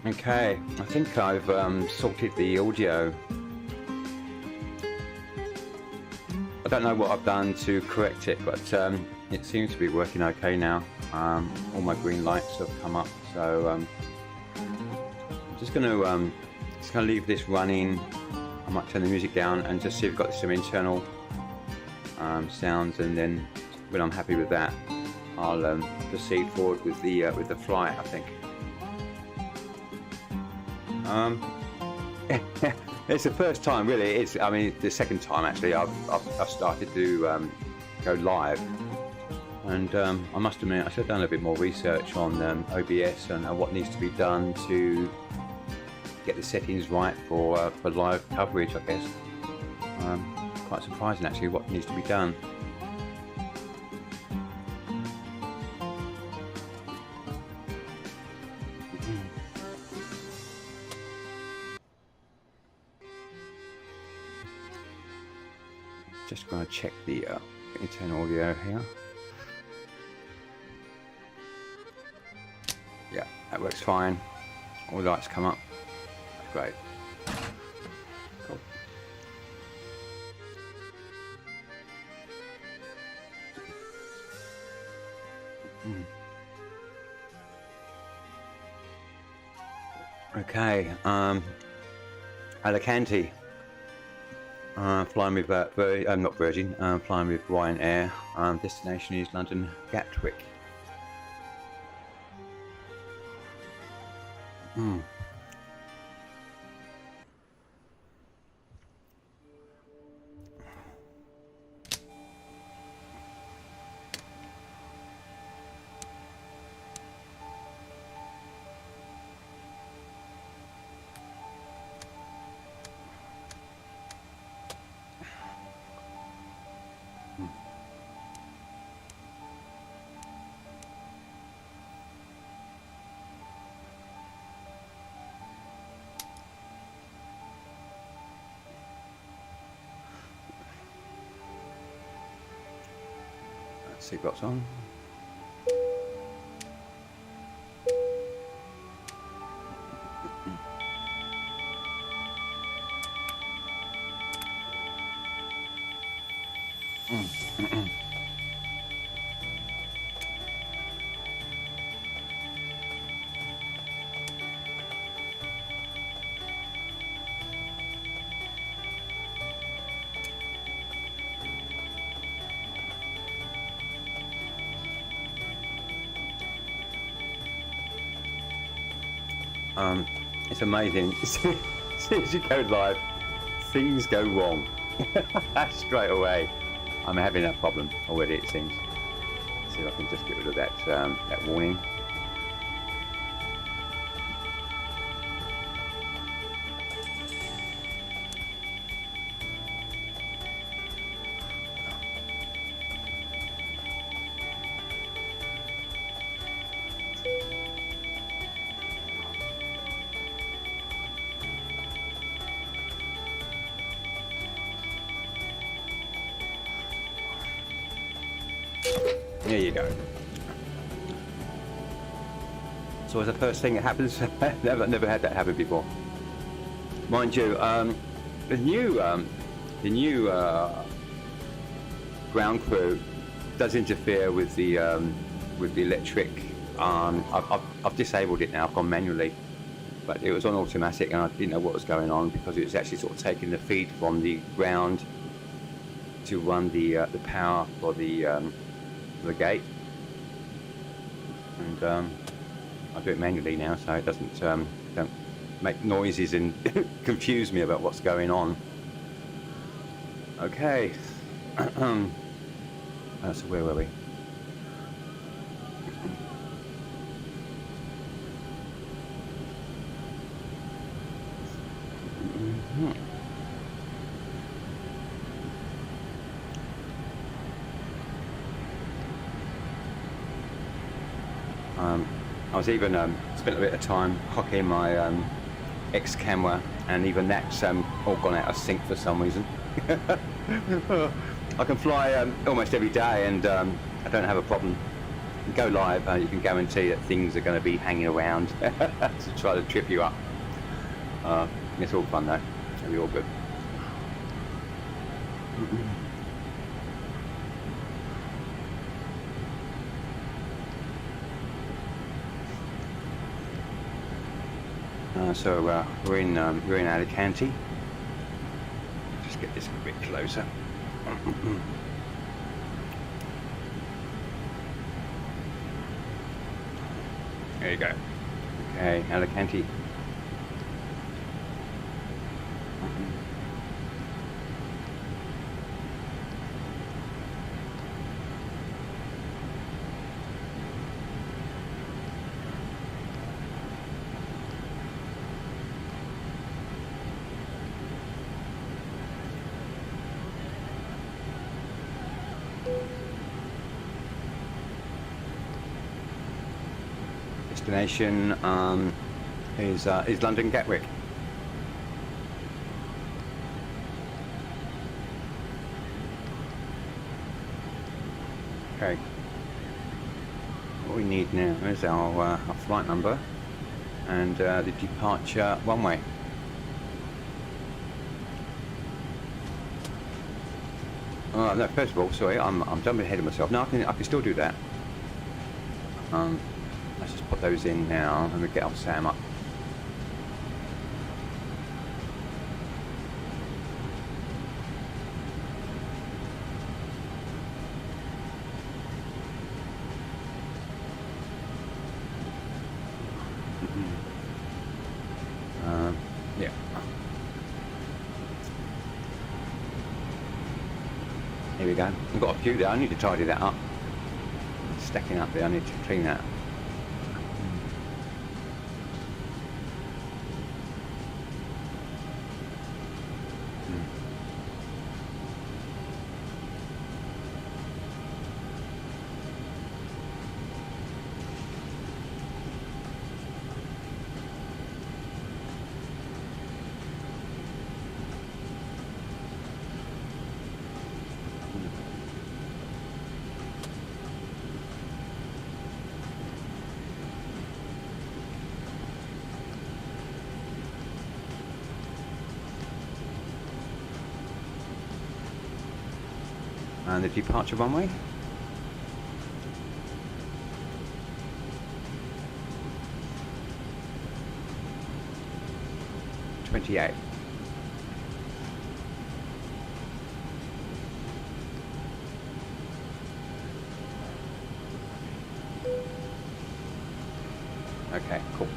Okay, I think I've sorted the audio. I don't know what I've done to correct it, but it seems to be working okay now. All my green lights have come up, so I'm just going to leave this running. I might turn the music down and just see if I've got some internal sounds, and then when I'm happy with that, I'll proceed forward with the flight, I think. It's the first time, really. It's, I mean, the second time actually I've started to go live, and I must admit I should have done a bit more research on OBS and what needs to be done to get the settings right for live coverage, I guess. Quite surprising actually what needs to be done. Just going to check the internal audio here. Yeah, that works fine. All the lights come up. That's great. Cool. Okay, Alicante. Flying with not Virgin, flying with RYANAIR. Destination is London Gatwich. Seatbelts on. It's amazing. As soon as you go live, things go wrong. Straight away. I'm having that problem already, it seems. Let's see if I can just get rid of that warning. There you go. So it's the first thing that happens. Never had that happen before. Mind you, the new ground crew does interfere with the electric. I've disabled it now. I've gone manually, but it was on automatic, and I didn't know what was going on because it was actually sort of taking the feed from the ground to run the power for the gate, and I do it manually now, so it doesn't don't make noises and confuse me about what's going on. Okay, so where were we? I was even spent a bit of time hocking my X camera and even that's all gone out of sync for some reason. I can fly almost every day, and I don't have a problem. Go live, you can guarantee that things are going to be hanging around to try to trip you up. It's all fun though, it'll be all good. So we're in Alicante. Just get this a bit closer. There you go. Okay, Alicante. Destination is London Gatwick. Okay. What we need now is our flight number and the departure runway. No, first of all, sorry, I'm jumping ahead of myself. No, I can still do that. Let's just put those in now and we get our SAM up. Yeah. Here we go. I've got a few there. I need to tidy that up. It's stacking up there. I need to clean that. And the departure runway. '28. Okay, cool.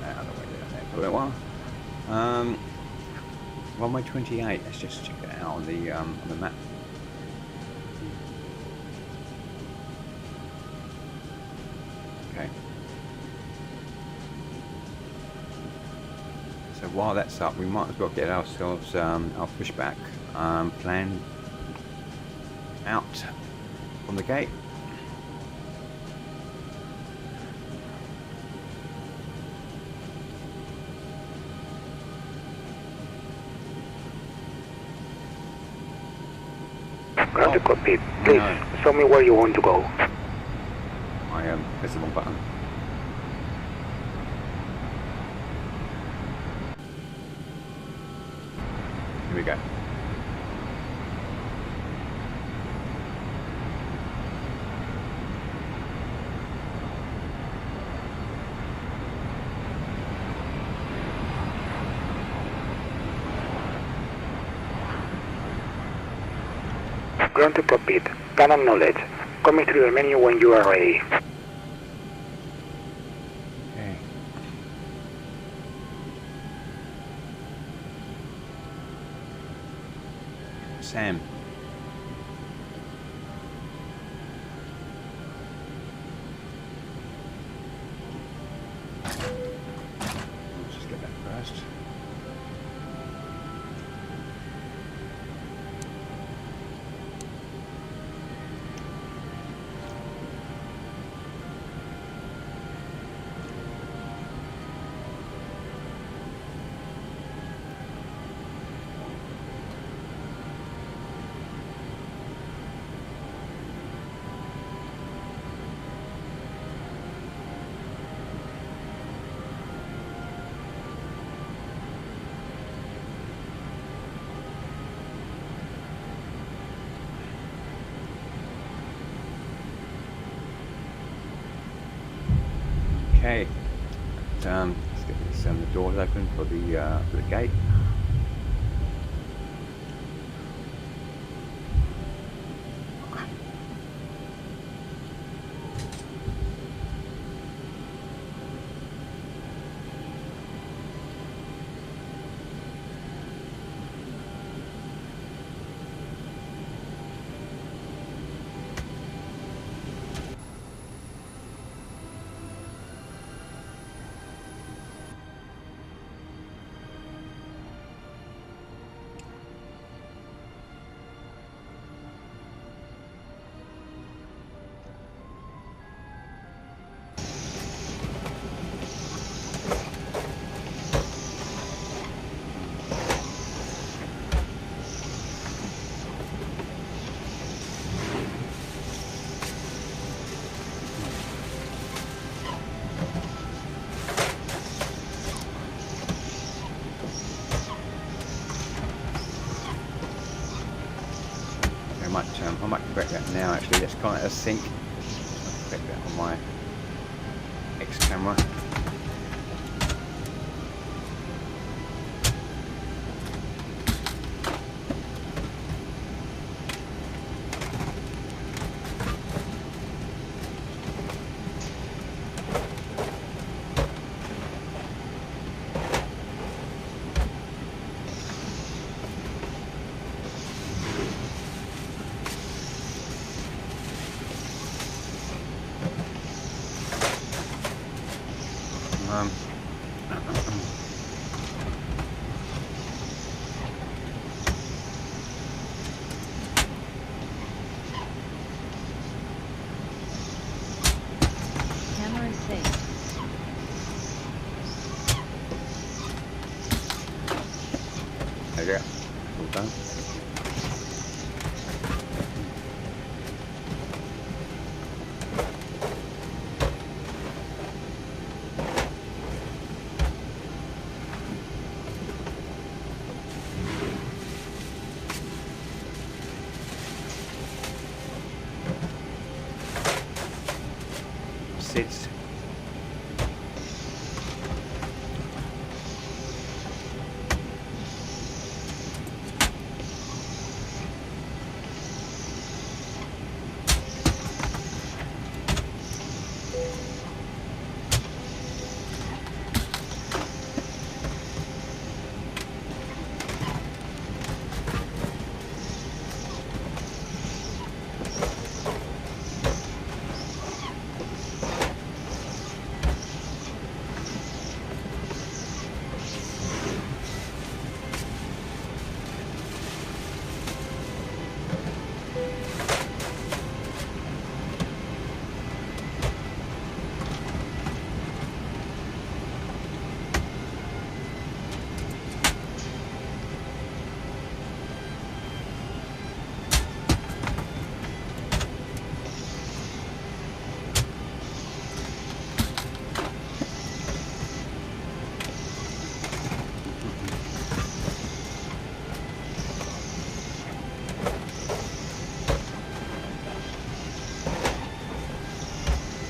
Out of the way there for a little while. Runway 28. Let's just check it out on the map. Okay. So while that's up, we might as well get ourselves our pushback plan out from the gate. Ground copy. Please show me where you want to go. I pressed the wrong button. Here we go. Ground to cockpit. Can acknowledge. Coming through the menu when you are ready. Okay. Sam. Let's just get that first. Okay, let's get this, the doors open for the gate. I might correct that now actually. Let's call it a sync. I'll correct that on my X camera. Camera safe. There you go. All done. Sits.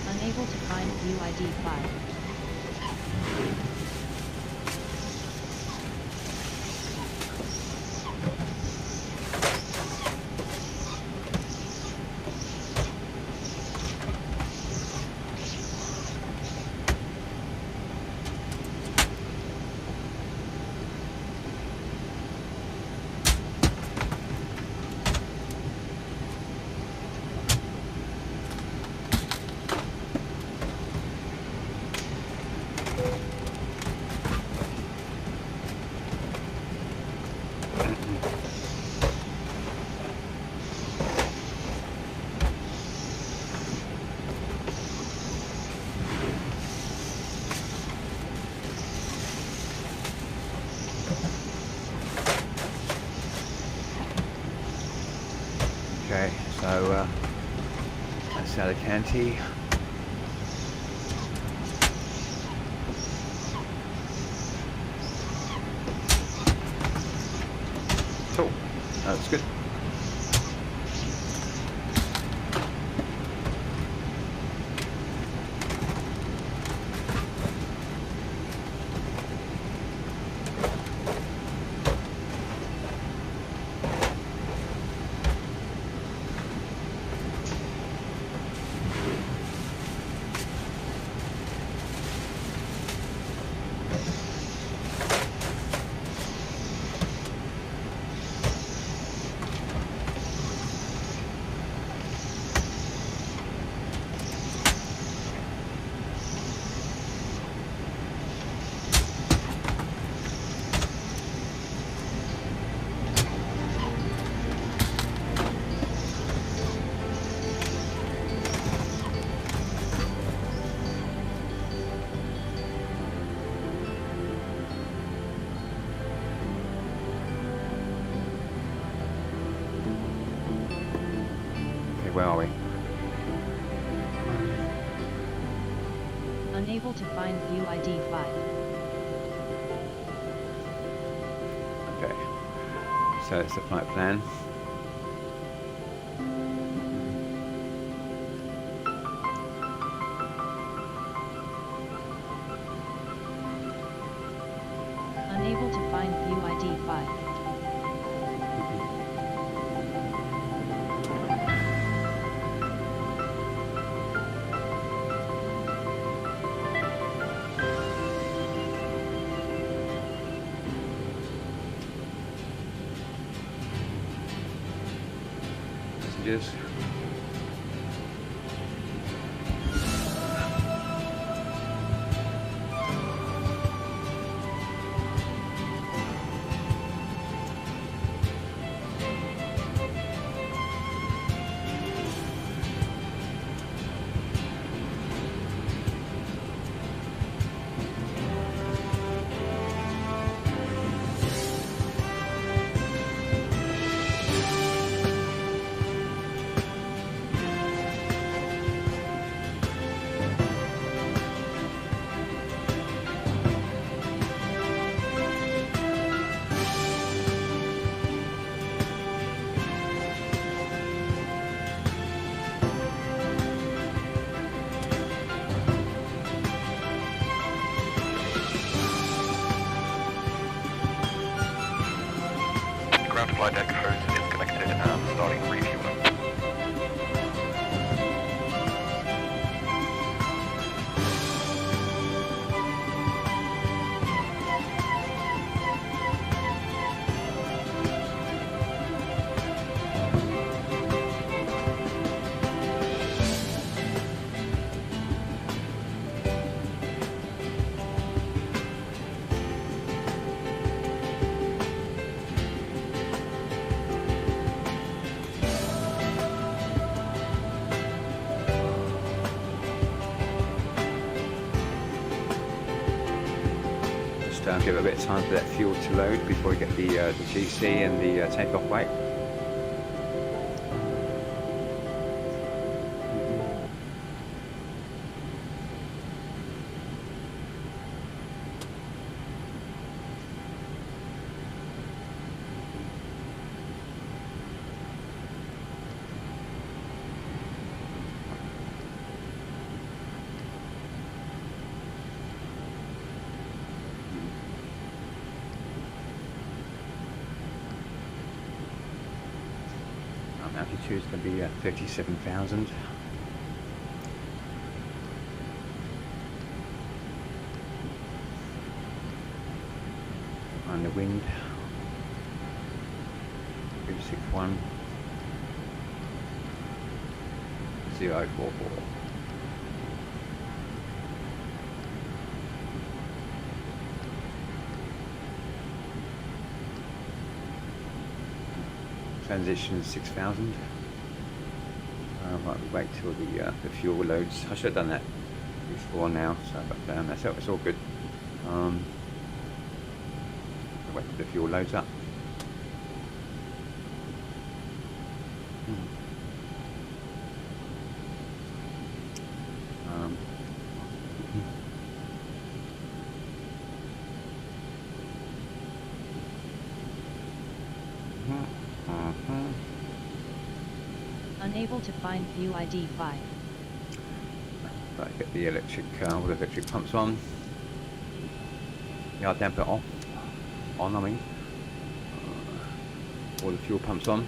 Unable to find UID file. Okay, so that's Alicante. Cool. That's good. Where are we? Unable to find view ID 5. Okay. So it's the flight plan. Unable to find view ID 5. Messages. Ground flight deck hose is connected and starting refueling. Give it a bit of time for that fuel to load before we get the GC and the takeoff weight. Altitude is going to be 37,000. And the wind 261 044. Transition 6,000. Right, we wait till the fuel loads. I should have done that before now, so but it's all good. Wait till the fuel loads up. Unable to find view ID 5. Right, get the electric, all the electric pumps on. Yard damper off. On, I mean. All the fuel pumps on.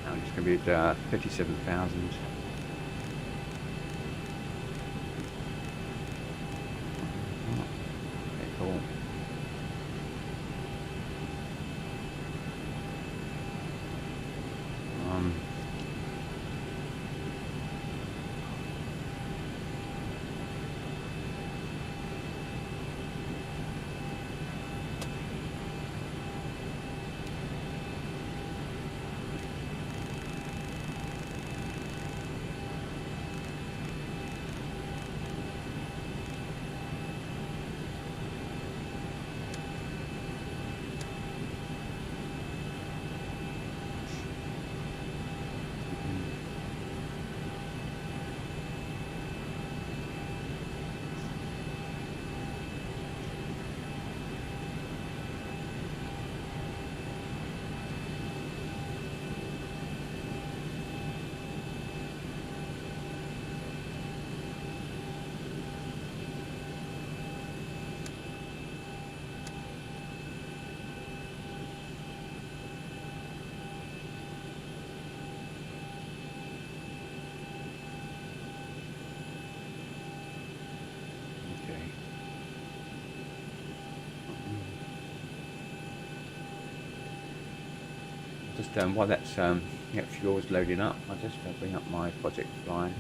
Now it's going to be at 57,000. Cool. Um, okay. Just while that's fuel's loading up, I'll just bring up my project fly.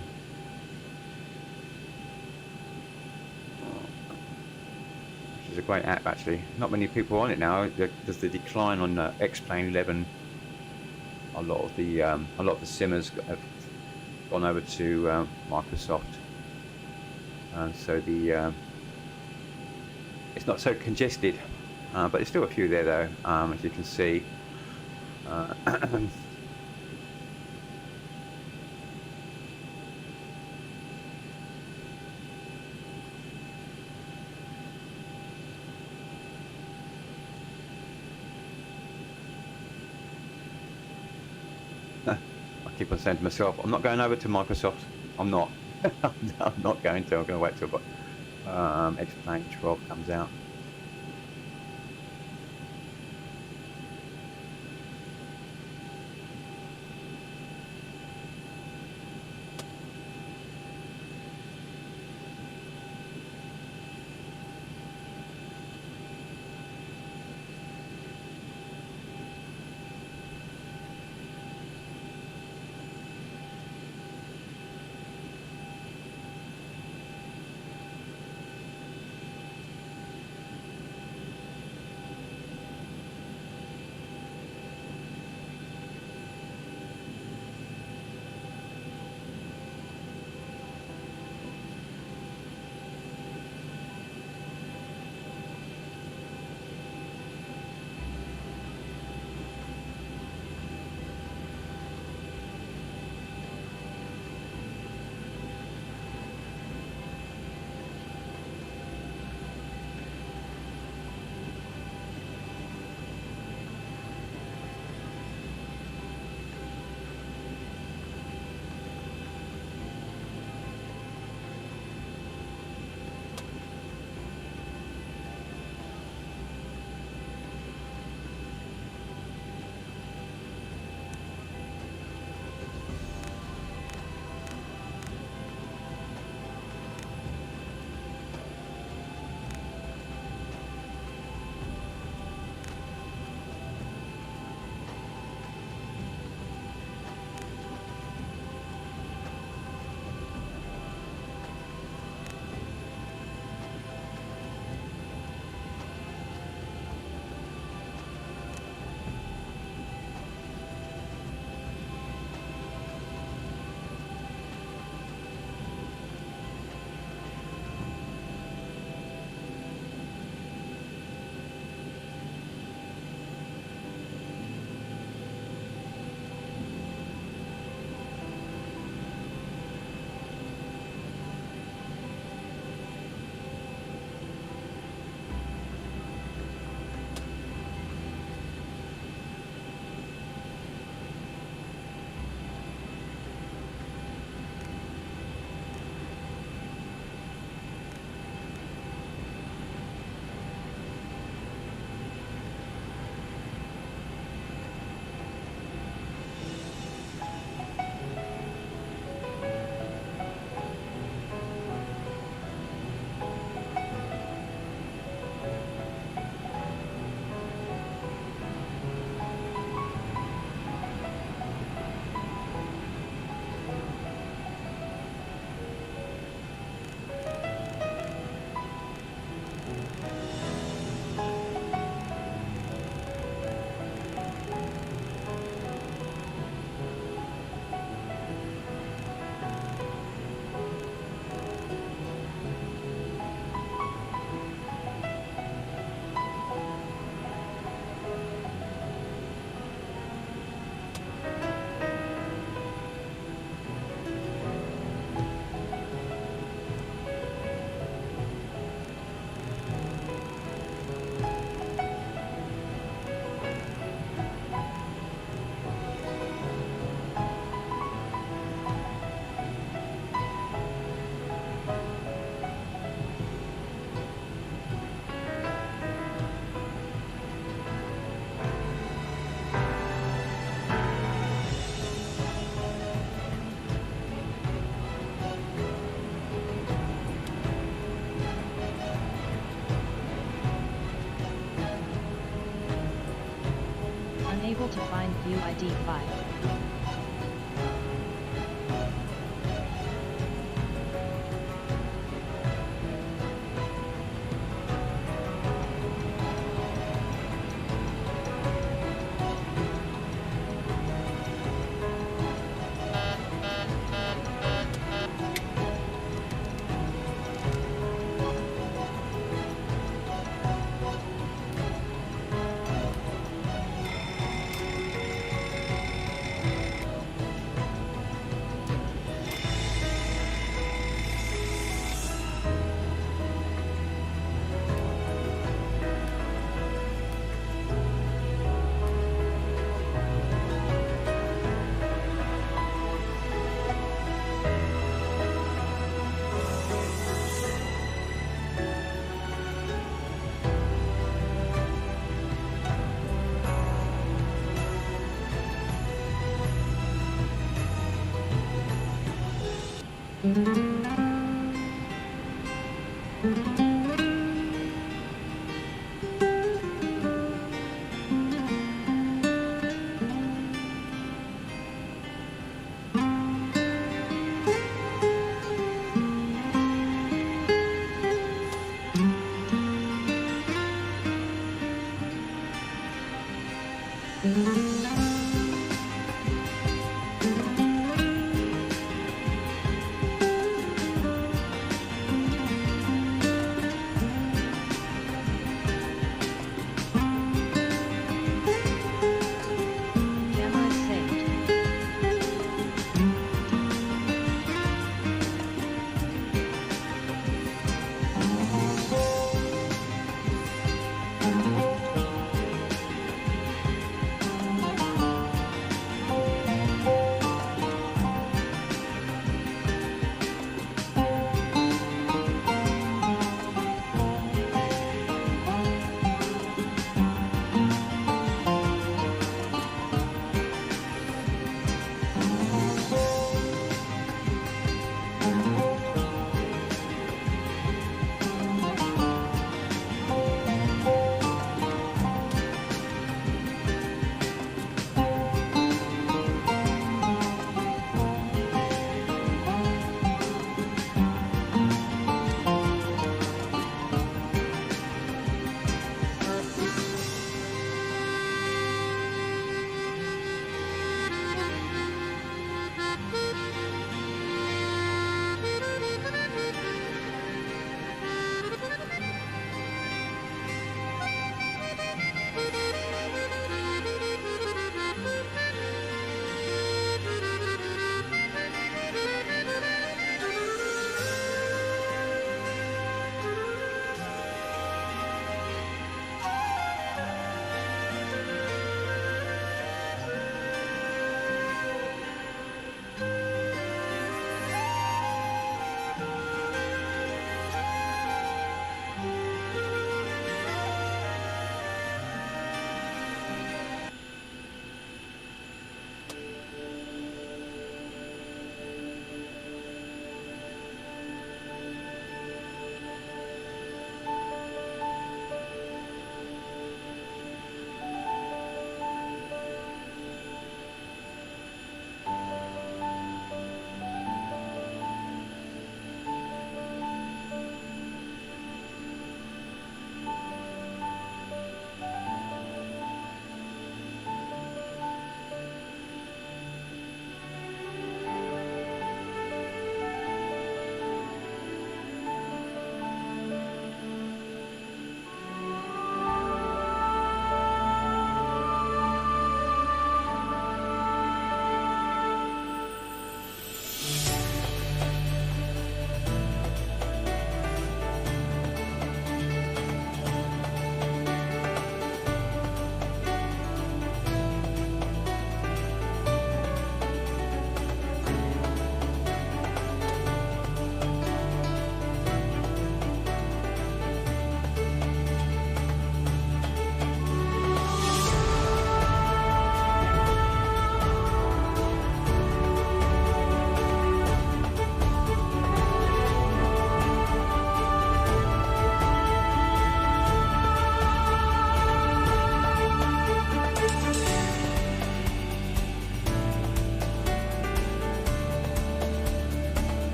Which is a great app actually. Not many people are on it now. There's the decline on X-Plane 11. A lot of the simmers have gone over to Microsoft, and so it's not so congested, but there's still a few there though, as you can see. I keep on saying to myself, I'm not going over to Microsoft. I'm not. I'm not going to. I'm going to wait till X-Plane 12 comes out. to find view ID 5.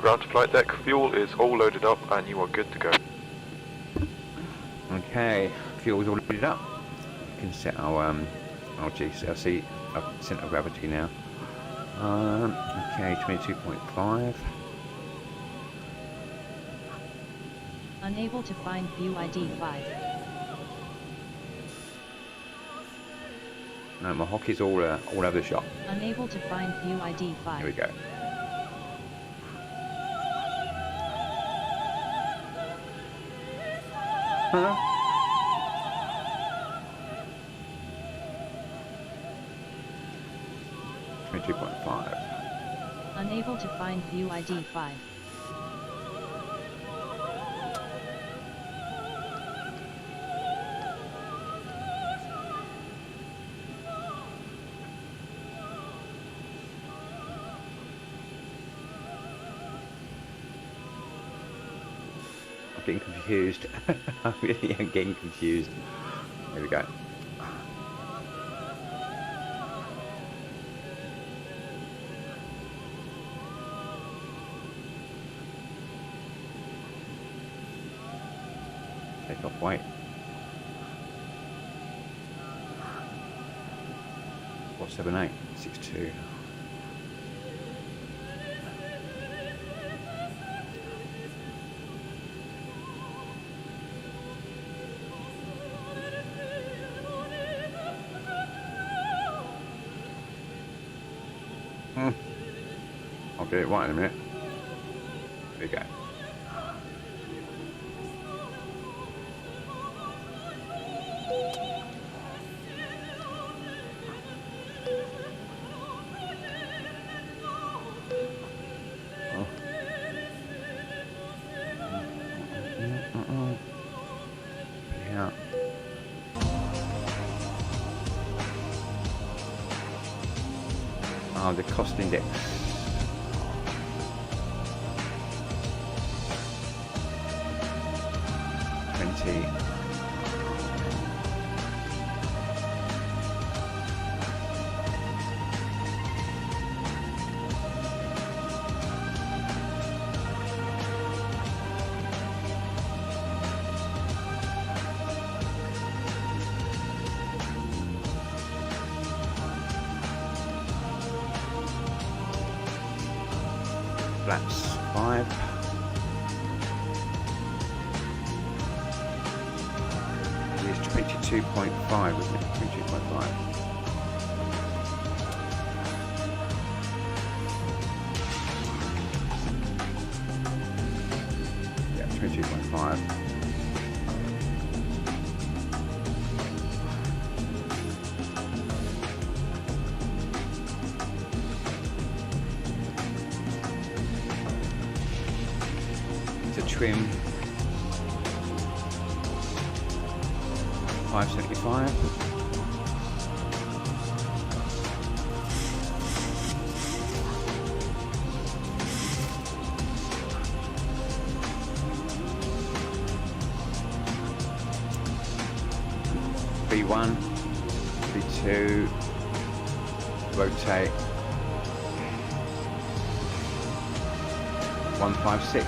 ground to flight deck. Fuel is all loaded up and you are good to go. Okay, fuel's all loaded up. We can set our GCLC centre of gravity now. Okay, 22.5. Unable to find view ID 5. No, my hockey's all over the shop. Unable to find view ID 5. Here we go. Huh? Unable to find view ID 5. I'm getting confused. I really am getting confused. Here we go. Take off weight. 478, 62. I'll get it right in a minute. There you go. Yeah. The cost index. 20. Flaps 5. It's 22.5, wasn't it? 22.5. Yeah, 22.5. Trim 575. V1, V2, rotate 156.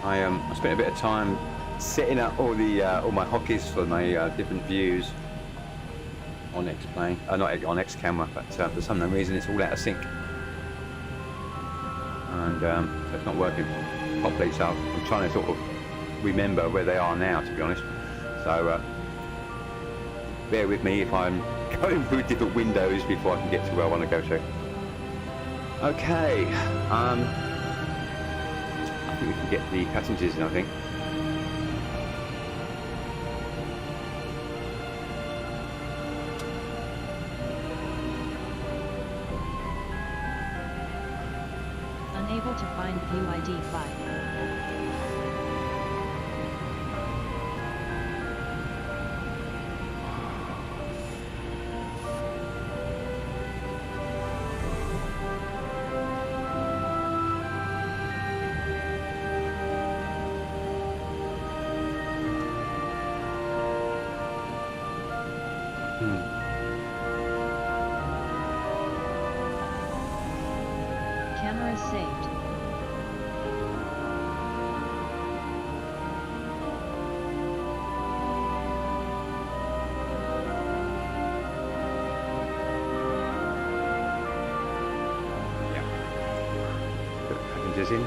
I spent a bit of time setting up all my hockeys for my different views on X plane, not on X camera, but for some reason it's all out of sync, and so it's not working properly. So I'm trying to sort of remember where they are now, to be honest. So bear with me if I'm going through different windows before I can get to where I want to go to. Okay. I think we can get the passengers in, I think. find view ID file. Camera saved. Put passengers in.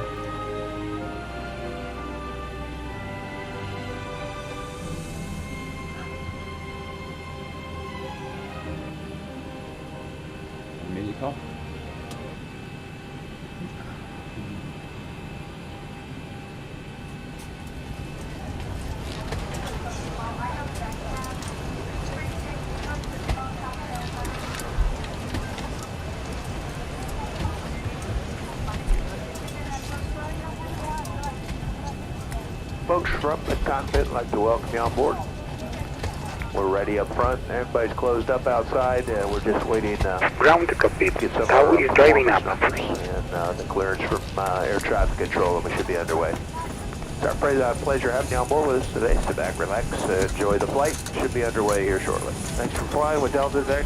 Music off. Folks from the cockpit, I'd like to welcome you on board. We're ready up front. Everybody's closed up outside. We're just waiting Ground to cockpit. get some Tower is driving up. numbers and the clearance from air traffic control, and we should be underway. It's our pleasure having you on board with us today. Sit back, relax, enjoy the flight. Should be underway here shortly. Thanks for flying with Delta today.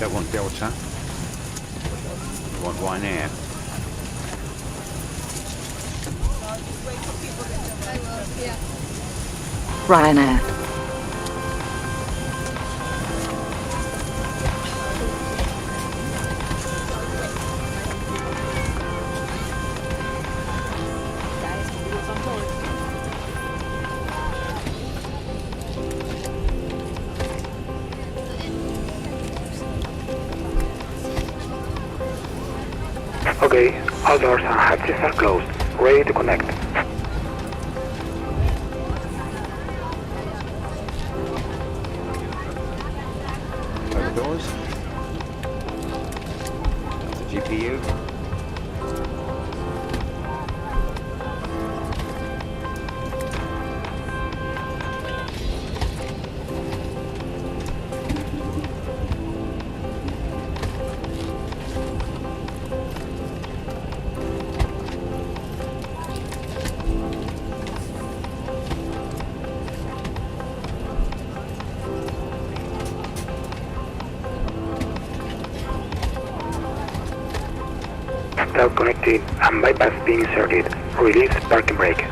Don't want Delta. We want RYANAIR. RYANAIR. Okay, all doors and hatches are closed. Ready to connect. Open doors. That's the GPU. Start connected and bypass being inserted. Release parking brake.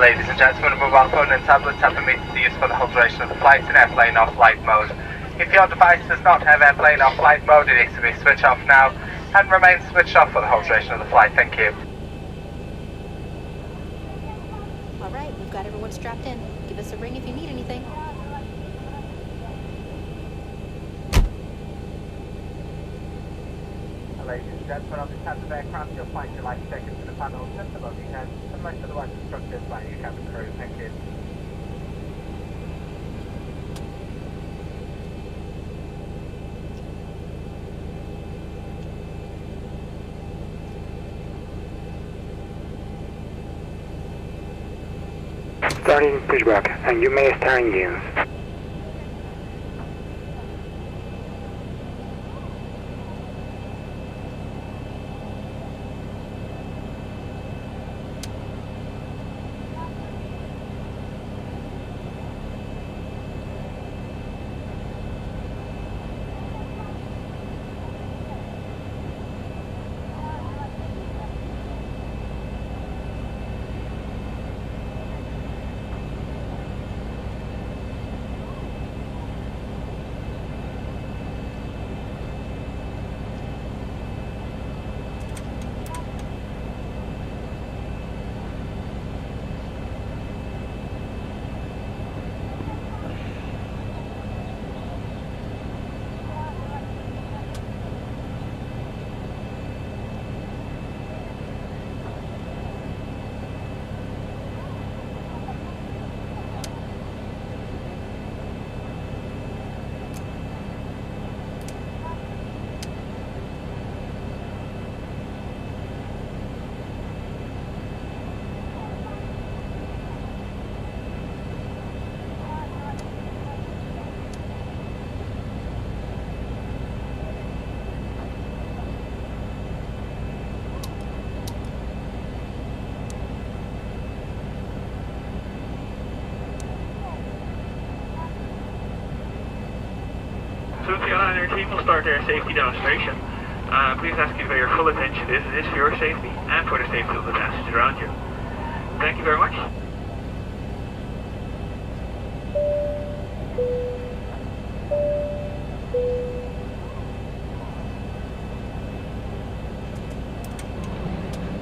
Ladies and gentlemen, mobile phone and tablets have permitted the use for the whole duration of the flight in airplane or flight mode. If your device does not have airplane or flight mode, it needs to be switched off now and remain switched off for the whole duration of the flight. Thank you. All right, we've got everyone strapped in. Give us a ring if you need anything. Ladies and gentlemen, on this type of aircraft, you'll find your life seconds in the panel just above your head, unless otherwise instructed by your cabin crew. Thank you. Starting pushback, and you may start engines. RYANAIR team will start their safety demonstration. Please ask you for your full attention. This is for your safety and for the safety of the passengers around you. Thank you very much.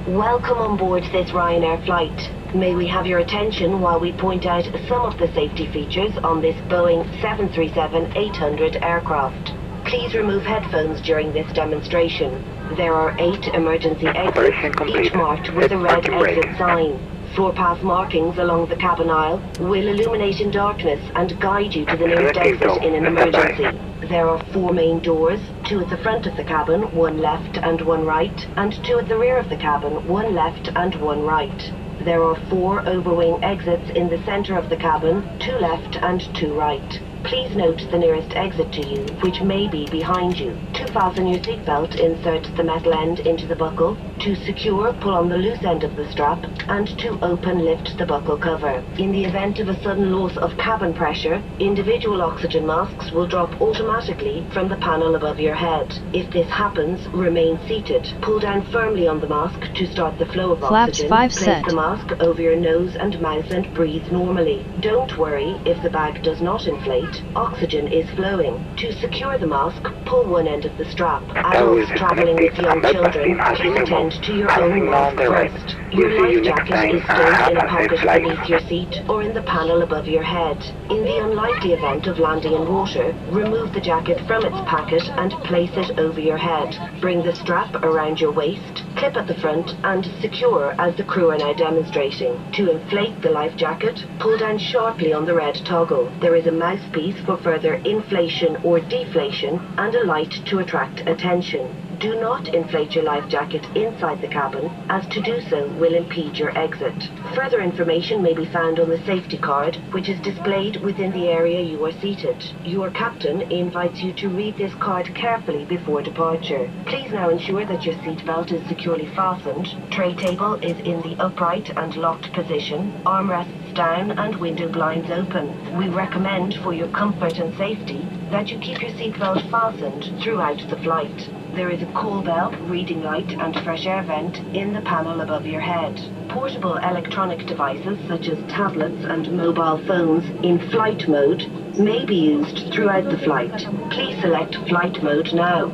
Welcome on board this RYANAIR flight. May we have your attention while we point out some of the safety features on this Boeing 737-800 aircraft. Please remove headphones during this demonstration. There are 8 emergency exits, each marked with a red exit sign. Floor path markings along the cabin aisle will illuminate in darkness and guide you to the nearest exit in an emergency. There are 4 main doors, 2 at the front of the cabin, 1 left and 1 right, and 2 at the rear of the cabin, 1 left and 1 right. There are 4 overwing exits in the center of the cabin, 2 left and 2 right. Please note the nearest exit to you, which may be behind you. To fasten your seatbelt, insert the metal end into the buckle. To secure, pull on the loose end of the strap, and to open, lift the buckle cover. In the event of a sudden loss of cabin pressure, individual oxygen masks will drop automatically from the panel above your head. If this happens, remain seated. Pull down firmly on the mask to start the flow of Flaps oxygen. 5 Place set. the mask over your nose and mouth and breathe normally. Don't worry if the bag does not inflate. Oxygen is flowing. To secure the mask, pull one end of the strap. Adults traveling with young children, please attend to your own mask first. Your life jacket is stowed in a pocket beneath your seat or in the panel above your head. In the unlikely event of landing in water, remove the jacket from its packet and place it over your head. Bring the strap around your waist, clip at the front and secure as the crew are now demonstrating. To inflate the life jacket, pull down sharply on the red toggle. There is a mouthpiece for further inflation or deflation and a light to attract attention. Do not inflate your life jacket inside the cabin, as to do so will impede your exit. Further information may be found on the safety card, which is displayed within the area you are seated. Your captain invites you to read this card carefully before departure. Please now ensure that your seatbelt is securely fastened, tray table is in the upright and locked position, armrests down and window blinds open. We recommend for your comfort and safety that you keep your seatbelt fastened throughout the flight. There is a call bell, reading light and fresh air vent in the panel above your head. Portable electronic devices such as tablets and mobile phones in flight mode may be used throughout the flight. Please select flight mode now.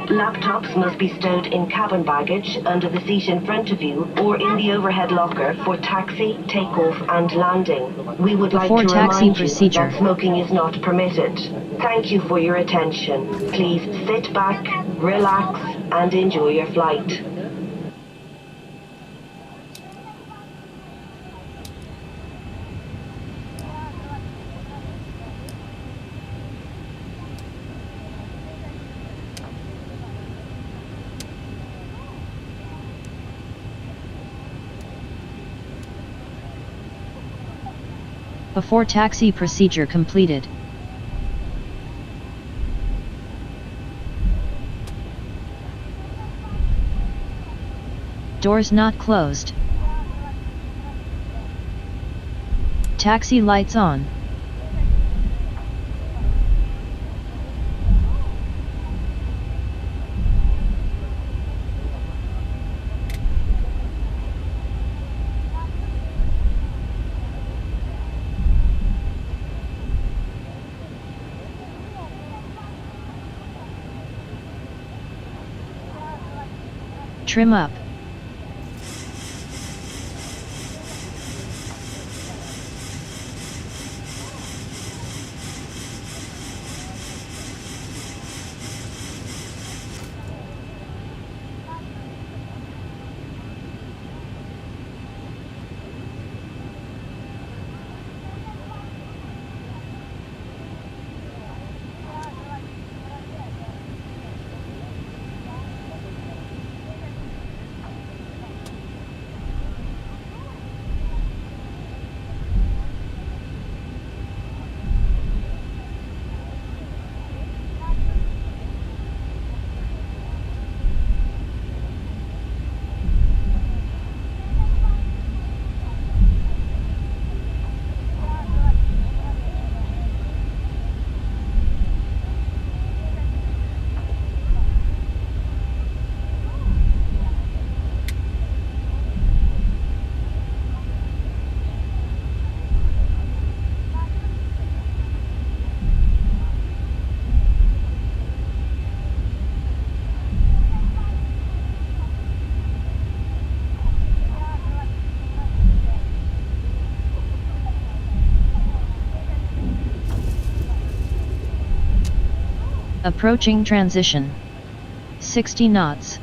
Laptops must be stowed in cabin baggage under the seat in front of you or in the overhead locker for taxi, takeoff and landing. We would like to remind you that smoking is not permitted. Thank you for your attention. Please sit back, relax and enjoy your flight. Before taxi procedure completed. Doors not closed. Taxi lights on. Trim up. Approaching transition. 60 knots.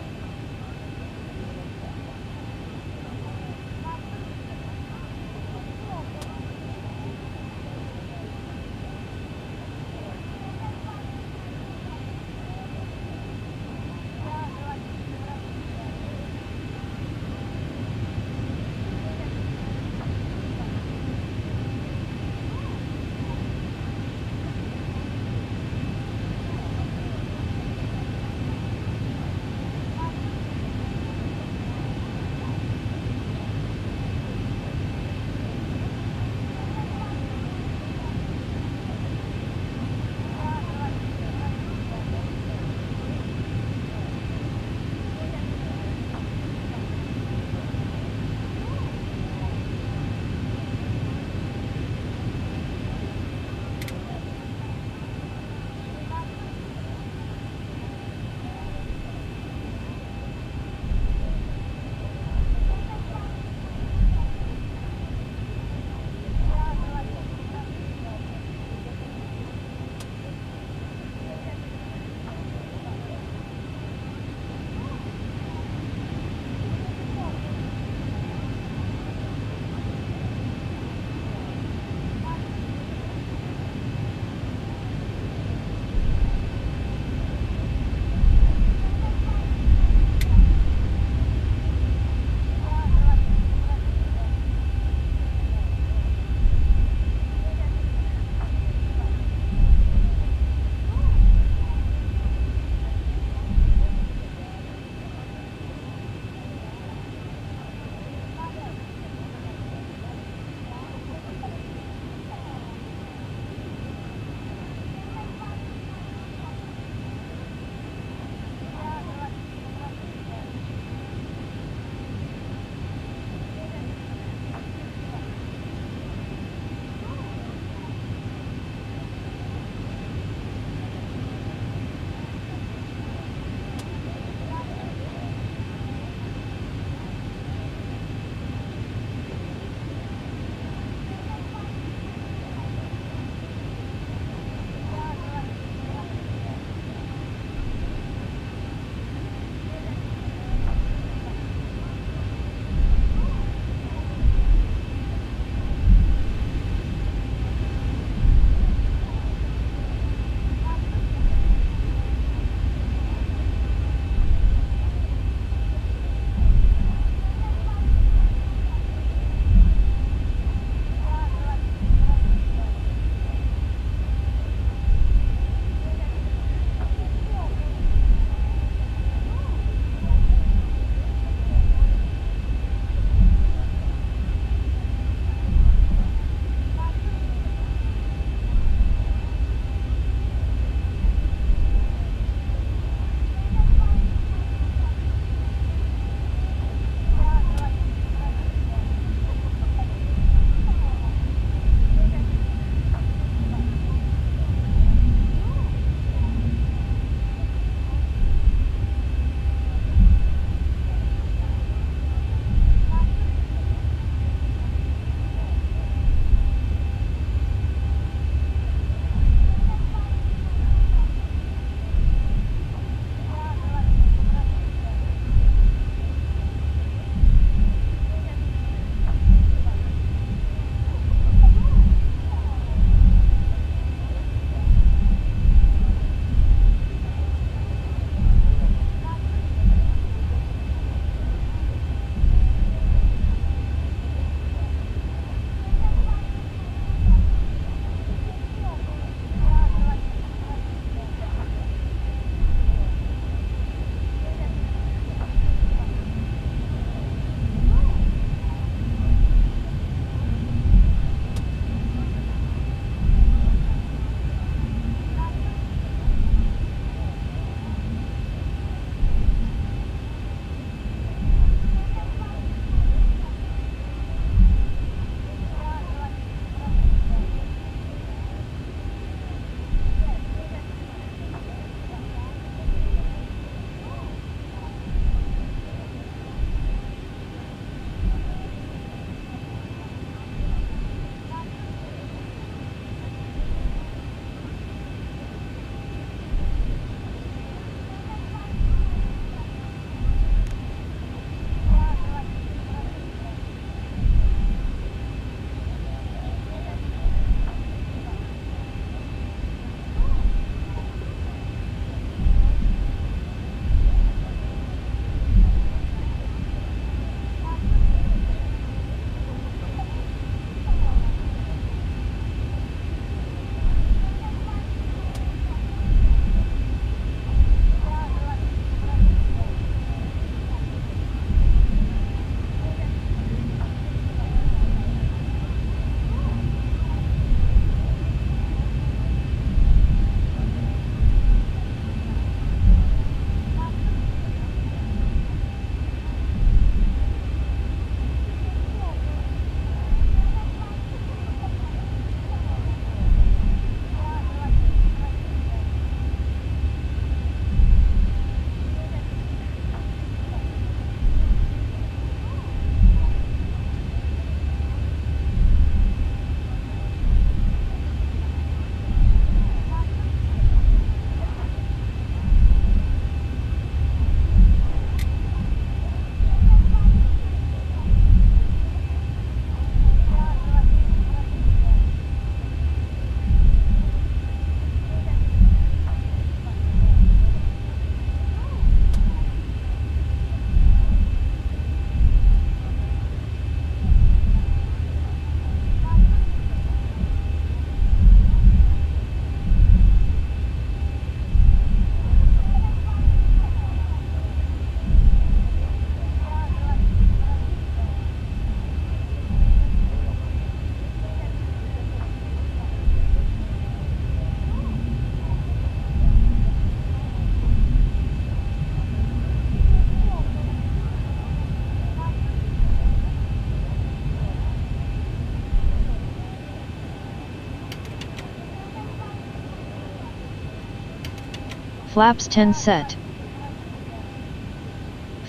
Flaps 10 set.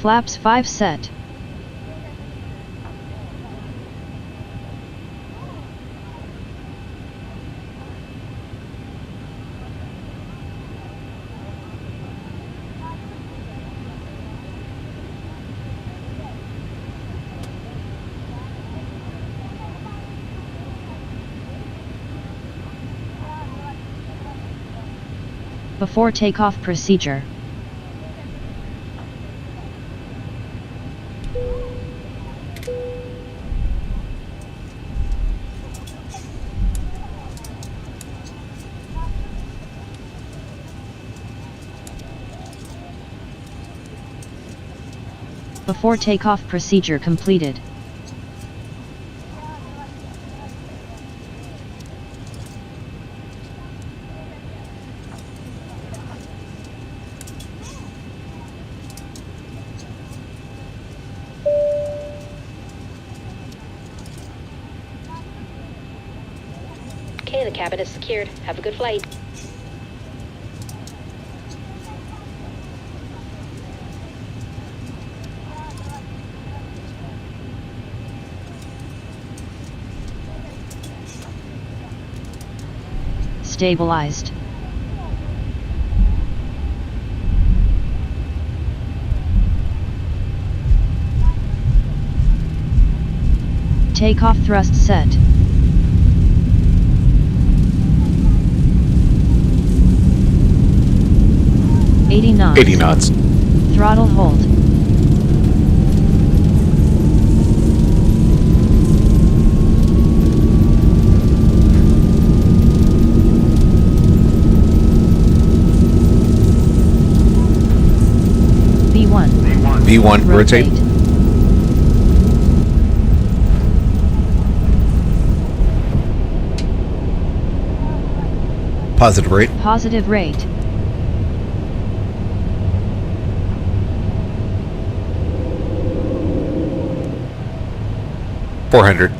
Flaps 5 set. Before takeoff procedure. Before takeoff procedure completed. Okay, the cabin is secured. Have a good flight. Stabilized. Takeoff thrust set. knots. 80 knots. Throttle hold. V1, rotate. Positive rate. Positive rate. $400.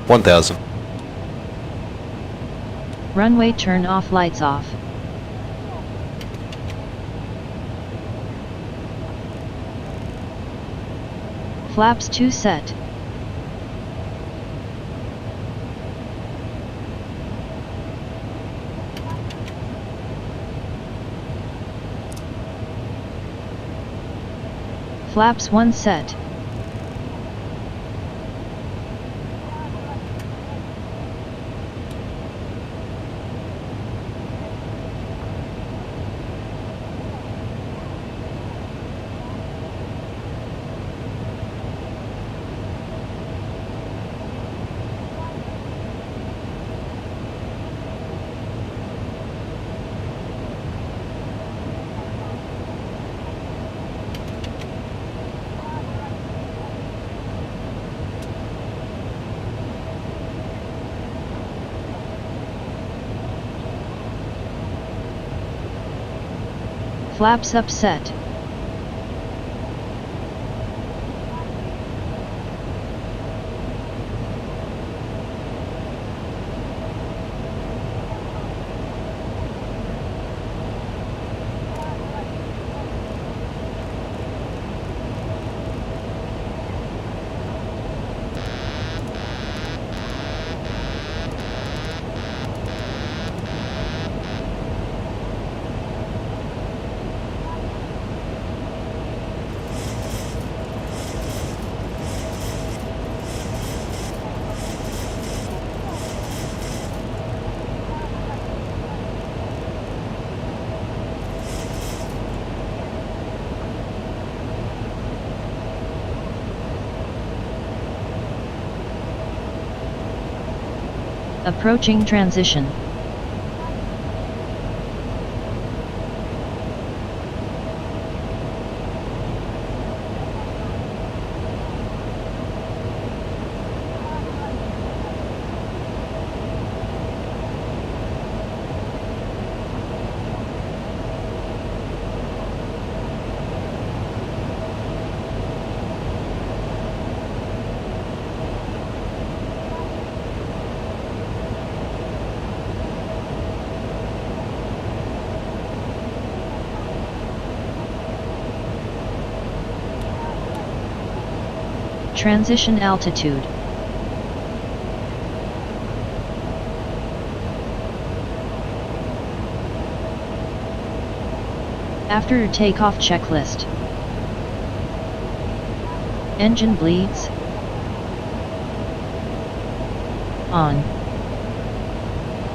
$1,000. Runway turn off, lights off. Flaps 2 set. Flaps 1 set. Flaps up set. Approaching transition. Transition altitude. After takeoff checklist. Engine bleeds. On.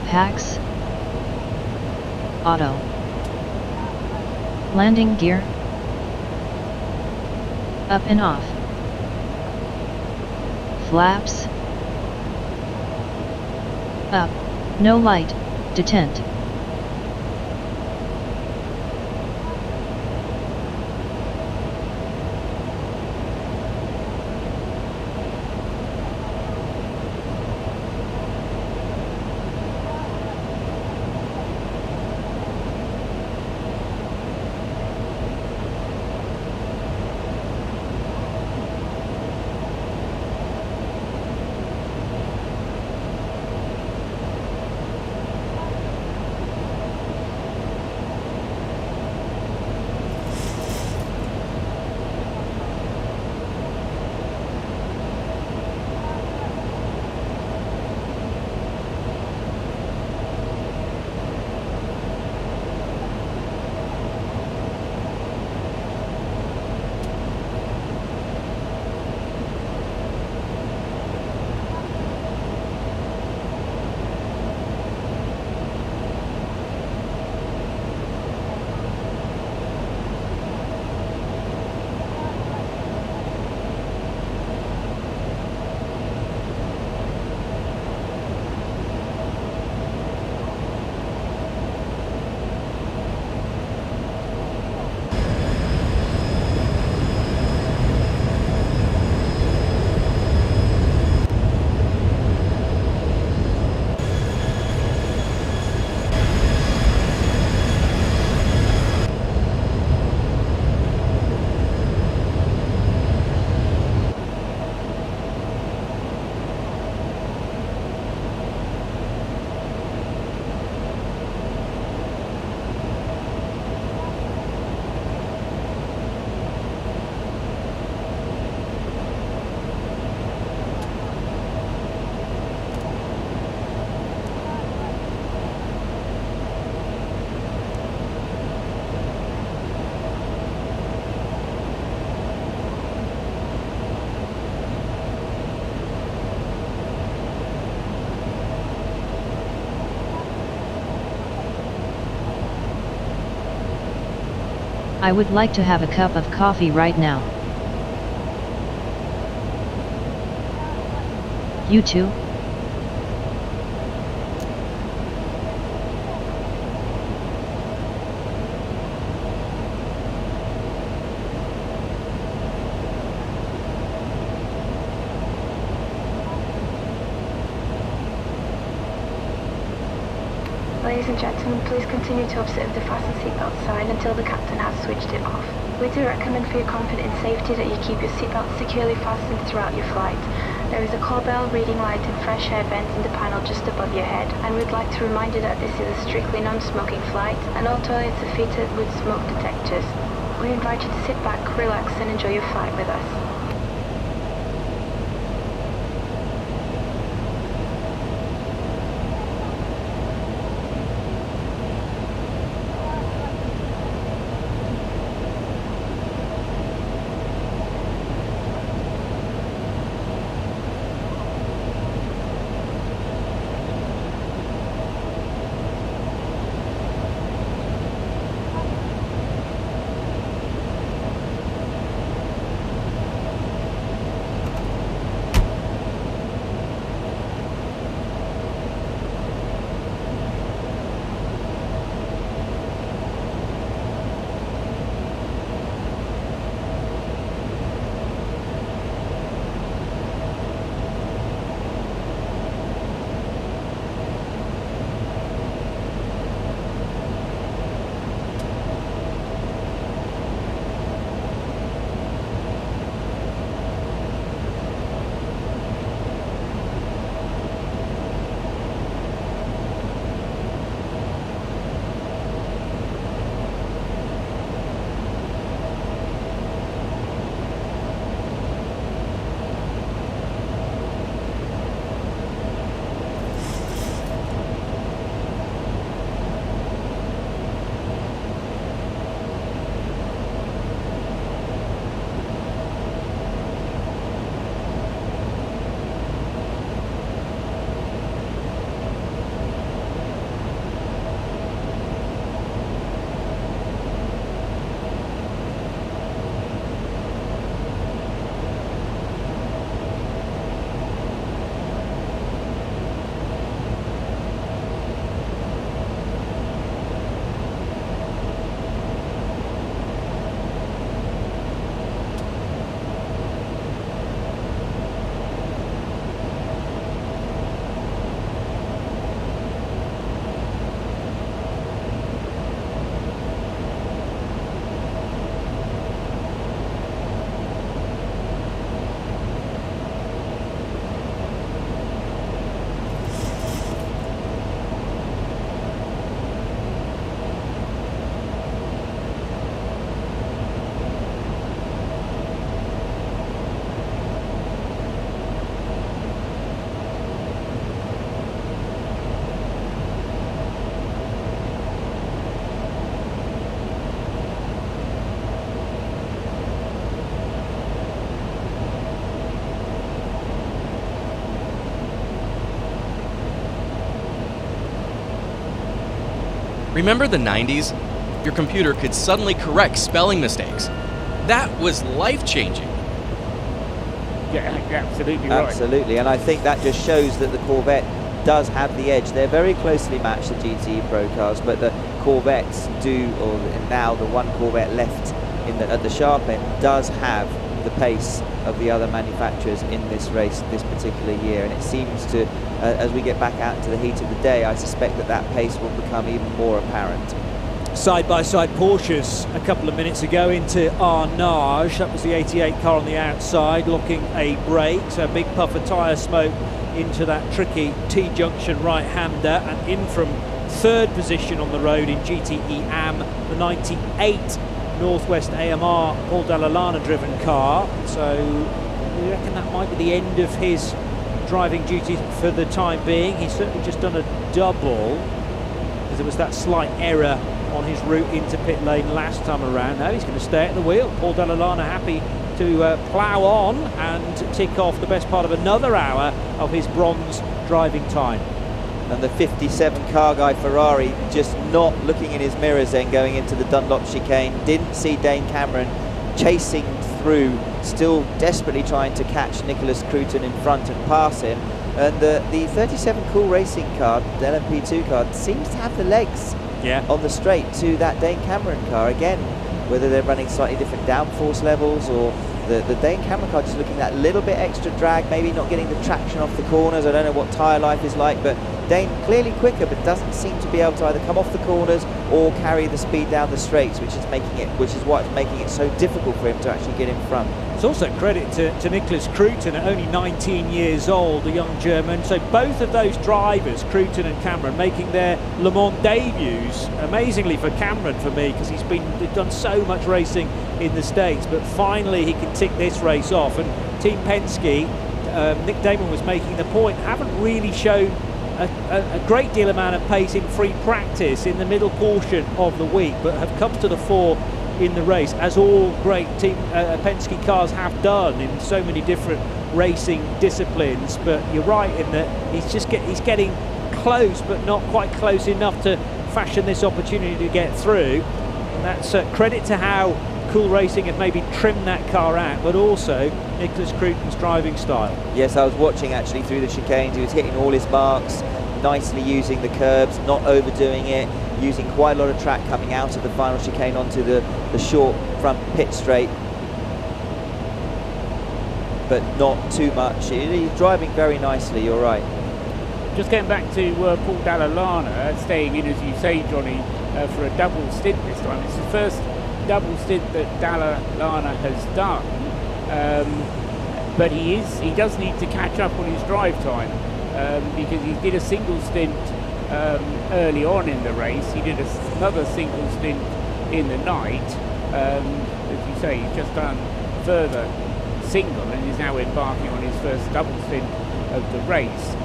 Packs. Auto. Landing gear. Up and off. Flaps. Up. No light. Detent. I would like to have a cup of coffee right now. You too? Ladies and gentlemen, please continue to observe the fasten seatbelt sign until the captain has switched it off. We do recommend for your comfort and safety that you keep your seatbelt securely fastened throughout your flight. There is a call bell, reading light and fresh air vent in the panel just above your head, and we'd like to remind you that this is a strictly non-smoking flight and all toilets are fitted with smoke detectors. We invite you to sit back, relax and enjoy your flight with us. Remember the 90s? Your computer could suddenly correct spelling mistakes. That was life-changing. Yeah, you're absolutely right. Absolutely, and I think that just shows that the Corvette does have the edge. They're very closely matched, the GTE Pro cars, but the Corvettes do, or now the one Corvette left at the sharp end does have the pace of the other manufacturers in this race this particular year, and it seems to, as we get back out into the heat of the day, I suspect that that pace will become even more apparent. Side-by-side Porsches a couple of minutes ago into RYANAIR. That was the 88 car on the outside, locking a brake, so a big puff of tyre smoke into that tricky T-junction right-hander, and in from third position on the road in GTE AM, the 98 Northwest AMR Paul Dalla Lana driven car. So we reckon that might be the end of his driving duties for the time being. He's certainly just done a double, because there was that slight error on his route into pit lane last time around. Now he's going to stay at the wheel. Paul Dalla Lana happy to plough on and tick off the best part of another hour of his bronze driving time. And the 57 car guy Ferrari just not looking in his mirrors then going into the Dunlop chicane. Didn't see Dane Cameron chasing through, still desperately trying to catch Nicholas Cruton in front and pass him. And the 37 Cool Racing car, the LMP2 car, seems to have the legs on the straight to that Dane Cameron car. Again, whether they're running slightly different downforce levels, or the Dane Cameron car just looking that little bit extra drag, maybe not getting the traction off the corners. I don't know what tyre life is like, but Dane clearly quicker, but doesn't seem to be able to either come off the corners or carry the speed down the straights, which is what's making it so difficult for him to actually get in front. It's also credit to Nicholas Cruton, at only 19 years old, the young German. So both of those drivers, Cruton and Cameron, making their Le Mans debuts. Amazingly for Cameron, for me, because he's done so much racing in the States, but finally he can tick this race off. And Team Penske, Nick Damon was making the point, haven't really shown a great deal amount of pace in free practice in the middle portion of the week, but have come to the fore in the race, as all great Team Penske cars have done in so many different racing disciplines. But you're right in that he's getting close, but not quite close enough to fashion this opportunity to get through. And that's credit to how Cool Racing have maybe trimmed that car out, but also Nicholas Cruton's driving style. Yes, I was watching actually through the chicanes. He was hitting all his marks, nicely using the curbs, not overdoing it, using quite a lot of track coming out of the final chicane onto the short front pit straight, but not too much. He's driving very nicely, you're right. Just getting back to Paul Dalla Lana, staying in, as you say, Johnny, for a double stint this time. It's the first double stint that Dalla Lana has done, but he does need to catch up on his drive time, because he did a single stint early on in the race. He did another single stint in the night. As you say, he's just done further single and is now embarking on his first double stint of the race,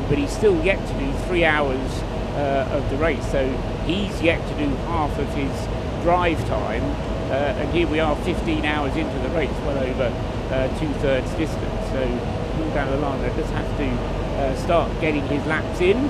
but he's still yet to do 3 hours of the race, so he's yet to do half of his drive time, and here we are 15 hours into the race, well over 2/3 distance. So Paul Dalla Lana does have to start getting his laps in.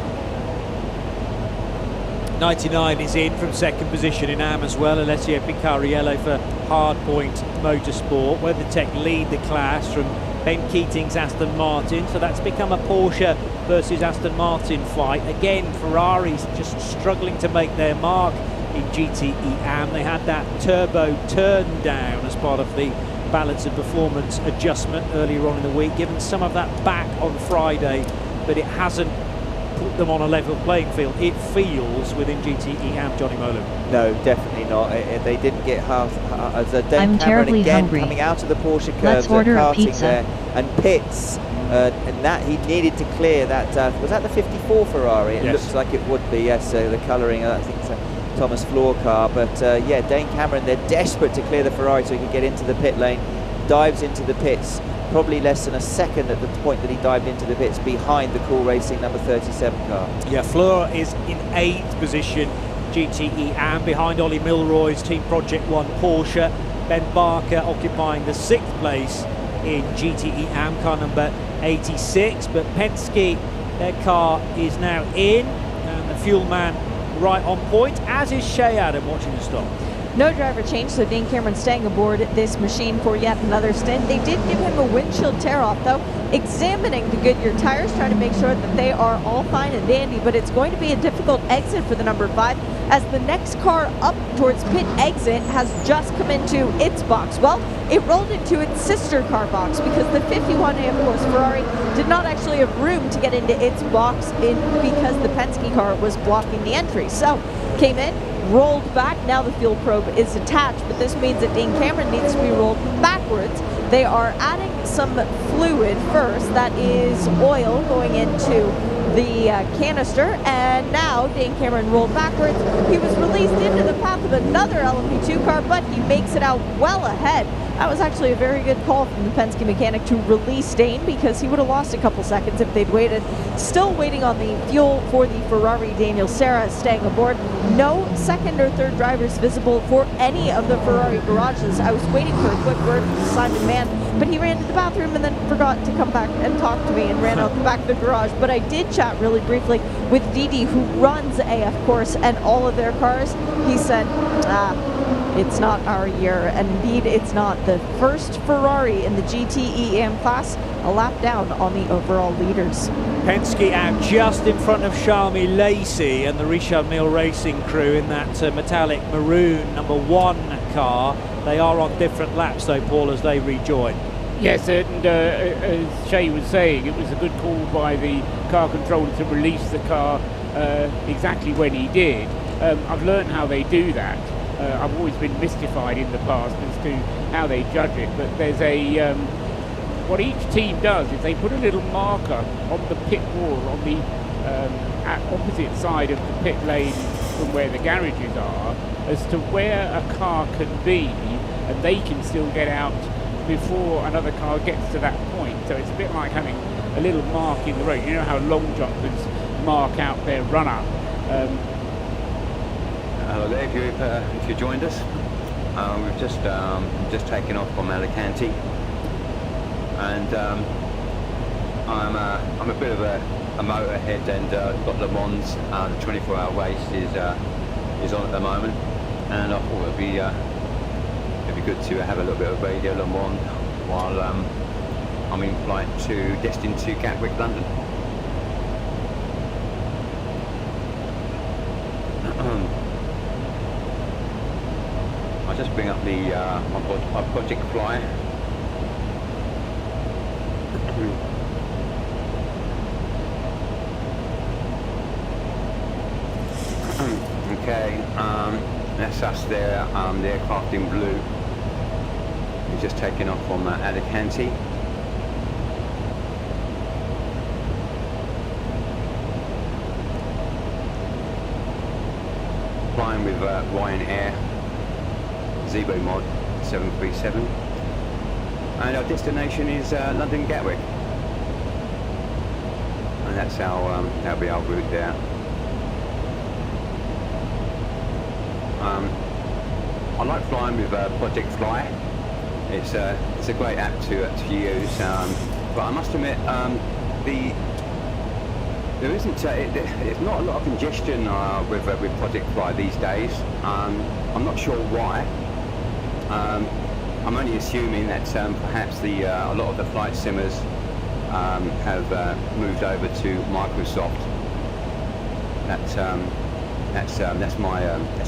99 is in from second position in AM as well. Alessio Picariello for Hardpoint Motorsport. WeatherTech lead the class from Ben Keating's Aston Martin. So that's become a Porsche versus Aston Martin fight. Again, Ferrari's just struggling to make their mark in GTE AM. They had that turbo turn down as part of the balance of performance adjustment earlier on in the week, given some of that back on Friday, but it hasn't put them on a level playing field, it feels, within GTE AM, Johnny Molan. No, definitely not. They didn't get half as a Dane I'm Cameron terribly again hungry. coming out of the Porsche Let's curves, order a karting pizza. there, and pits, and that he needed to clear that. Was that the 54 Ferrari? It Yes. looks like it would be. Yes, so the colouring. I think it's a Thomas Floor car, but yeah, Dane Cameron, they're desperate to clear the Ferrari so he can get into the pit lane. Dives into the pits, probably less than a second at the point that he dived into the pits, behind the Cool Racing number 37 car. Yeah, Fleur is in 8th position, GTE AM, behind Ollie Milroy's Team Project 1 Porsche. Ben Barker occupying the 6th place in GTE AM, car number 86. But Penske, their car is now in, and the fuel man right on point, as is Shea Adam watching the stop. No driver change, so Dane Cameron staying aboard this machine for yet another stint. They did give him a windshield tear-off, though, examining the Goodyear tires, trying to make sure that they are all fine and dandy, but it's going to be a difficult exit for the number 5, as the next car up towards pit exit has just come into its box. Well, it rolled into its sister car box because the 51A, of course, Ferrari did not actually have room to get into its box because the Penske car was blocking the entry. So, came in, rolled back. Now the fuel probe is attached, but this means that Dane Cameron needs to be rolled backwards. They are adding some fluid first, that is oil going into the canister, and now Dane Cameron rolled backwards. He was released into the path of another LMP2 car, but he makes it out well ahead. That was actually a very good call from the Penske mechanic to release Dane, because he would have lost a couple seconds if they'd waited. Still waiting on the fuel for the Ferrari. Daniel Serra staying aboard. No second or third drivers visible for any of the Ferrari garages. I was waiting for a quick word from Simon Mann, but he ran to the bathroom and then forgot to come back and talk to me and ran out the back of the garage. But I did chat really briefly with Didi, who runs AF Course and all of their cars. He said, it's not our year, and indeed it's not. The first Ferrari in the GT-EM class, a lap down on the overall leaders. Penske out just in front of Charmy Lacey and the Richard Mille Racing crew in that metallic maroon number 1 car. They are on different laps though, Paul, as they rejoin. Yes, and as Shay was saying, it was a good call by the car controller to release the car exactly when he did. I've learned how they do that. I've always been mystified in the past as to how they judge it, but there's a what each team does is they put a little marker on the pit wall on the opposite side of the pit lane from where the garages are, as to where a car can be, and they can still get out before another car gets to that point. So it's a bit like having a little mark in the road. You know how long jumpers mark out their runner. Hello there, if you joined us. We've just taken off from Alicante, and I'm a bit of a motorhead, and got Le Mans, the 24-hour race is on at the moment, and I thought it'd be good to have a little bit of Radio Le Mans while I'm in flight destined to Gatwich, London. I'll just bring up the my Project Fly. Okay, that's us there, the aircraft in blue. We've just taken off from Alicante. Flying with RYANAIR Zebo Mod 737, and our destination is London Gatwick, and that's that'll be our route there. I like flying with Project Fly. It's a great app to use, but I must admit there isn't it's not a lot of congestion with Project Fly these days. I'm not sure why. I'm only assuming that perhaps a lot of the flight simmers have moved over to Microsoft. That's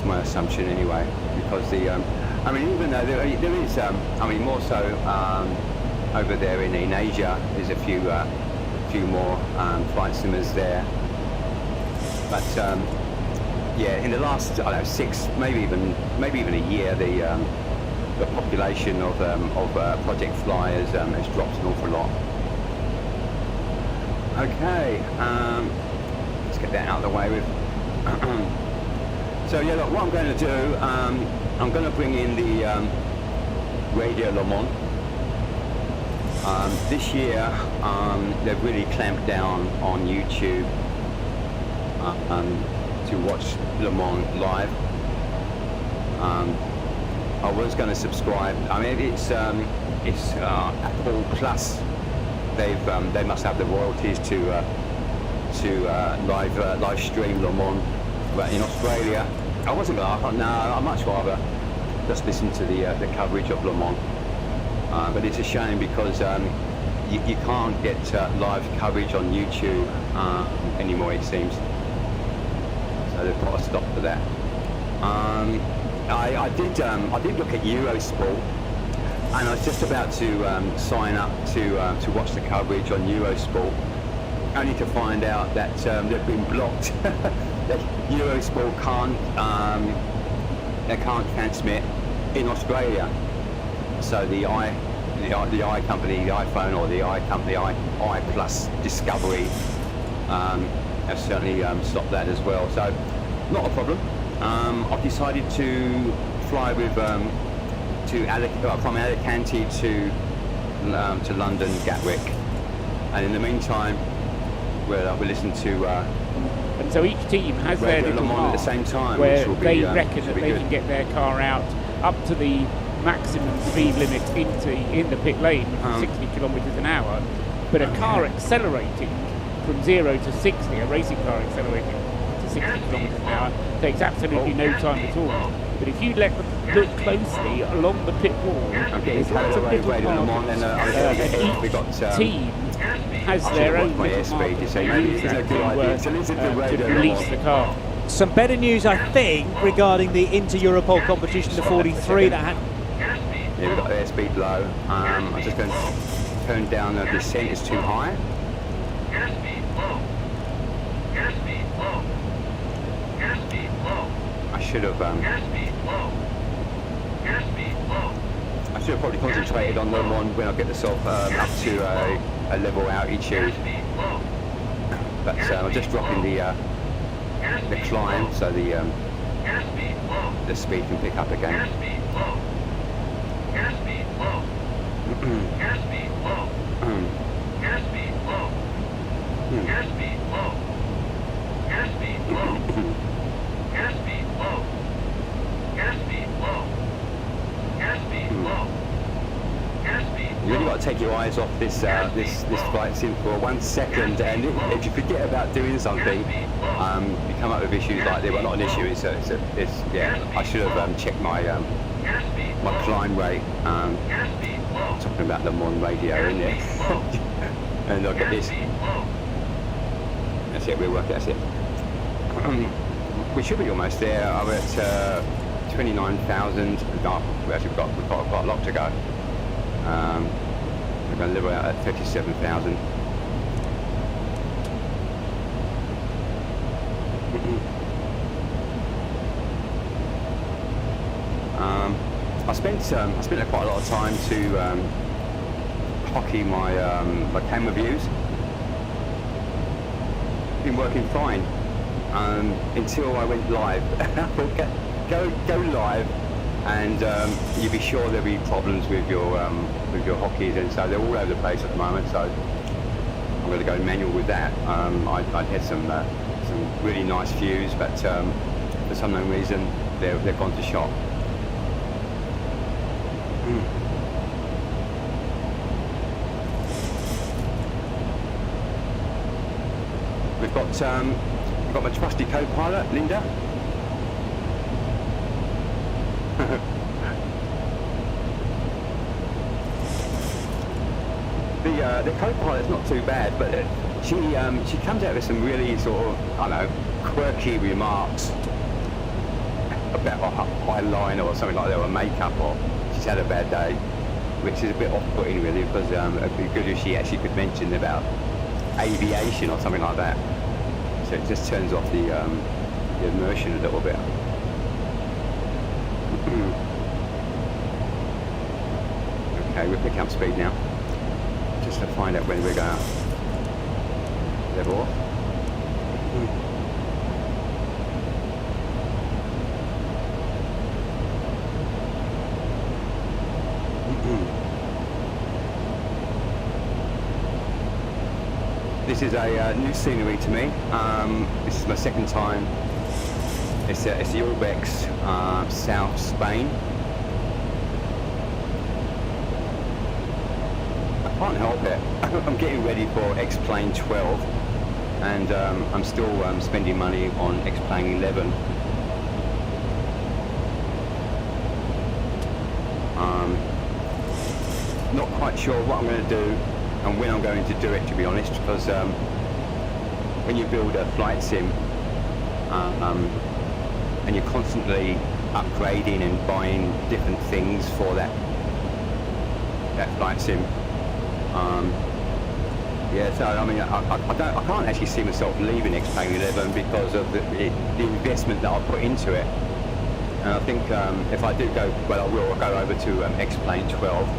my assumption anyway, because I mean, even though there is more so over there in Asia, there's a few more flight simmers there, but yeah, in the last, I don't know, 6, maybe even a year, the population of Project Fly has dropped an awful lot. Okay, let's get that out of the way with. So yeah, look, what I'm going to do, I'm going to bring in the Radio Le Mans. This year, they've really clamped down on YouTube to watch Le Mans live. I was going to subscribe. I mean, it's Apple Plus. They must have the royalties to live stream Le Mans But in Australia, I wasn't going. I thought, no, I'd much rather just listen to the coverage of Le Mans. But it's a shame because you can't get live coverage on YouTube anymore, it seems. So they've put a stop to that. I did look at Eurosport, and I was just about to sign up to watch the coverage on Eurosport, only to find out that they've been blocked. That Eurosport can't transmit in Australia. So the i company, the iPhone, or the i company, i plus Discovery have certainly stopped that as well. So not a problem. I've decided to fly with from Alicante to London Gatwick, and in the meantime we'll listen to. And so each team has their little mark at the same time, where which will they be, reckon that they can get their car out up to the maximum speed limit in the pit lane, 60 kilometres an hour, but a car accelerating from 0 to 60, a racing car accelerating to 60 kilometres an hour, takes absolutely no time at all. But if you look closely along the pit wall, there's lots of little markers, and each team has their own little markers they use that to release the car. Some better news, I think, regarding the Inter-Europol competition, the 43 that had... Yeah, we've got airspeed low. I'm just going to turn down the descent, it's too high. Airspeed low. Airspeed low. Airspeed low. I should have... Airspeed low. Airspeed low. I should have probably concentrated on the one when I get myself up to a level altitude. But I'm just dropping the climb, so the speed can pick up again. Airspeed low. Airspeed low. Airspeed low. Airspeed low. Airspeed low. Airspeed low. Airspeed low. Airspeed low. Airspeed low. Airspeed. You really got to take your eyes off this flight sim for 1 second, and if you forget about doing something, you come up with issues like this. Well, not an issue. It's yeah. I should have checked my my climb rate. Talking about the Mon radio, isn't it? And look at this. That's it. We're working. That's it. We should be almost there. I'm at 29,000. We've actually got quite a lot to go. We're going to level out at 37,000. I spent quite a lot of time to hockey my camera views. Been working fine until I went live. go live, and you'll be sure there'll be problems with your hockeys, and so they're all over the place at the moment. So I'm going to go manual with that. I had some really nice views, but for some unknown reason they've gone to shop. We've got my trusty co-pilot, Linda. The co-pilot's not too bad, but she comes out with some really sort of, I don't know, quirky remarks about a eyeliner or something like that, or makeup, or she's had a bad day, which is a bit off-putting really, because it'd be good if she actually could mention about aviation or something like that. So it just turns off the immersion a little bit. Okay, we're picking up speed now, just to find out when we're going to level off. This is a new scenery to me. This is my second time. It's the Urbex, South Spain. I can't help it. I'm getting ready for X-Plane 12. and I'm still spending money on X-Plane 11. Not quite sure what I'm going to do and when I'm going to do it, to be honest, because when you build a flight sim and you're constantly upgrading and buying different things for that flight sim, yeah, so I mean, I can't actually see myself leaving X-Plane 11 because of the investment that I put into it. And I think if I do go, well, I'll go over to X-Plane 12,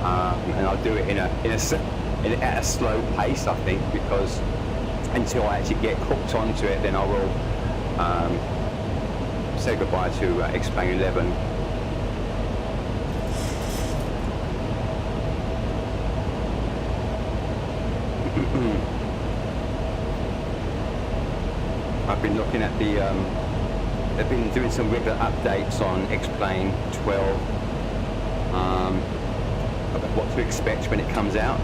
and I'll do it at a slow pace, I think, because until I actually get hooked onto it, then I will say goodbye to X-Plane 11. I've been looking at they've been doing some regular updates on X-Plane 12 about what to expect when it comes out,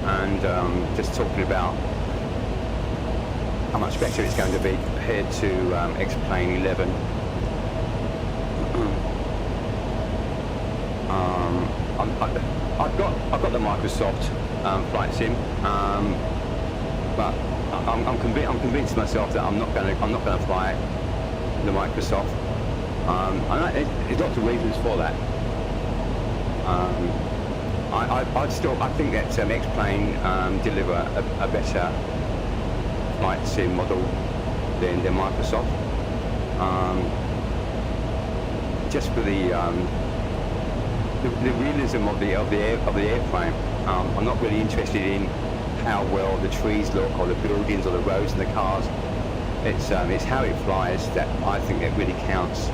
and just talking about how much better it's going to be compared to X-Plane 11. I've got the Microsoft flight sim, but I'm convinced myself that I'm not going to fly the Microsoft. There's lots of reasons for that. I think that X-Plane deliver a better flight sim model than Microsoft. Just for the realism of the airframe. I'm not really interested in how well the trees look, or the buildings, or the roads and the cars. It's how it flies that I think that really counts.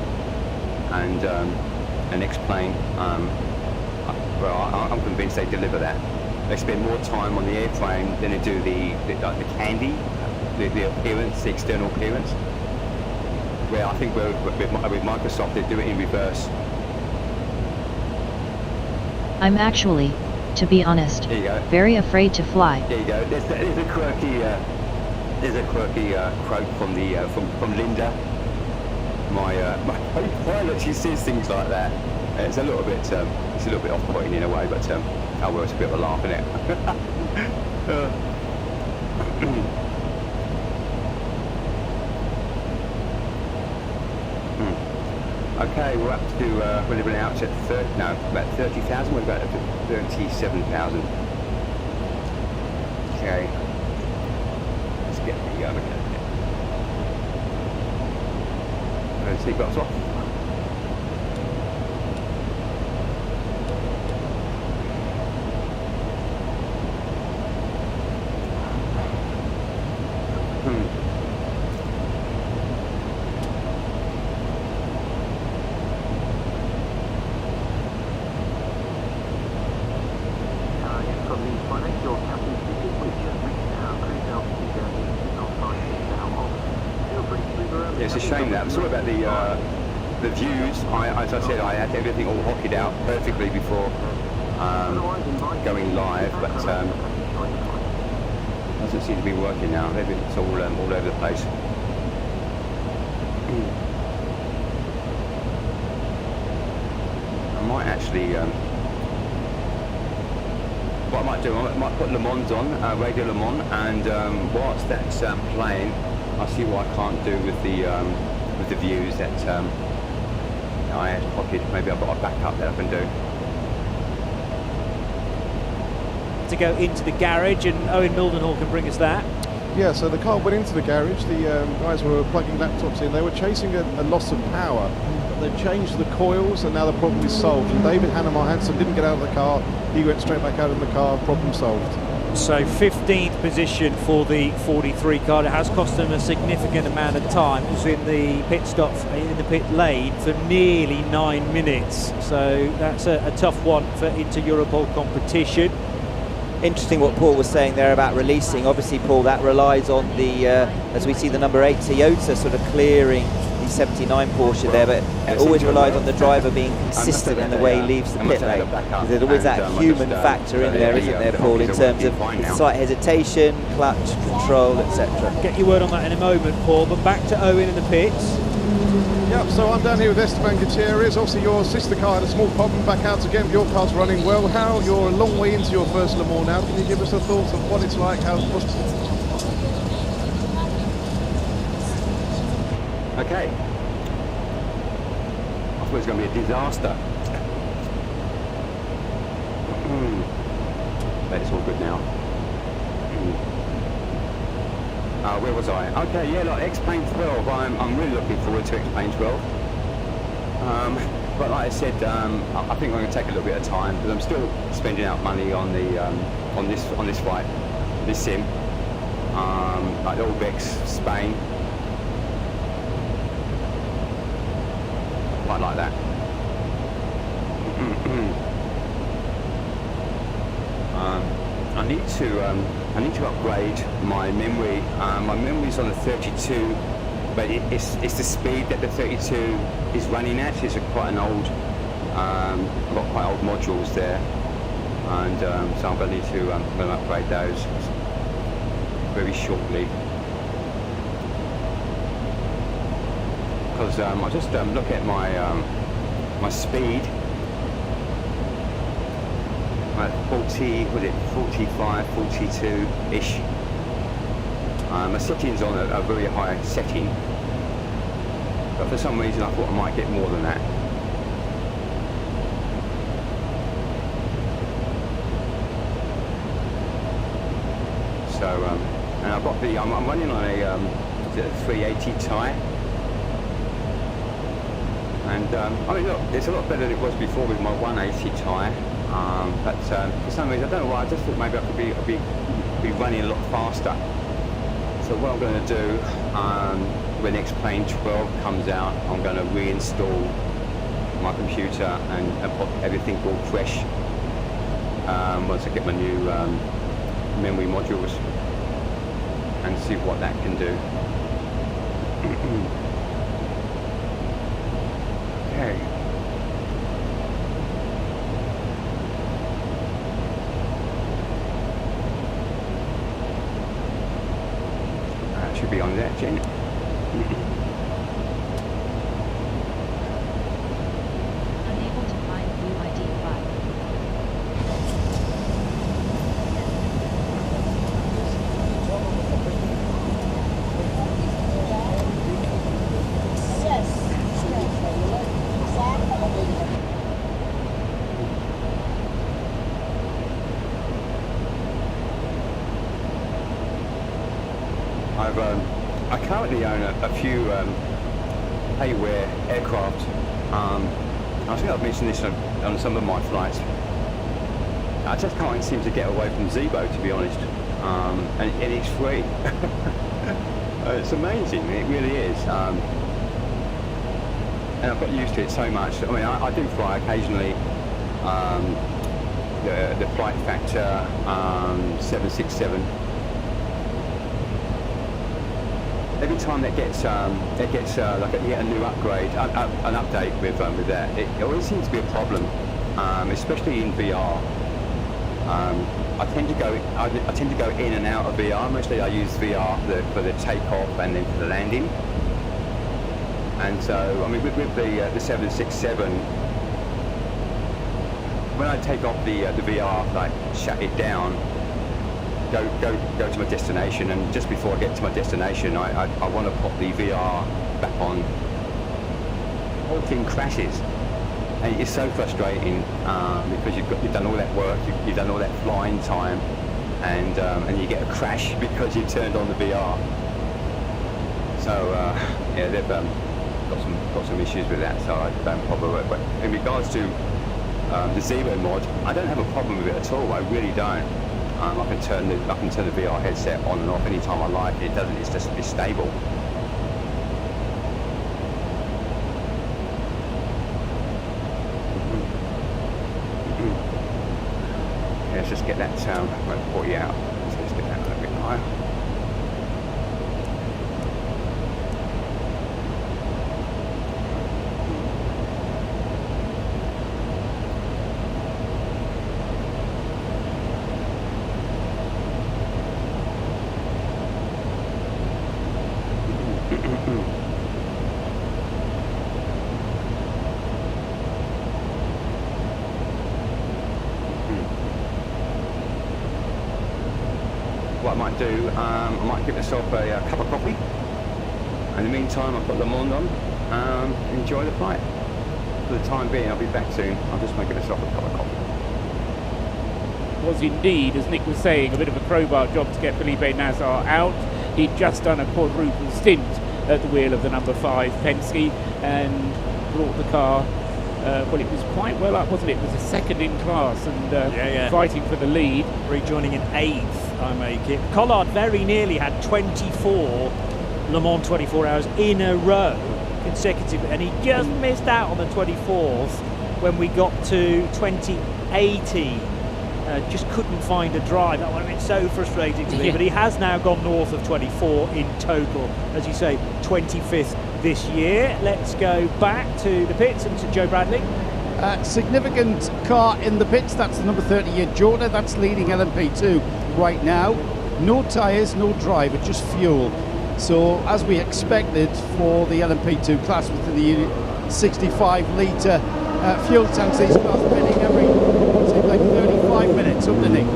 And an X-Plane, well, I'm convinced they deliver that. They spend more time on the airframe than they do the candy, the appearance, the external appearance. Where I think with Microsoft they do it in reverse. I'm actually, to be honest, very afraid to fly. There you go. There's a quirky quote from Linda. My pilot, she says things like that. It's a little bit off-putting in a way, but oh well, it's a bit of a laugh, isn't it? Okay, we're up to we're living out at about 30,000. We're about up to 37,000. Okay, let's get the seatbelts off. It's a shame that. Sorry about the views. As I said, I had everything all hockeyed out perfectly before going live, but doesn't seem to be working now. It's all over the place. I might actually. What I might do, I might put Le Mans on, Radio Le Mans, and whilst that's playing, I'll see what I can't do with the views that I had pocket. Maybe I've got a backup that I can do. To go into the garage, and Owen Mildenhall can bring us that. Yeah, so the car went into the garage. The guys were plugging laptops in. They were chasing a loss of power. They've changed the coils, and now the problem is solved. And David Hanneman-Hansen didn't get out of the car. He went straight back out of the car. Problem solved. So 15th position for the 43 car. It has cost them a significant amount of time. It was in the pit stop, in the pit lane for nearly 9 minutes. So that's a tough one for inter-Europol competition. Interesting what Paul was saying there about releasing. Obviously, Paul, that relies on the, as we see the number 8 Toyota sort of clearing these 79 Porsche there, but it always relies on the driver being consistent in the way he leaves the pit lane. Because there's always that human factor in there, isn't there, Paul, in terms of slight hesitation, clutch, control, etc. Get your word on that in a moment, Paul, but back to Owen in the pits. Yep, so I'm down here with Esteban Gutierrez. Obviously your sister car had a small problem, back out again. Your car's running well. How, you're a long way into your first Le Mans now. Can you give us a thought of what it's like, how it's possible? Okay. I thought it was going to be a disaster. But it's all good now. Where was I? Okay, yeah, like X-Plane 12. I'm really looking forward to X-Plane 12. But like I said, I think I'm going to take a little bit of time because I'm still spending out money on the on this flight, this sim, like the All-Bex Spain. Quite like that. I need to upgrade my memory. My memory's on the 32, but it's the speed that the 32 is running at. It's quite an old. I've got quite old modules there, and so I'm going to need to upgrade those very shortly. Because I just look at my speed. At 40, was it 45, 42-ish. My setting's on a very high setting, but for some reason I thought I might get more than that. So, and I've got the, I'm running on a 380 tyre. And I mean, look, it's a lot better than it was before with my 180 tyre. But for some reason, I don't know why, I just thought maybe I could be running a lot faster. So what I'm going to do, when X-Plane 12 comes out, I'm going to reinstall my computer and put everything all fresh once I get my new memory modules and see what that can do. Okay. Should be on that, Jen. Unable to find blue ID 5. I currently own a few Hayware aircraft. I think I've mentioned this on some of my flights. I just can't seem to get away from Zebo, to be honest, and it's free. It's amazing, it really is. And I've got used to it so much. I mean, I do fly occasionally the Flight Factor 767. Every time that gets like a new upgrade, an update with that, it always seems to be a problem, especially in VR. I tend to go in and out of VR. Mostly I use VR for the takeoff and then for the landing. And so, I mean, with the 767, when I take off the VR, like shut it down. Go to my destination, and just before I get to my destination, I want to pop the VR back on. The whole thing crashes, and it's so frustrating because you've done all that work, you've done all that flying time, and you get a crash because you turned on the VR. So yeah, they've got some issues with that, so I don't bother with it. But in regards to the Zebo mod, I don't have a problem with it at all. I really don't. I can turn the VR headset on and off anytime I like. It's stable. Okay, let's just get that 40 out. So let's get that a little bit higher. What I might do, I might give myself a cup of coffee. In the meantime, I've got Le Mans on. Enjoy the flight. For the time being, I'll be back soon. I'll just make myself a cup of coffee. Was indeed, as Nick was saying, a bit of a crowbar job to get Felipe Nasr out. He'd just done a quadruple stint at the wheel of the number 5 Penske and brought the car. Well, it was quite well up, wasn't it? It was a second in class and fighting for the lead. Rejoining in 8th, I make it. Collard very nearly had 24 Le Mans 24 hours in a row consecutively, and he just missed out on the 24th when we got to 2018. Just couldn't find a drive. That would have been so frustrating to me, but he has now gone north of 24 in total. As you say, 25th this year. Let's go back to the pits and to Joe Bradley. Significant car in the pits. That's the number 30 Jordan. That's leading LMP2 right now. No tyres, no driver, just fuel. So as we expected for the LMP2 class with the 65-litre fuel tanks, these cars spinning every like 35 minutes up the Nick.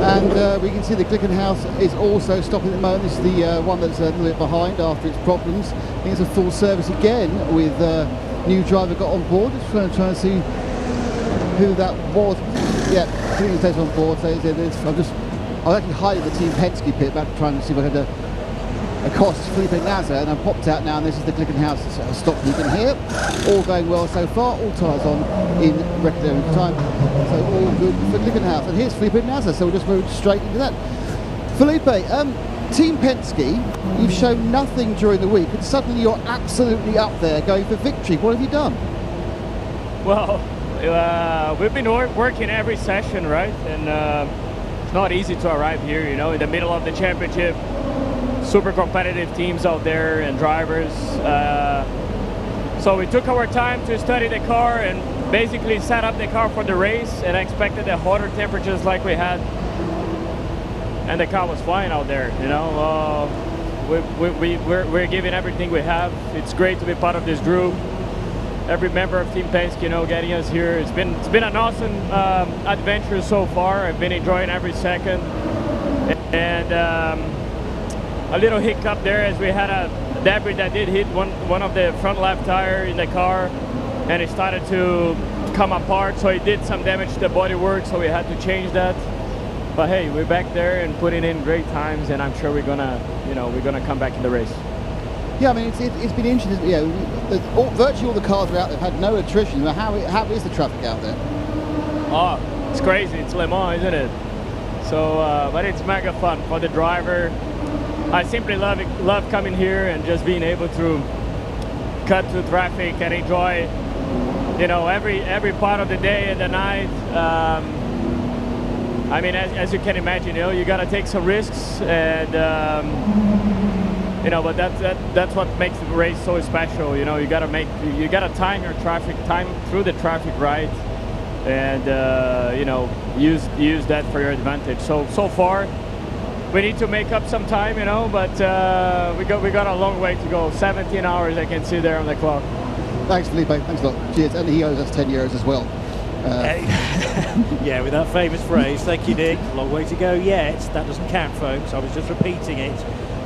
And we can see the Glickenhaus is also stopping at the moment. This is the one that's a little bit behind after its problems. I think it's a full service again with new driver got on board. Just trying to see who that was. Yeah, Glickenhaus on board. So I was actually hiding the Team Penske pit, back trying to see if I could accost Felipe Nasr, and I popped out now, and this is the Glickenhaus stop you can hear. All going well so far, all tyres on in record area time, so all good for Glickenhaus. And here's Felipe Nasr, so we'll just move straight into that. Felipe, Team Penske, you've shown nothing during the week, and suddenly you're absolutely up there going for victory. What have you done? Well, we've been working every session, right? And it's not easy to arrive here, you know, in the middle of the championship. Super competitive teams out there and drivers. So we took our time to study the car and basically set up the car for the race, and expected the hotter temperatures like we had. And the car was flying out there, you know. We're giving everything we have. It's great to be part of this group. Every member of Team Penske, you know, getting us here. It's been an awesome adventure so far. I've been enjoying every second. And a little hiccup there as we had a debris that did hit one of the front left tire in the car, and it started to come apart, so it did some damage to the bodywork, so we had to change that. But hey, we're back there and putting in great times, and I'm sure we're gonna come back in the race. Yeah, I mean, it's been interesting. You know, virtually all the cars are out there have had no attrition. How is the traffic out there? Oh, it's crazy. It's Le Mans, isn't it? So, but it's mega fun for the driver. I simply love coming here and just being able to cut through traffic and enjoy, you know, every part of the day and the night. I mean, as you can imagine, you know, you gotta take some risks, and you know, but that's what makes the race so special. You know, you gotta time your traffic, time through the traffic right, and you know, use that for your advantage. So far, we need to make up some time, you know, but we got a long way to go. 17 hours I can see there on the clock. Thanks, Felipe. Thanks a lot. Cheers. And he owes us 10 euros as well. Yeah, with that famous phrase. Thank you, Nick. Long way to go yet. That doesn't count, folks. I was just repeating it.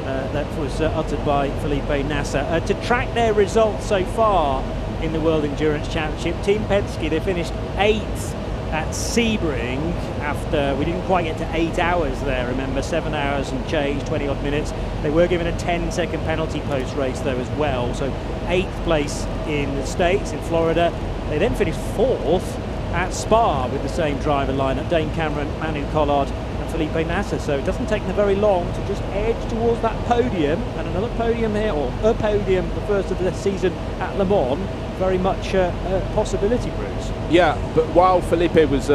That was uttered by Felipe Nasr. To track their results so far in the World Endurance Championship, Team Penske, they finished 8th at Sebring after we didn't quite get to 8 hours there. Remember, 7 hours and change, 20 odd minutes. They were given a 10-second penalty post-race though as well. So 8th place in the States, in Florida. They then finished 4th at Spa with the same driver lineup: Dane Cameron, Manu Collard and Felipe Nasr. So it doesn't take them very long to just edge towards that podium, and another podium here, or a podium, the first of the season at Le Mans. Very much a possibility, Bruce. Yeah, but while Felipe was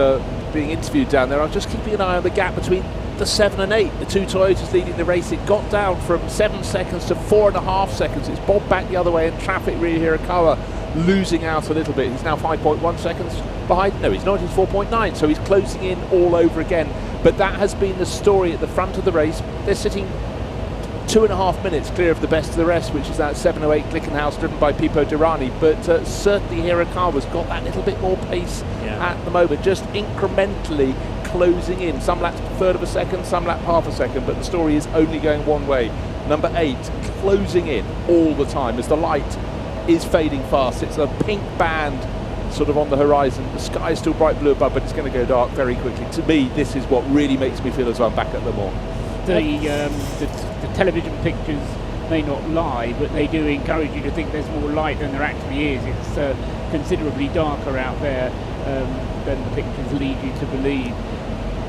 being interviewed down there, I was just keeping an eye on the gap between the 7 and 8. The two Toyotas leading the race. It got down from 7 seconds to 4.5 seconds. It's bobbed back the other way, and traffic really Hirakawa losing out a little bit. He's now 5.1 seconds behind. No, he's not. He's 4.9. So he's closing in all over again. But that has been the story at the front of the race. They're sitting 2.5 minutes clear of the best of the rest, which is that 708 Glickenhaus driven by Pipo Derani, but certainly Hirakawa's got that little bit more pace at the moment, just incrementally closing in. Some laps a third of a second, some lap half a second, but the story is only going one way. Number 8 closing in all the time as the light is fading fast. It's a pink band sort of on the horizon. The sky is still bright blue above, but it's going to go dark very quickly. To me, this is what really makes me feel as though I'm back at Le Mans. The television pictures may not lie, but they do encourage you to think there's more light than there actually is. It's considerably darker out there than the pictures lead you to believe.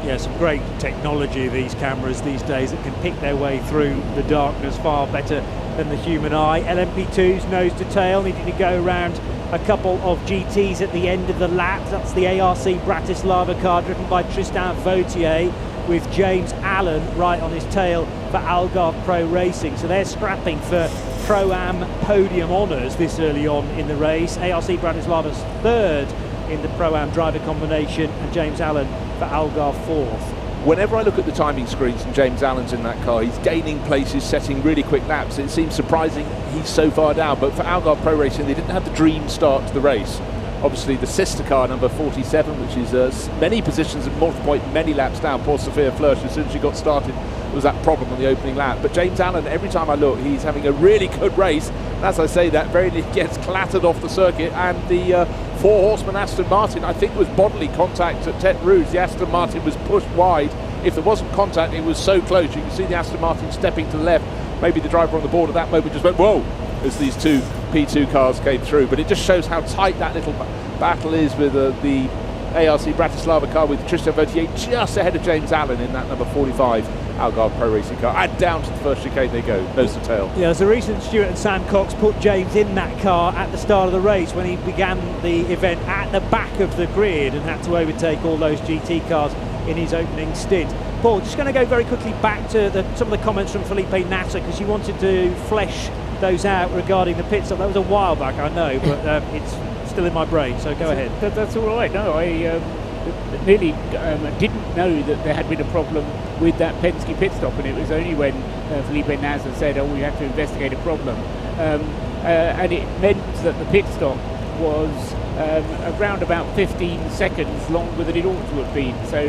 Yeah, some great technology, these cameras these days, that can pick their way through the darkness far better than the human eye. LMP2's nose to tail, needing to go around a couple of GTs at the end of the lap. That's the ARC Bratislava car driven by Tristan Vautier, with James Allen right on his tail for Algarve Pro Racing. So they're scrapping for Pro-Am podium honours this early on in the race. ARC Bratislava's third in the Pro-Am driver combination, and James Allen for Algarve fourth. Whenever I look at the timing screens and James Allen's in that car, he's gaining places, setting really quick laps. It seems surprising he's so far down, but for Algarve Pro Racing, they didn't have the dream start to the race. Obviously, the sister car, number 47, which is many positions at multiple point, many laps down. Poor Sophia Flörsch, as soon as she got started, there was that problem on the opening lap. But James Allen, every time I look, he's having a really good race. And as I say that, very nearly gets clattered off the circuit. And the four-horseman Aston Martin, I think, was bodily contact at Tete Rouge. The Aston Martin was pushed wide. If there wasn't contact, it was so close. You can see the Aston Martin stepping to the left. Maybe the driver on the board at that moment just went, whoa, as these two P2 cars came through. But it just shows how tight that little battle is with the ARC Bratislava car, with Tristan Vautier just ahead of James Allen in that number 45 Algarve Pro Racing car. And down to the first chicane they go, nose to tail. Yeah, there's a reason Stewart and Sam Cox put James in that car at the start of the race when he began the event at the back of the grid and had to overtake all those GT cars in his opening stint. Paul, just going to go very quickly back to some of the comments from Felipe Nasser, because you wanted to flesh those out regarding the pit stop. That was a while back, I know, but it's still in my brain, so go ahead. That's all right. No, I nearly didn't know that there had been a problem with that Penske pit stop, and it was only when Felipe Nasser said, oh, we have to investigate a problem. And it meant that the pit stop was around about 15 seconds longer than it ought to have been. So,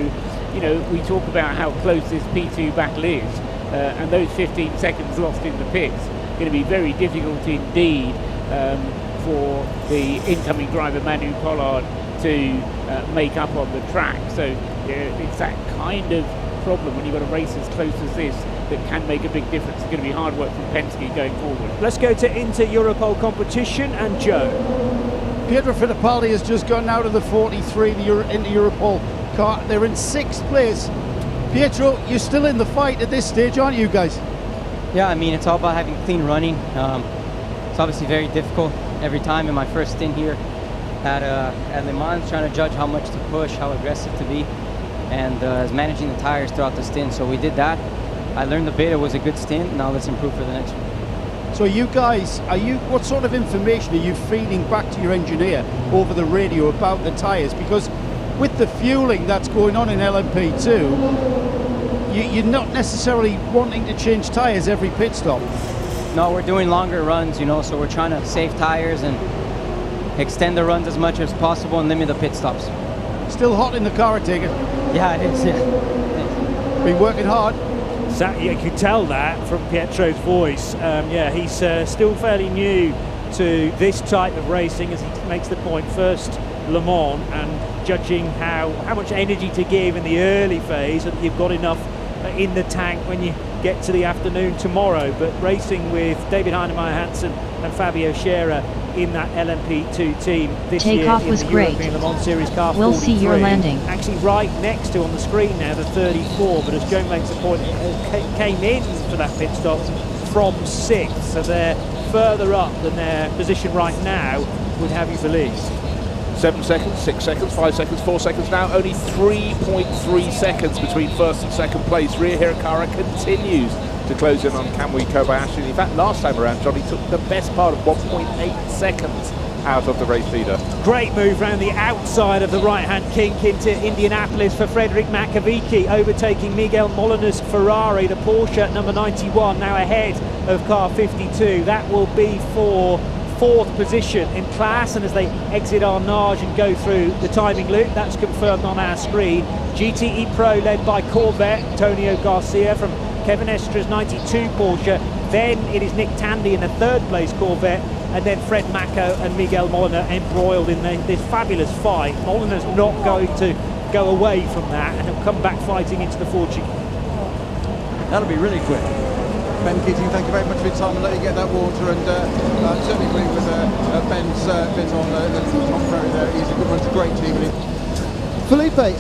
you know, we talk about how close this P2 battle is, and those 15 seconds lost in the pits are going to be very difficult indeed for the incoming driver Manu Pollard to make up on the track. So it's that kind of problem when you've got a race as close as this that can make a big difference. It's going to be hard work from Penske going forward. Let's go to Inter-Europol competition, and Joe. Pietro Fittipaldi has just gone out of the 43, the Inter-Europol car. They're in 6th place. Pietro, you're still in the fight at this stage, aren't you guys? Yeah, I mean, it's all about having clean running. It's obviously very difficult every time. In my first stint here at Le Mans, trying to judge how much to push, how aggressive to be, and managing the tires throughout the stint. So we did that. I learned a bit. It was a good stint. Now let's improve for the next one. So you guys, what sort of information are you feeding back to your engineer over the radio about the tires? Because with the fueling that's going on in LMP2, you're not necessarily wanting to change tires every pit stop. No, we're doing longer runs, you know, so we're trying to save tires and extend the runs as much as possible and limit the pit stops. Still hot in the car, I take it? Yeah, it is, yeah. Been working hard? You can tell that from Pietro's voice. Yeah, he's still fairly new to this type of racing, as he makes the point. First Le Mans, and judging how much energy to give in the early phase, and you've got enough in the tank when you get to the afternoon tomorrow. But racing with David Heinemeier Hansen and Fabio Scherer in that LMP2 team this year Takeoff in was the great. European Le Mans Series car We'll 43. see your landing. Actually right next to on the screen now the 34, but as Joe makes a point, came in for that pit stop from 6th, so they're further up than their position right now would have you believe. 7 seconds, 6 seconds, 5 seconds, 4 seconds now. Only 3.3 seconds between first and second place. Ria Hirakawa continues to close in on Kamui Kobayashi. In fact, last time around, Johnny took the best part of 1.8 seconds out of the race leader. Great move round the outside of the right-hand kink into Indianapolis for Frederick Makovici, overtaking Miguel Molina's Ferrari, the Porsche number 91, now ahead of car 52. That will be for 4th position in class, and as they exit Arnage and go through the timing loop, that's confirmed on our screen. GTE Pro led by Corvette, Antonio Garcia from Kevin Estra's 92 Porsche. Then it is Nick Tandy in the 3rd place Corvette, and then Fred Mako and Miguel Molina embroiled in this fabulous fight. Molina's not going to go away from that, and he'll come back fighting into the Fortune. That'll be really quick. Ben Keating, thank you very much for your time and let you get that water, and certainly agree with Ben's bit on Tom Ferry there. He's a good one, it's a great team. Felipe,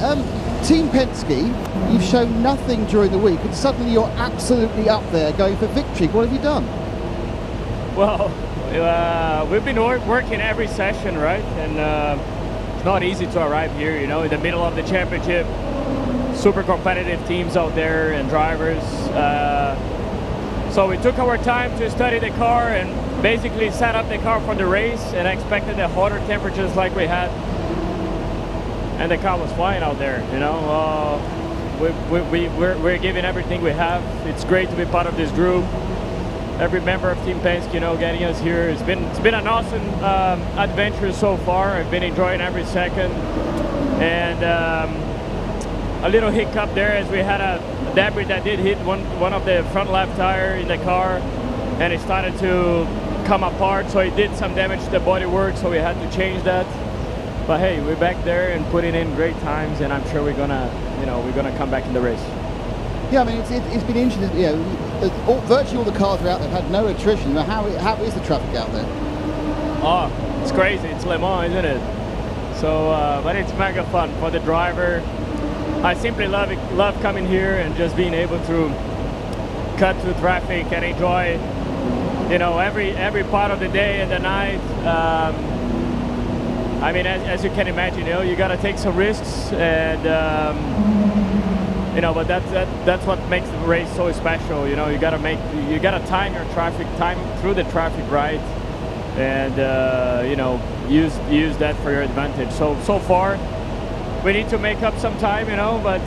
Team Penske, you've shown nothing during the week, and suddenly you're absolutely up there going for victory. What have you done? Well, we've been working every session, right? And it's not easy to arrive here, you know, in the middle of the championship. Super competitive teams out there and drivers. So we took our time to study the car and basically set up the car for the race, and expected the hotter temperatures like we had. And the car was flying out there, you know. We're giving everything we have. It's great to be part of this group. Every member of Team Penske, you know, getting us here. It's been an awesome adventure so far. I've been enjoying every second. And a little hiccup there as we had a debris that did hit one of the front left tire in the car, and it started to come apart. So it did some damage to the bodywork. So we had to change that. But hey, we're back there and putting in great times, and I'm sure we're gonna come back in the race. Yeah, I mean, it's been interesting. You know, virtually all the cars are out there have had no attrition. How is the traffic out there? Oh, it's crazy. It's Le Mans, isn't it? So, but it's mega fun for the driver. I simply love coming here and just being able to cut through traffic and enjoy, you know, every part of the day and the night. I mean, as you can imagine, you know, you got to take some risks, and you know, but that's what makes the race so special. You know, you got to time your traffic, time through the traffic right, and you know, use that for your advantage. So far, we need to make up some time, you know, but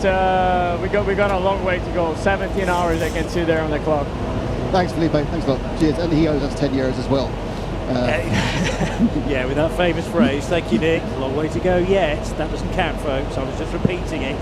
we got a long way to go. 17 hours, I can see there on the clock. Thanks, Felipe. Thanks a lot. Cheers. And he owes us 10 euros as well. Yeah, with that famous phrase, thank you, Nick. A long way to go yet. That doesn't count, folks. I was just repeating it.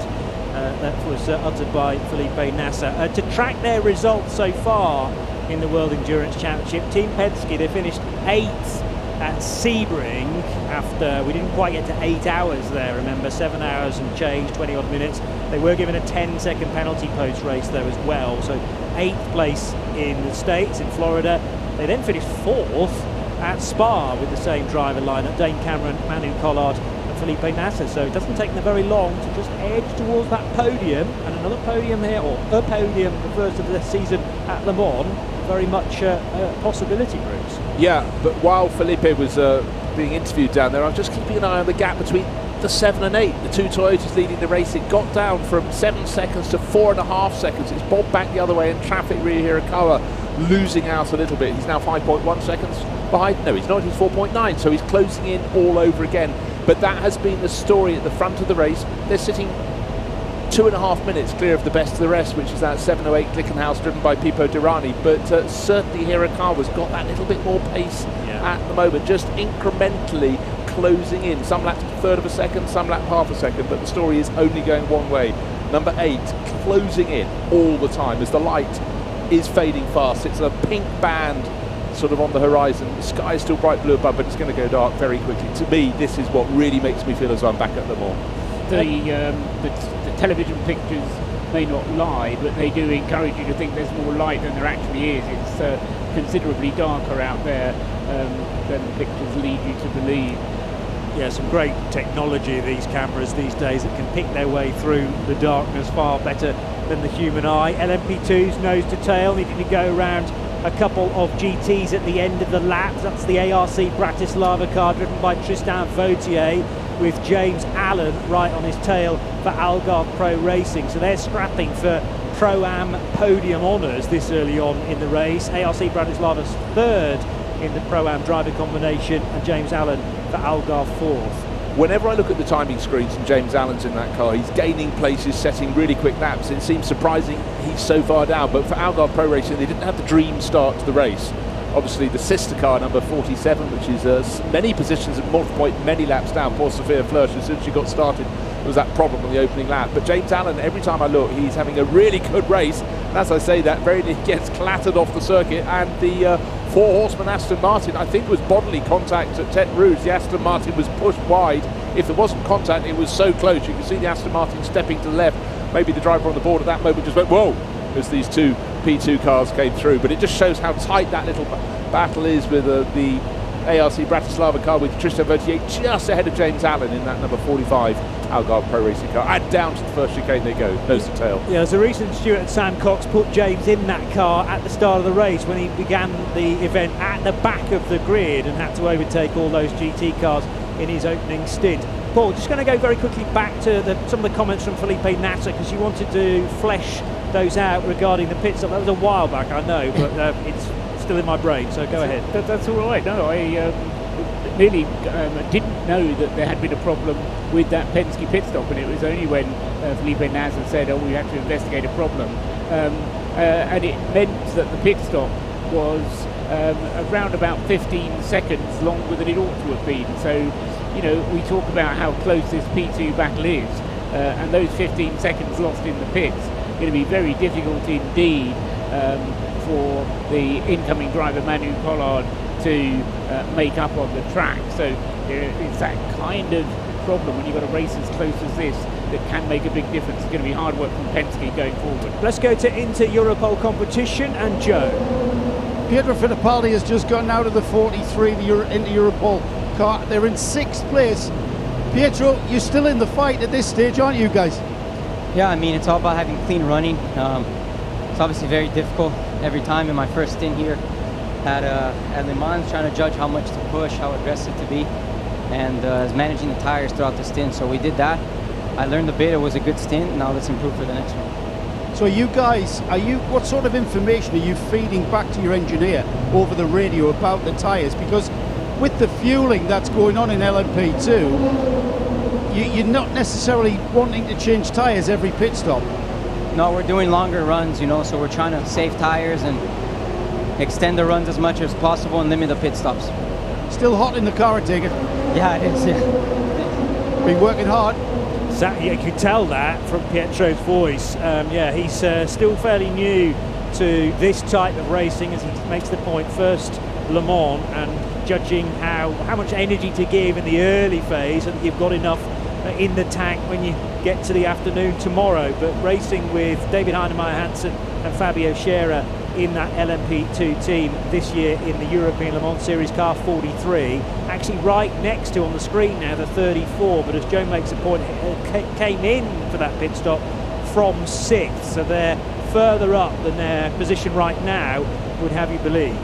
That was uttered by Felipe Nasser. To track their results so far in the World Endurance Championship, Team Penske, they finished 8th at Sebring after we didn't quite get to 8 hours there. Remember, 7 hours and change, 20 odd minutes. They were given a 10-second penalty post-race though as well. So 8th place in the States, in Florida. They then finished 4th at Spa with the same driver lineup, Dane Cameron, Manu Collard and Felipe Nasser. So it doesn't take them very long to just edge towards that podium, and another podium here, or a podium, the first of the season at Le Mans, very much a possibility, Bruce. Yeah, but while Felipe was being interviewed down there, I was just keeping an eye on the gap between the 7 and 8. The two Toyotas leading the race. It got down from 7 seconds to 4.5 seconds. It's bobbed back the other way, and traffic Ryu Hirakawa losing out a little bit. He's now 5.1 seconds behind. No, he's not. He's 4.9. So he's closing in all over again. But that has been the story at the front of the race. They're sitting 2.5 minutes clear of the best of the rest, which is that 708 Glickenhaus driven by Pipo Derani. But certainly Hirakawa's got that little bit more pace at the moment, just incrementally closing in. Some laps a third of a second, some lap half a second, but the story is only going one way. Number 8 closing in all the time as the light is fading fast. It's a pink band sort of on the horizon. The sky is still bright blue above, but it's going to go dark very quickly. To me, this is what really makes me feel as though I'm back at Le Mans. The television pictures may not lie, but they do encourage you to think there's more light than there actually is. It's considerably darker out there than the pictures lead you to believe. Yeah, some great technology, these cameras these days, that can pick their way through the darkness far better than the human eye. LMP2's nose to tail, needing to go around a couple of GTs at the end of the lap. That's the ARC Bratislava car driven by Tristan Vautier, with James Allen right on his tail for Algarve Pro Racing. So they're scrapping for Pro-Am podium honours this early on in the race. ARC Bratislava's 3rd in the Pro-Am driver combination, and James Allen for Algarve 4th. Whenever I look at the timing screens and James Allen's in that car, he's gaining places, setting really quick laps. It seems surprising he's so far down, but for Algarve Pro Racing, they didn't have the dream start to the race. Obviously, the sister car, number 47, which is many positions at multiple point, many laps down. Poor Sophia Flörsch, as soon as she got started, there was that problem on the opening lap. But James Allen, every time I look, he's having a really good race. And as I say that, very nearly gets clattered off the circuit. And the four-horseman Aston Martin, I think, was bodily contact at Tete Rouge. The Aston Martin was pushed wide. If there wasn't contact, it was so close. You can see the Aston Martin stepping to the left. Maybe the driver on the board at that moment just went, whoa, as these two P2 cars came through. But it just shows how tight that little battle is with the ARC Bratislava car, with Tristan Vautier just ahead of James Allen in that number 45 Algarve Pro Racing car. And down to the first chicane they go, nose to tail. Yeah, as a recent Stuart Sam Cox put James in that car at the start of the race when he began the event at the back of the grid and had to overtake all those GT cars in his opening stint. Paul, just going to go very quickly back to some of the comments from Felipe Nasser, because you wanted to flesh those out regarding the pit stop. That was a while back, I know, but it's still in my brain, so go ahead. That's all right. No, I really didn't know that there had been a problem with that Penske pit stop, and it was only when Felipe Nasser said, oh, we have to investigate a problem. And it meant that the pit stop was around about 15 seconds longer than it ought to have been. So, you know, we talk about how close this P2 battle is, and those 15 seconds lost in the pits going to be very difficult indeed for the incoming driver Manu Collard to make up on the track. So it's that kind of problem when you've got a race as close as this that can make a big difference. It's going to be hard work from Penske going forward. Let's go to Inter-Europol competition, and Joe. Pietro Fittipaldi has just gotten out of the 43, the Inter-Europol car. They're in 6th place. Pietro, you're still in the fight at this stage, aren't you guys? Yeah, I mean, it's all about having clean running. It's obviously very difficult every time. In my first stint here at Le Mans, trying to judge how much to push, how aggressive to be, and managing the tires throughout the stint. So we did that. I learned a bit. It was a good stint. Now let's improve for the next one. So you guys, what sort of information are you feeding back to your engineer over the radio about the tires? Because with the fueling that's going on in LMP2, you're not necessarily wanting to change tires every pit stop. No, we're doing longer runs, you know, so we're trying to save tires and extend the runs as much as possible and limit the pit stops. Still hot in the car, I take it? Yeah, it is, yeah. Been working hard? You could tell that from Pietro's voice. Yeah, he's still fairly new to this type of racing, as he makes the point. First Le Mans, and judging how much energy to give in the early phase, and you've got enough in the tank when you get to the afternoon tomorrow. But racing with David Heinemeier Hansen and Fabio Scherer in that LMP2 team this year in the European Le Mans Series car 43, actually right next to on the screen now the 34, but as Joe makes a point, came in for that pit stop from 6th, so they're further up than their position right now would have you believe.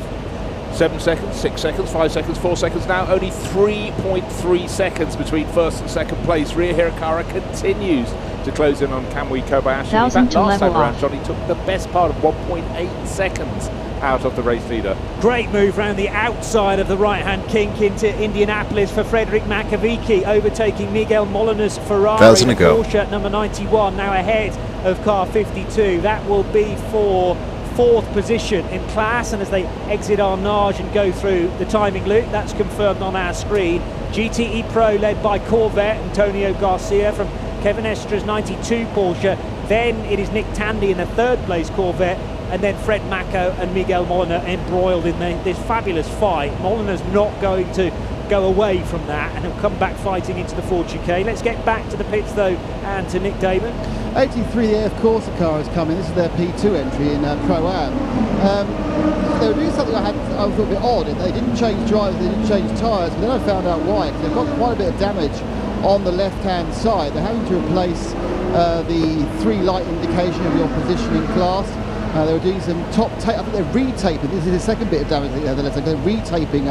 7 seconds, 6 seconds, 5 seconds, 4 seconds now. Only 3.3 seconds between first and second place. Ria Hirakawa continues to close in on Kamui Kobayashi. Last time level around, off. Johnny took the best part of 1.8 seconds out of the race leader. Great move round the outside of the right-hand kink into Indianapolis for Frederick Makovici, overtaking Miguel Molina's Ferrari. Porsche number 91 now ahead of car 52. That will be for 4th position in class, and as they exit Arnage and go through the timing loop, that's confirmed on our screen. GTE Pro led by Corvette, Antonio Garcia from Kevin Estra's 92 Porsche. Then it is Nick Tandy in the 3rd place Corvette, and then Fred Mako and Miguel Molina embroiled in this fabulous fight. Molina's not going to go away from that, and he'll come back fighting into the Ford chicane. Let's get back to the pits though, and to Nick Damon. 83, the AF Corsa car is coming. This is their P2 entry in Pro-Am. They were doing something I was a bit odd. They didn't change drivers, they didn't change tyres, and then I found out why. They've got quite a bit of damage on the left-hand side. They're having to replace the 3-light indication of your position in class. They were doing some top tape. I think they're retaping. This is the second bit of damage that they left. They're retaping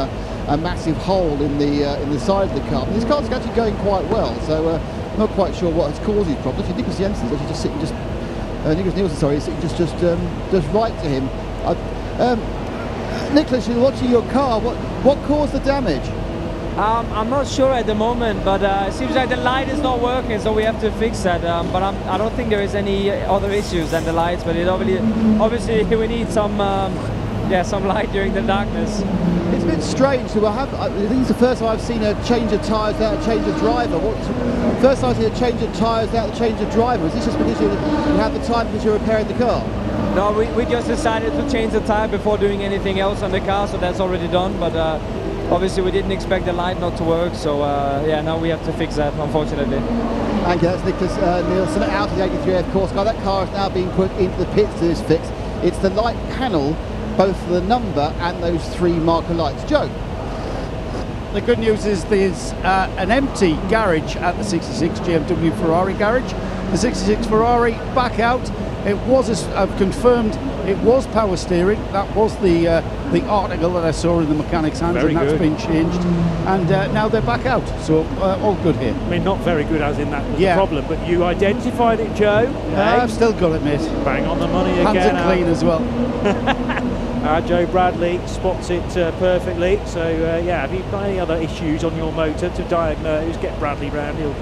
a massive hole in the side of the car. But this car's actually going quite well, so I'm not quite sure what has caused these problems. Nicholas Jensen's actually just sitting Nicholas Nielsen, sorry, is sitting just right to him. Nicholas, you're watching your car. What caused the damage? I'm not sure at the moment, but it seems like the light is not working, so we have to fix that. But I don't think there is any other issues than the lights. But it obviously we need some light during the darkness. It's a bit strange. So I think it's the first time I've seen a change of tyres without a change of driver. First time I've seen a change of tyres without a change of driver. Is this just because you have the time because you're repairing the car? No, we just decided to change the tyre before doing anything else on the car, so that's already done. But obviously we didn't expect the light not to work, so now we have to fix that, unfortunately. Thank you. That's Nicholas Nielsen out of the 83F course car. That car is now being put into the pits to this fix. It's the light panel, both the number and those 3 marker lights. Joe? The good news is there's an empty garage at the 66 GMW Ferrari garage. The 66 Ferrari back out. It was, as I've confirmed, it was power steering. That was the article that I saw in the mechanic's hands, and that's been changed. And now they're back out, so all good here. I mean, not very good as in that was the problem, but you identified it, Joe. I've still got it, mate. Bang on the money Hands again. Hands are clean as well. Joe Bradley spots it perfectly. So, have you got any other issues on your motor to diagnose? Get Bradley round, he'll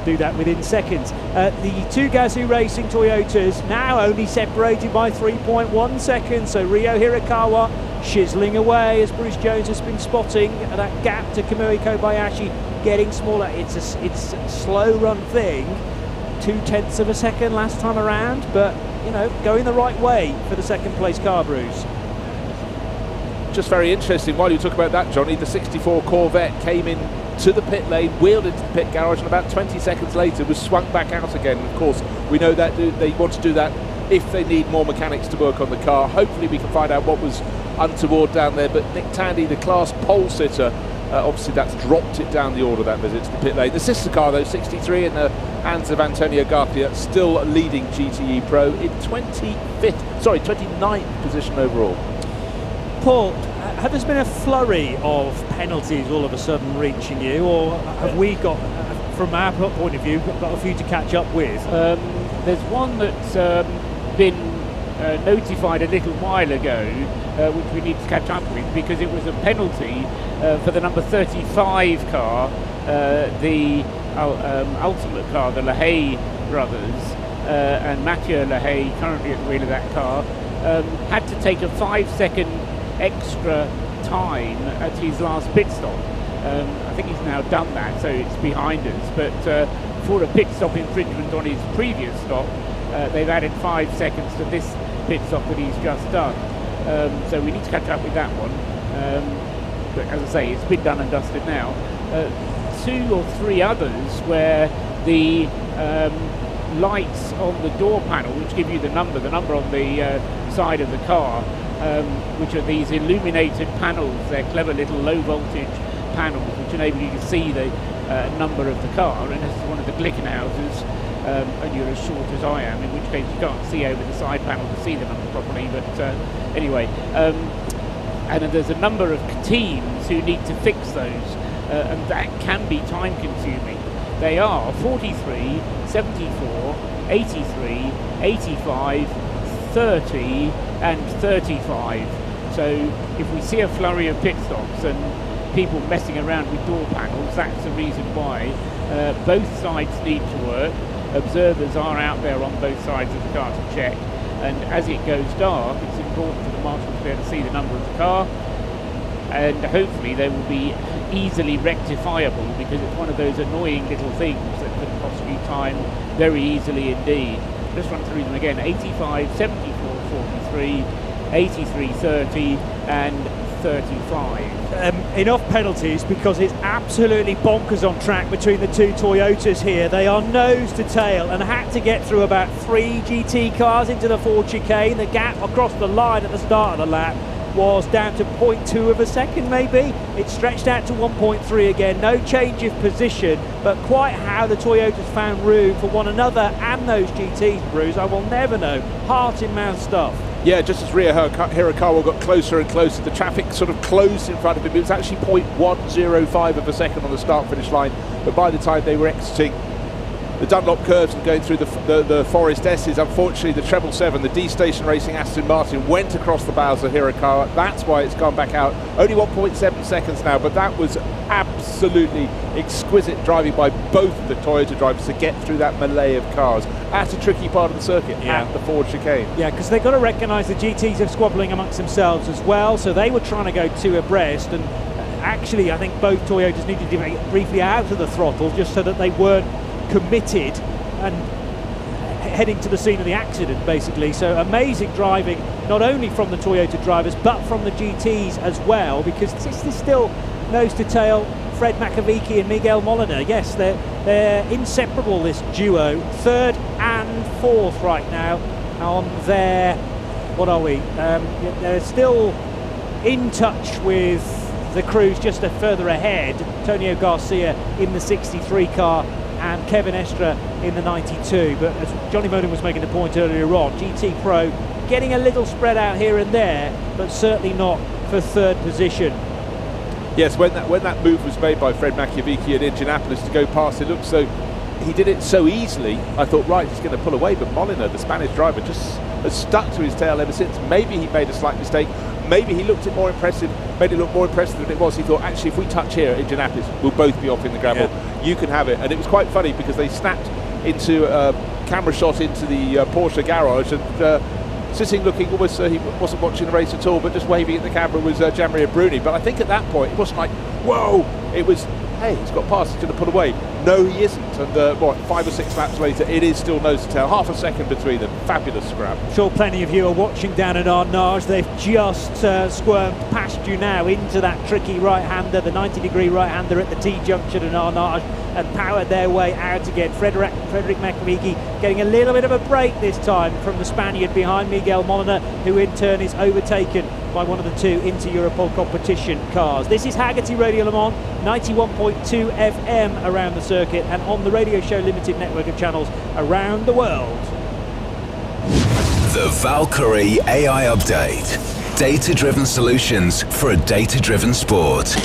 do that within seconds. The 2 Gazoo Racing Toyotas now only separated by 3.1 seconds. So Ryo Hirakawa chiseling away as Bruce Jones has been spotting that gap to Kamui Kobayashi getting smaller. It's a slow run thing. 0.2 of a second last time around, but going the right way for the second place car, Bruce. Just very interesting, while you talk about that, Johnny, the 64 Corvette came in to the pit lane, wheeled into the pit garage, and about 20 seconds later was swung back out again. Of course, we know that they want to do that if they need more mechanics to work on the car. Hopefully we can find out what was untoward down there, but Nick Tandy, the class pole sitter, obviously that's dropped it down the order, that visit to the pit lane. The sister car, though, 63, in the hands of Antonio Garcia, still leading GTE Pro in 29th position overall. Paul, have there been a flurry of penalties all of a sudden reaching you, or have we got, from our point of view, got a few to catch up with? There's one that's been notified a little while ago, which we need to catch up with, because it was a penalty for the number 35 car, the ultimate car, the LaHaye brothers, and Mathieu LaHaye, currently at the wheel of that car, had to take a 5-second extra time at his last pit stop. I think he's now done that, so it's behind us, but for a pit stop infringement on his previous stop, they've added 5 seconds to this pit stop that he's just done. So we need to catch up with that one. But as I say, it's been done and dusted now. 2 or 3 others where the lights on the door panel, which give you the number on the side of the car, which are these illuminated panels. They're clever little low voltage panels which enable you to see the number of the car, and this is one of the Glickenhauses, and you're as short as I am, in which case you can't see over the side panel to see the number properly, but anyway, and then there's a number of teams who need to fix those, and that can be time consuming. They are 43, 74, 83, 85, 30 and 35. So if we see a flurry of pit stops and people messing around with door panels, that's the reason why. Both sides need to work. Observers are out there on both sides of the car to check, and as it goes dark, it's important for the marshals to be able to see the number of the car, and hopefully they will be easily rectifiable, because it's one of those annoying little things that could cost you time very easily indeed. Let's run through them again. 85, 74, 43, 83, 30 and 35. Enough penalties, because it's absolutely bonkers on track between the 2 Toyotas here. They are nose to tail and had to get through about 3 GT cars into the 4 chicane. The gap across the line at the start of the lap was down to 0.2 of a second maybe. It stretched out to 1.3 again. No change of position, but quite how the Toyotas found room for one another and those GTs, Bruce, I will never know. Heart in mouth stuff. Yeah, just as Ryo Hirakawa got closer and closer, the traffic sort of closed in front of him. It was actually 0.105 of a second on the start-finish line, but by the time they were exiting the Dunlop curves and going through the Forest S's. Unfortunately, the treble 7, the D-Station Racing Aston Martin, went across the bows of Hirakawa. That's why it's gone back out. Only 1.7 seconds now, but that was absolutely exquisite driving by both of the Toyota drivers to get through that melee of cars at a tricky part of the circuit, at the Ford chicane. Yeah, because they've got to recognise the GTs are squabbling amongst themselves as well, so they were trying to go two abreast, and actually I think both Toyotas needed to get briefly out of the throttle just so that they weren't committed and heading to the scene of the accident, basically. So amazing driving, not only from the Toyota drivers but from the GTs as well, because this is still nose to tail Fred Makovici and Miguel Molina. Yes, they're inseparable, this duo, third and fourth right now on their, what are we, they're still in touch with the crews just a further ahead. Antonio Garcia in the 63 car and Kevin Estre in the 92. But as Johnny Moden was making the point earlier on, GT Pro getting a little spread out here and there, but certainly not for third position. Yes, when that move was made by Fred Makovici at Indianapolis to go past, it looked so, he did it so easily. I thought, right, he's going to pull away, but Molina, the Spanish driver, just has stuck to his tail ever since. Maybe he made a slight mistake. Maybe he looked it more impressive, made it look more impressive than it was. He thought, actually, if we touch here at Indianapolis, we'll both be off in the gravel. Yeah. You can have it. And it was quite funny because they snapped into a camera shot into the Porsche garage, and sitting looking almost, he wasn't watching the race at all, but just waving at the camera was Gianmaria Bruni. But I think at that point, it wasn't like, whoa, it was, hey, he's got past, he's going to pull away. No, he isn't. And what, 5 or 6 laps later, it is still nose to tail. Half a second between them. Fabulous scrap. I'm sure plenty of you are watching down at RYANAIR. They've just squirmed past you now into that tricky right-hander, the 90-degree right-hander at the T-junction at RYANAIR, and powered their way out again. Frederic Makovici getting a little bit of a break this time from the Spaniard behind Miguel Molina, who in turn is overtaken by one of the two Inter-Europol competition cars. This is Haggerty Radio Le Mans, 91.2 FM around the circuit and on the Radio Show Limited network of channels around the world. The Valkyrie AI Update. Data-driven solutions for a data-driven sport.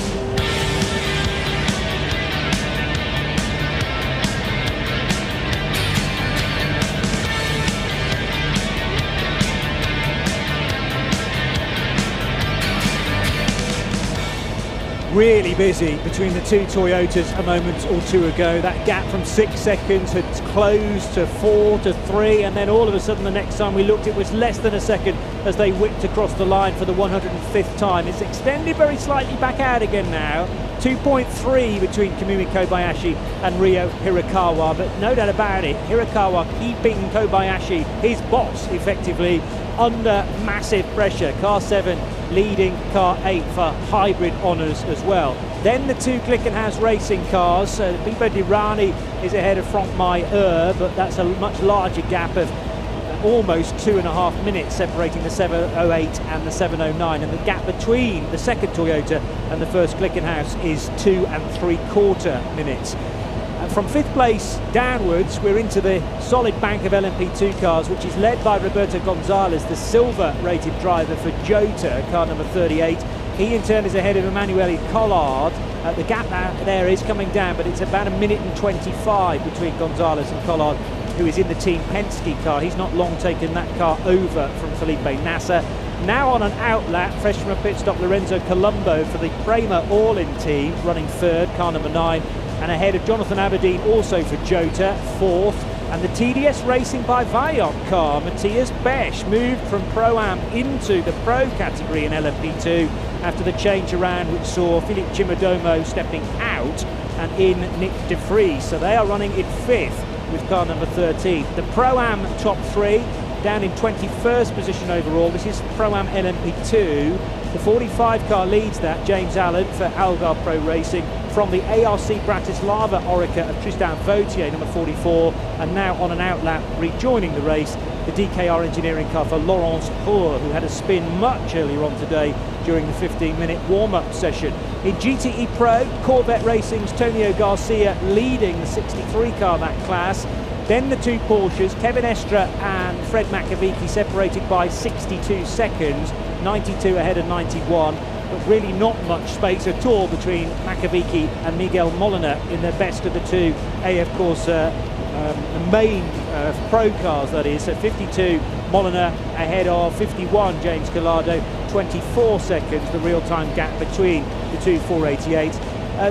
Really busy between the two Toyotas a moment or two ago. That gap from 6 seconds had closed to 4 to 3, and then all of a sudden the next time we looked it was less than a second as they whipped across the line for the 105th time. It's extended very slightly back out again now. 2.3 between Kamui Kobayashi and Ryo Hirakawa, but no doubt about it, Hirakawa keeping Kobayashi, his boss, effectively under massive pressure. Car 7 leading car 8 for hybrid honours as well. Then the two Glickenhaus racing cars. Pipo Derani is ahead of Franck Mayer, but that's a much larger gap of almost 2.5 minutes separating the 708 and the 709, and the gap between the second Toyota and the first Glickenhaus is 2 3/4 minutes. From 5th place downwards, we're into the solid bank of LMP2 cars, which is led by Roberto Gonzalez, the silver-rated driver for Jota, car number 38. He in turn is ahead of Emanuele Collard. The gap there is coming down, but it's about 1 minute and 25 between Gonzalez and Collard, who is in the Team Penske car. He's not long taken that car over from Felipe Nasser. Now on an outlap, fresh from a pit stop, Lorenzo Colombo for the Prema All-In team, running third, car number 9. And ahead of Jonathan Aberdeen, also for Jota, 4th. And the TDS Racing by Vaillant car, Matthias Besch, moved from Pro-Am into the Pro category in LMP2 after the change around, which saw Philippe Chimodomo stepping out and in Nick De Vries. So they are running in 5th with car number 13. The Pro-Am top 3 down in 21st position overall. This is Pro-Am LMP2. The 45 car leads that, James Allen for Algar Pro Racing. From the ARC Bratislava Orica of Tristan Vautier, number 44, and now on an outlap rejoining the race, the DKR engineering car for Laurence Hoare, who had a spin much earlier on today during the 15-minute warm-up session. In GTE Pro, Corvette Racing's Tonio Garcia leading the 63 car that class. Then the two Porsches, Kevin Estre and Fred Makovici, separated by 62 seconds, 92 ahead of 91. But really not much space at all between Makovici and Miguel Molina in the best of the two AF Corse the main pro cars, that is. So 52 Molyneux ahead of 51 James Collado, 24 seconds, the real-time gap between the two 488s.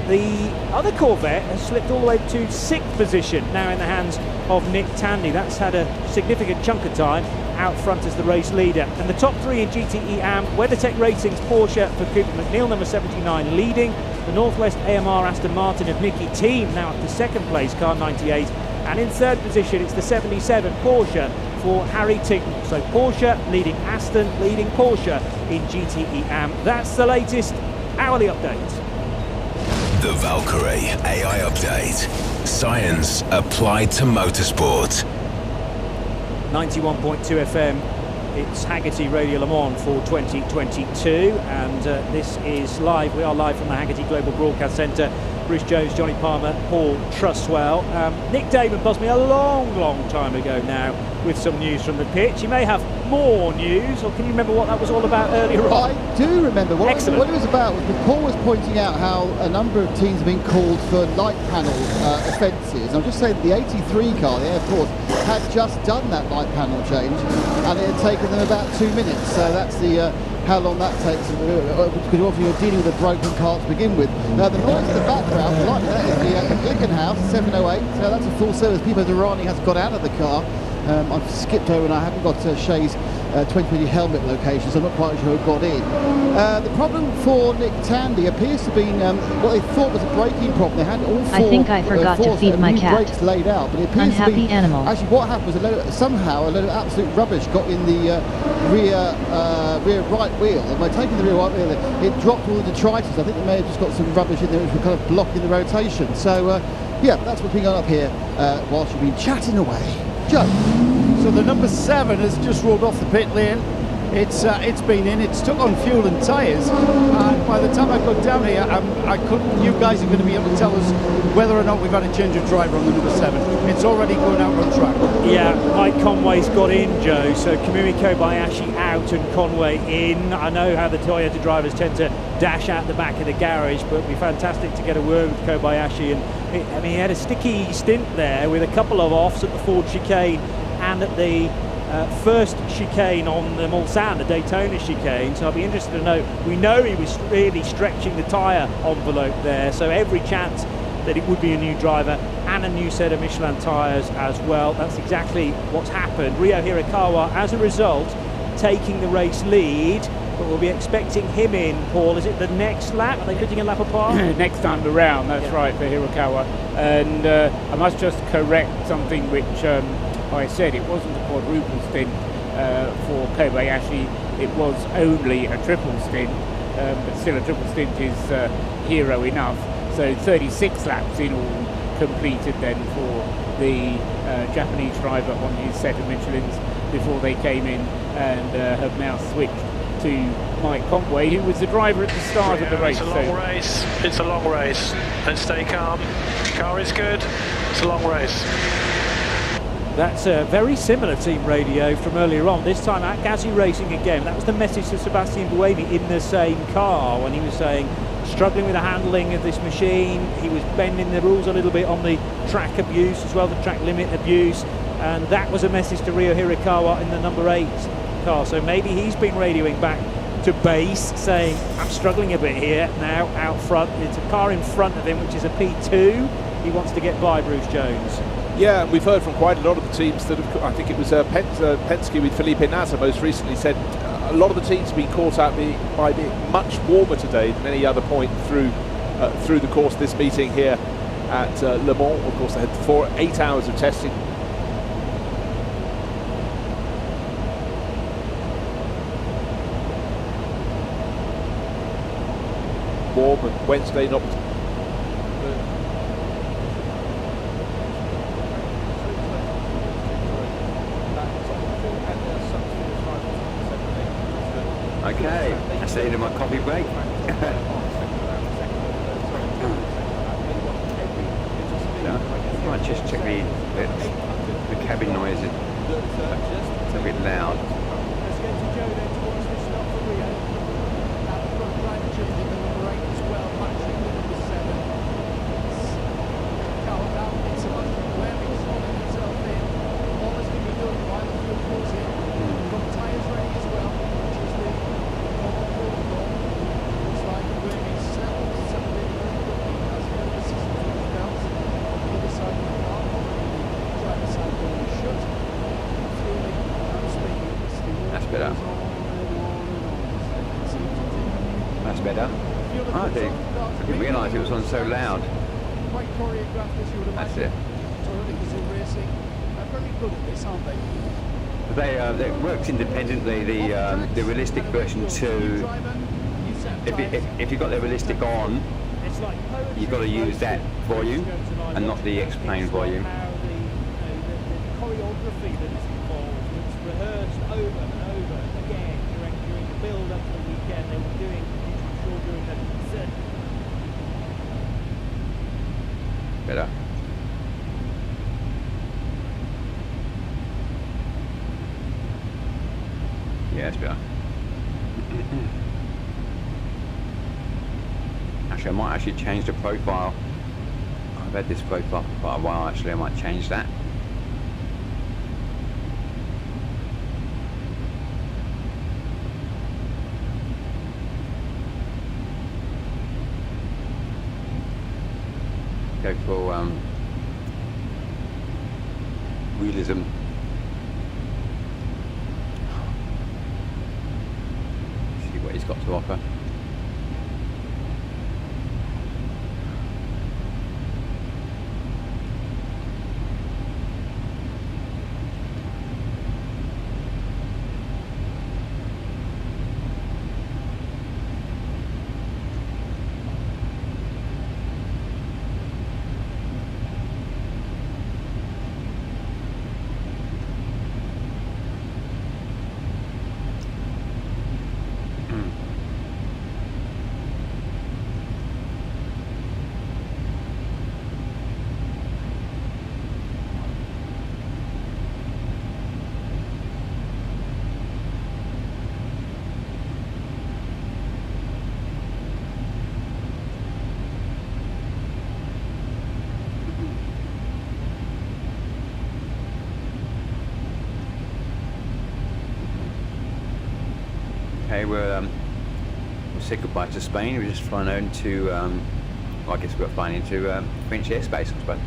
The other Corvette has slipped all the way to 6th position, now in the hands of Nick Tandy. That's had a significant chunk of time out front as the race leader. And the top 3 in GTE AM, WeatherTech Racing's Porsche for Cooper McNeil, number 79, leading. The Northwest AMR Aston Martin of Nicky Team, now up to 2nd place, car 98. And in 3rd position, it's the 77 Porsche for Harry Tincknell. So Porsche leading Aston, leading Porsche in GTE AM. That's the latest hourly update. The Valkyrie AI Update. Science applied to motorsport. 91.2 FM. It's Haggerty Radio Le Mans for 2022, and this is live. We are live from the Haggerty Global Broadcast Centre. Bruce Jones, Johnny Palmer, Paul Truswell. Nick Damon buzzed me a long time ago now with some news from the pitch. You may have more news, or can you remember what that was all about earlier on? I do remember. What it was about was Paul was pointing out how a number of teams have been called for light panel offences. I'll just say that the 83 car, the Air Force, had just done that light panel change, and it had taken them about 2 minutes. So that's the how long that takes, because obviously you're dealing with a broken car to begin with. Now the noise in the background, like that, is the Glickenhaus 708, so that's a full service. Pipo Derani has got out of the car. I've skipped over and I haven't got Shay's 2020 helmet location, so I'm not quite sure who got in. The problem for Nick Tandy appears to be what they thought was a braking problem. They had all four I think I forgot to feed my cat. brakes laid out, but it appears Unhappy to be animal. Actually, what happened was somehow a load of absolute rubbish got in the rear right wheel, and by taking the rear right wheel, it dropped all the detritus. I think they may have just got some rubbish in there which were kind of blocking the rotation. So yeah, that's what's been going up here whilst you've been chatting away. Joe. So the number 7 has just rolled off the pit lane. It's been in. It's took on fuel and tyres. And by the time I got down here, I couldn't. You guys are going to be able to tell us whether or not we've had a change of driver on the number 7. It's already going out on track. Yeah, Mike Conway's got in, Joe. So Kamui Kobayashi out and Conway in. I know how the Toyota drivers tend to dash out the back of the garage, but it'd be fantastic to get a word with Kobayashi. And he had a sticky stint there with a couple of offs at the Ford chicane and at the first chicane on the Mulsanne, the Daytona chicane. So I'll be interested to know. We know he was really stretching the tyre envelope there, so every chance that it would be a new driver and a new set of Michelin tyres as well. That's exactly what's happened. Ryo Hirakawa, as a result, taking the race lead, but we'll be expecting him in, Paul. Is it the next lap? Are they putting a lap apart? Next time around, that's right, for Hirakawa. And I must just correct something which I said. It wasn't a quadruple stint for Kobayashi. It was only a triple stint, but still a triple stint is hero enough. So 36 laps in all completed then for the Japanese driver on his set of Michelins before they came in and have now switched to Mike Conway, who was the driver at the start of the race. It's a long race. It's a long race. Let's stay calm. Car is good. It's a long race. That's a very similar team radio from earlier on, this time at Gazzy Racing again. That was the message to Sebastian Buemi in the same car when he was saying, struggling with the handling of this machine. He was bending the rules a little bit on the track abuse as well, the track limit abuse. And that was a message to Ryo Hirakawa in the number 8 car. So maybe he's been radioing back to base saying, I'm struggling a bit here now out front. It's a car in front of him which is a P2. He wants to get by Bruce Jones. Yeah, we've heard from quite a lot of the teams that have, I think it was Penske with Felipe Nasr most recently said a lot of the teams have been caught out by being much warmer today than any other point through the course of this meeting here at Le Mans. Of course, they had 8 hours of testing. Warm, and Wednesday not. Okay, that's the end of my coffee break. I might just check the cabin noise. It's a bit loud. better. Oh, I didn't realise it was on so loud. Quite choreographed, as you would That's imagine. it. Toyota Gazoo Racing are very good at this, aren't they? They works independently. The realistic version 2. If you've got the realistic on, you've got to use that volume and not the X-Plane volume. The choreography that is involved, it's rehearsed over and over again during the build-up to the weekend. They were doing, I'm sure, during the set. Better. Yeah, it's better. Actually, I might actually change the profile. I've had this profile for quite a while. Actually, I might change that. Go for realism. See what he's got to offer. Okay, we'll say goodbye to Spain. We're just flying into, well, I guess we're flying into French airspace, I suppose.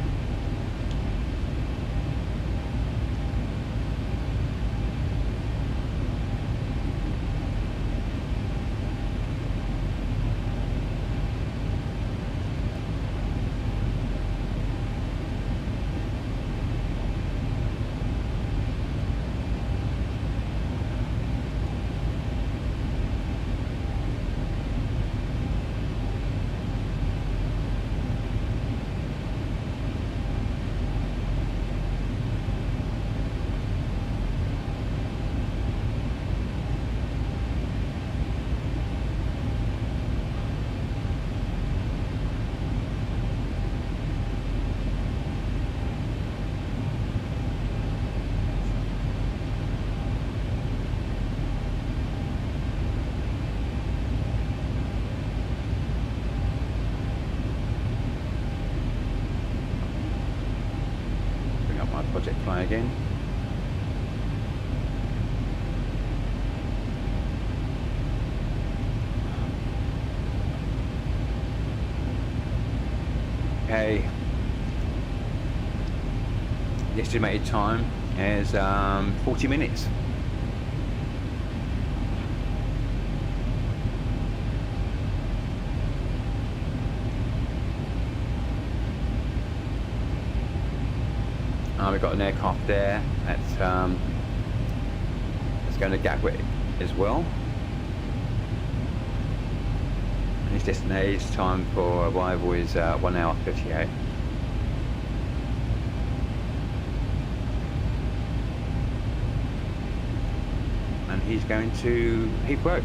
Project fly again. Okay. The estimated time is 40 minutes. We've got an aircraft there that's going to Gatwich as well. And his designated time for arrival is 1 hour 58. And he's going to Heathrow.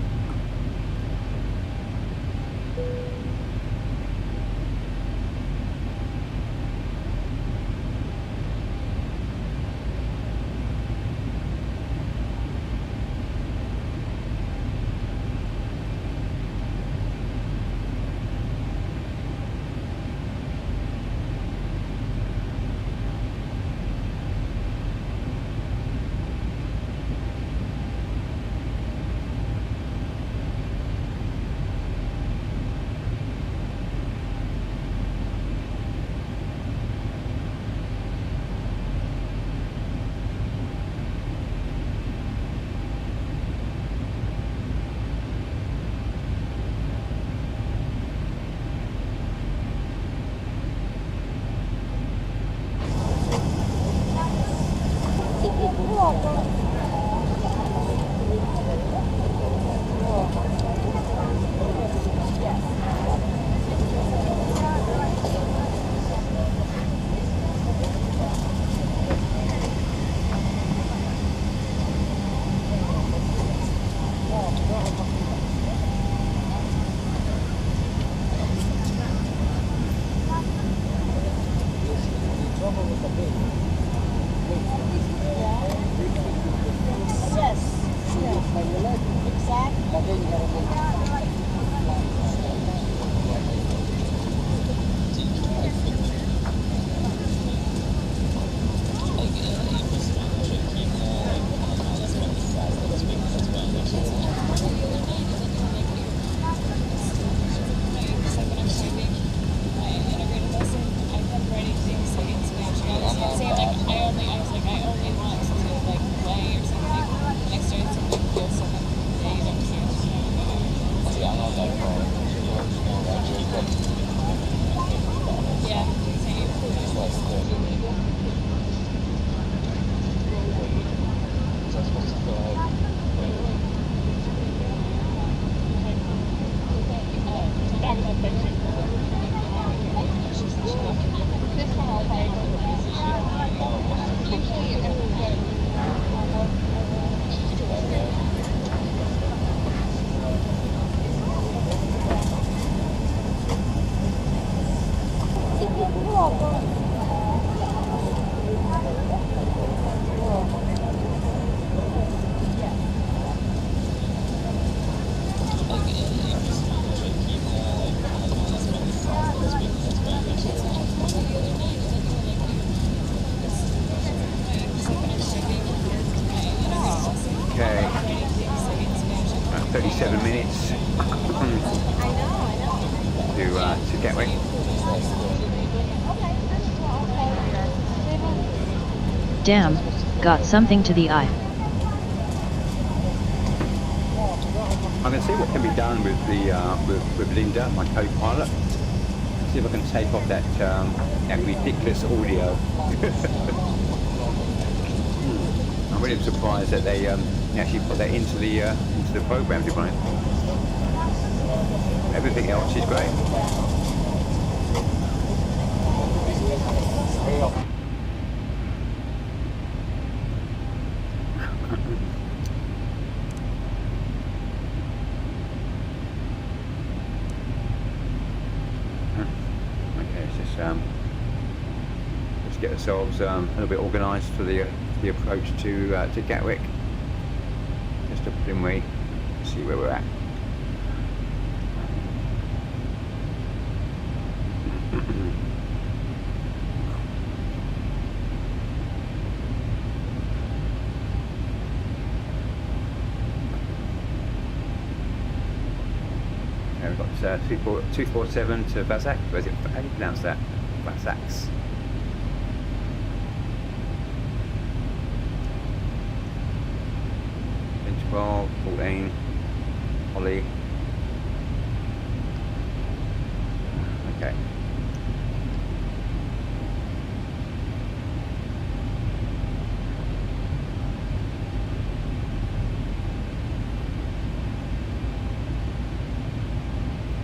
Okay, 37 minutes to Gatwich. Damn, got something to the eye. I'm going to see what can be done with the with Linda, my co-pilot. See if I can take off that that ridiculous audio. I'm really surprised that they actually put that into the program, to be honest. Everything else is great. Let's get ourselves a little bit organised for the approach to Gatwick. Just a preliminary, see where we're at. We've got 247 to Vazak. How do you pronounce that? Vazaks. Then 12, 14, Holly. Okay.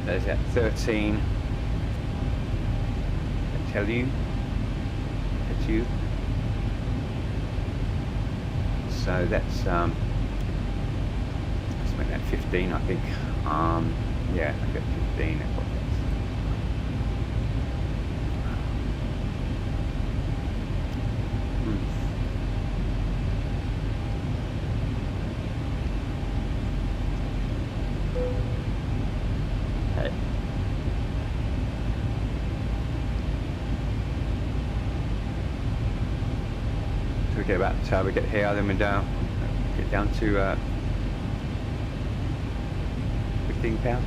There's that 13. I tell you. So that's let's make that 15, I think. Yeah, I get 15. That's what it is. Get about we get here, then we down, get down to 15,000.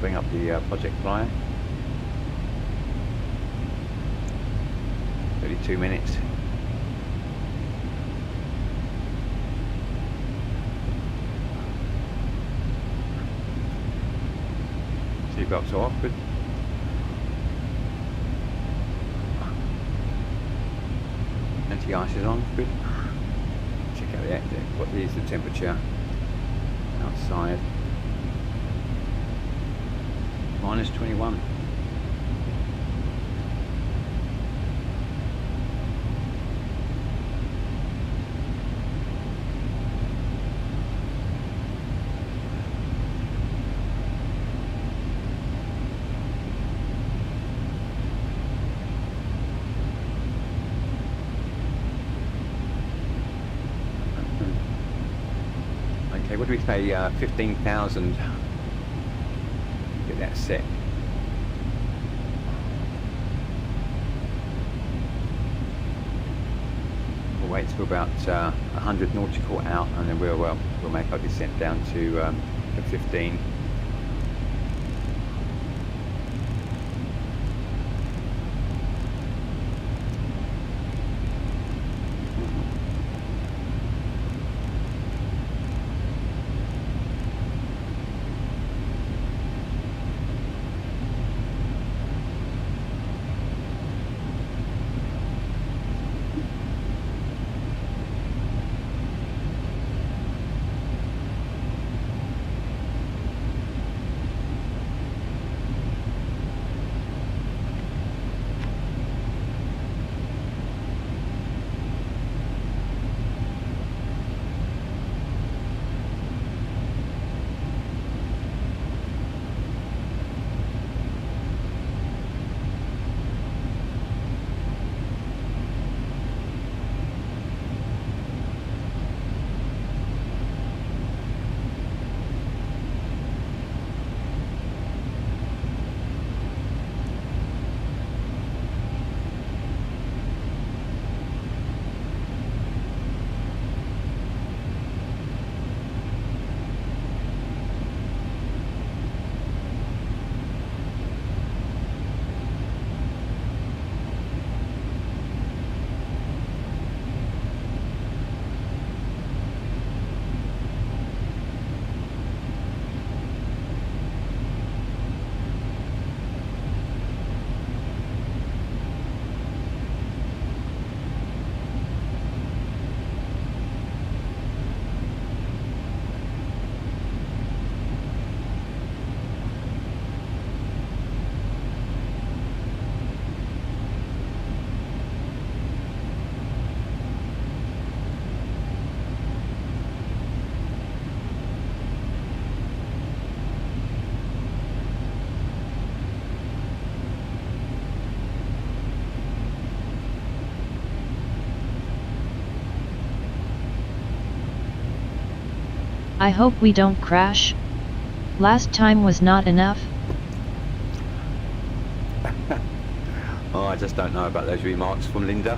bring up the project flyer. 32 minutes. Seatbelts are off, good. Anti-ice is on, good. Check out the exit. What is the temperature outside? Minus 21. Okay, what do we say? 15,000. Get that set. We'll wait till about 100 nautical out, and then we'll make our descent down to 15. I hope we don't crash. Last time was not enough. Oh, I just don't know about those remarks from Linda.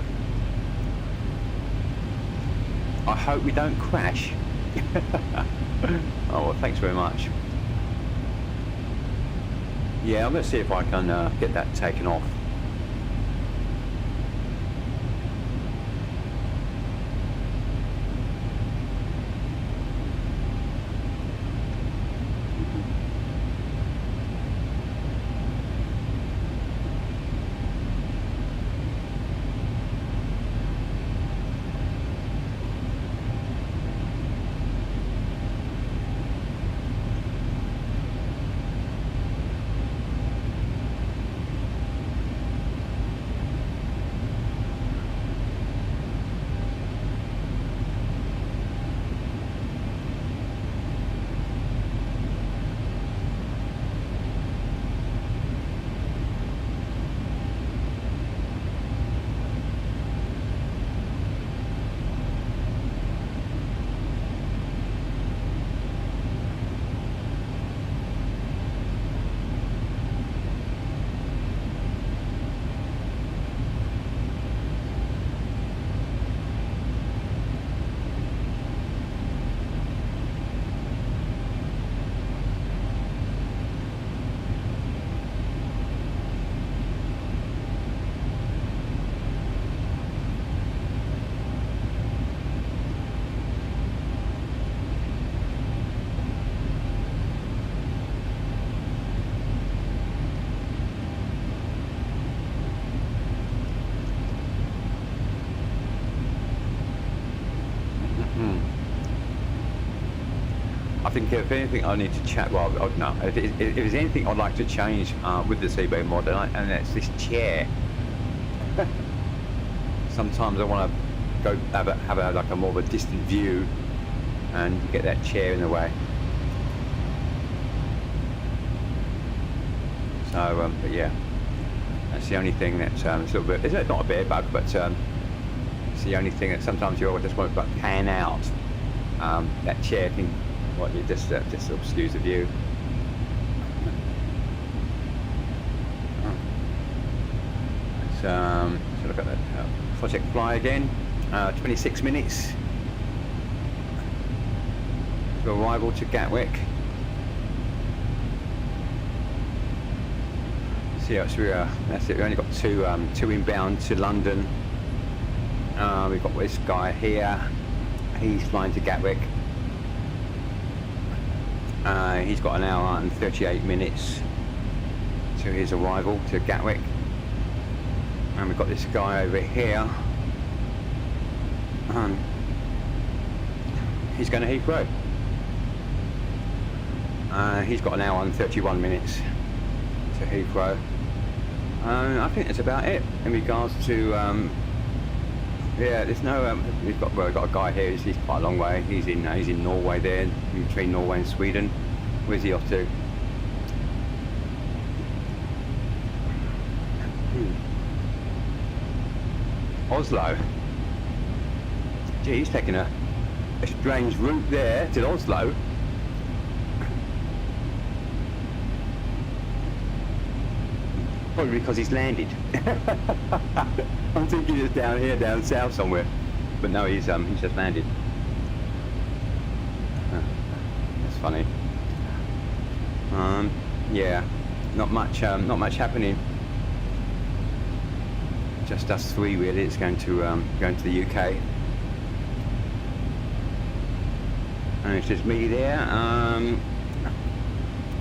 I hope we don't crash. Oh, well, thanks very much. Yeah, I'm going to see if I can get that taken off. I think if anything I need to chat, well, no, if there's anything I'd like to change with the CB mod, and that's this chair. Sometimes I want to go have like a more of a distant view, and you get that chair in the way. So, but yeah, that's the only thing that's a little bit. It's not a bit bug, but it's the only thing that sometimes you always just want to like pan out. That chair thing, what you just obscures the view. So look at that Project Fly again. 26 minutes to arrival to Gatwick. So yeah, that's it. We only got two inbound to London. We've got this guy here. He's flying to Gatwick. He's got an hour and 38 minutes to his arrival to Gatwick. And we've got this guy over here. He's going to Heathrow. He's got an hour and 31 minutes to Heathrow. I think that's about it in regards to yeah, there's no we've got a guy here. He's quite a long way. He's in Norway there, between Norway and Sweden. Where's he off to? Oslo. Gee, he's taking a strange route there to Oslo. Probably because he's landed. I'm thinking it's down here, down south somewhere, but no, he's just landed. That's funny. Yeah, not much happening. Just us three really. It's going to the UK, and it's just me there.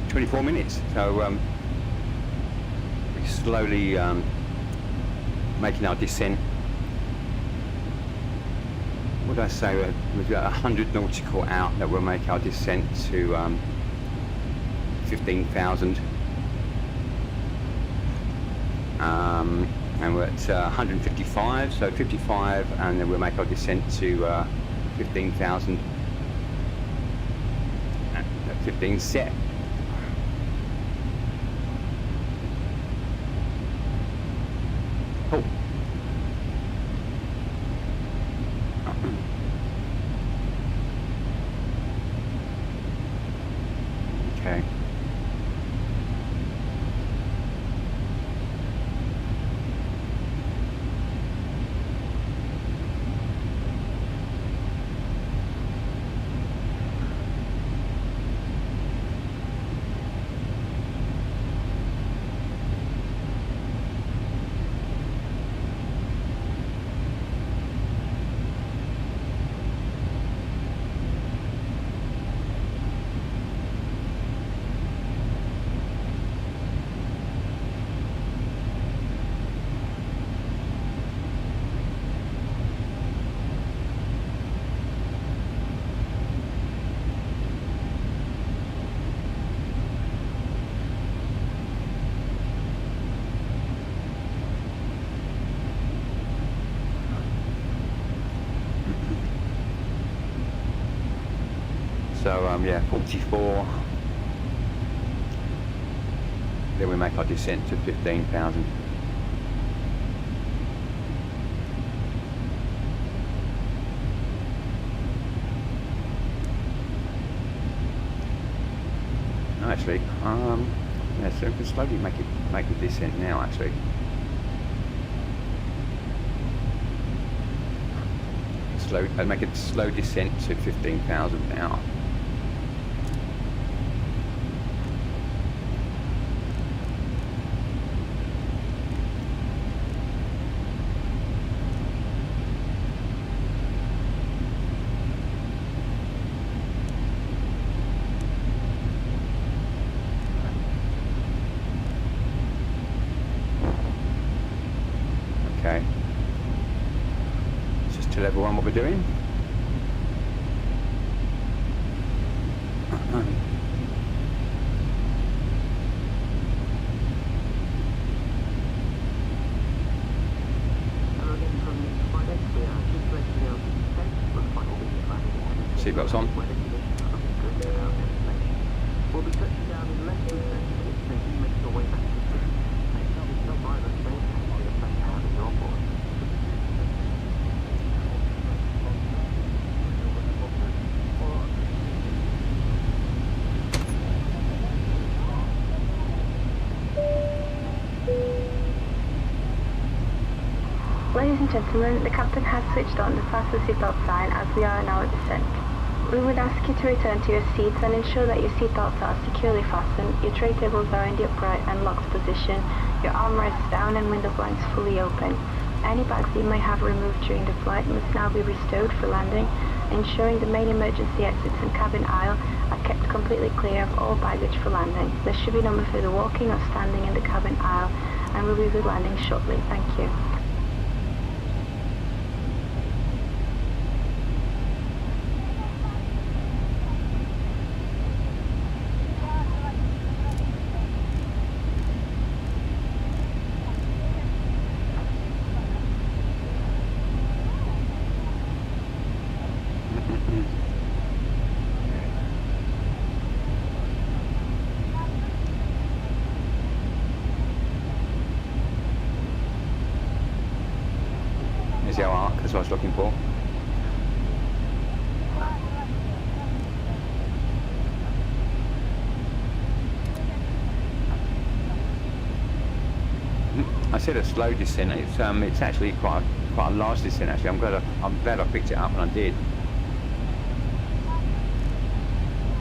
24 minutes. So we're slowly making our descent. What did I say? We've got 100 nautical out that will make our descent to 15,000. And we're at 155, so 55, and then we'll make our descent to 15,000 at 15 set. Cool. Okay. So yeah, 44. Then we make our descent to 15,000. No, actually, yeah, so we can slowly make the descent now. Actually, make a slow descent to 15,000 now. Okay. Just tell everyone what we're doing. Seatbelts on. We'll be touching down in less than 30 minutes, so you make your way back to the city. No virus may have in your port. Ladies and gentlemen, the captain has switched on the fasten seatbelt sign as we are now at descent. We would ask you to return to your seats and ensure that your seatbelts are securely fastened, your tray tables are in the upright and locked position, your armrests down and window blinds fully open. Any bags you may have removed during the flight must now be restowed for landing, ensuring the main emergency exits and cabin aisle are kept completely clear of all baggage for landing. There should be no one further walking or standing in the cabin aisle, and we'll be landing shortly. Thank you. Here's our arc, that's what I was looking for. I said a slow descent. It's actually quite a large descent. Actually, I'm glad I picked it up, and I did.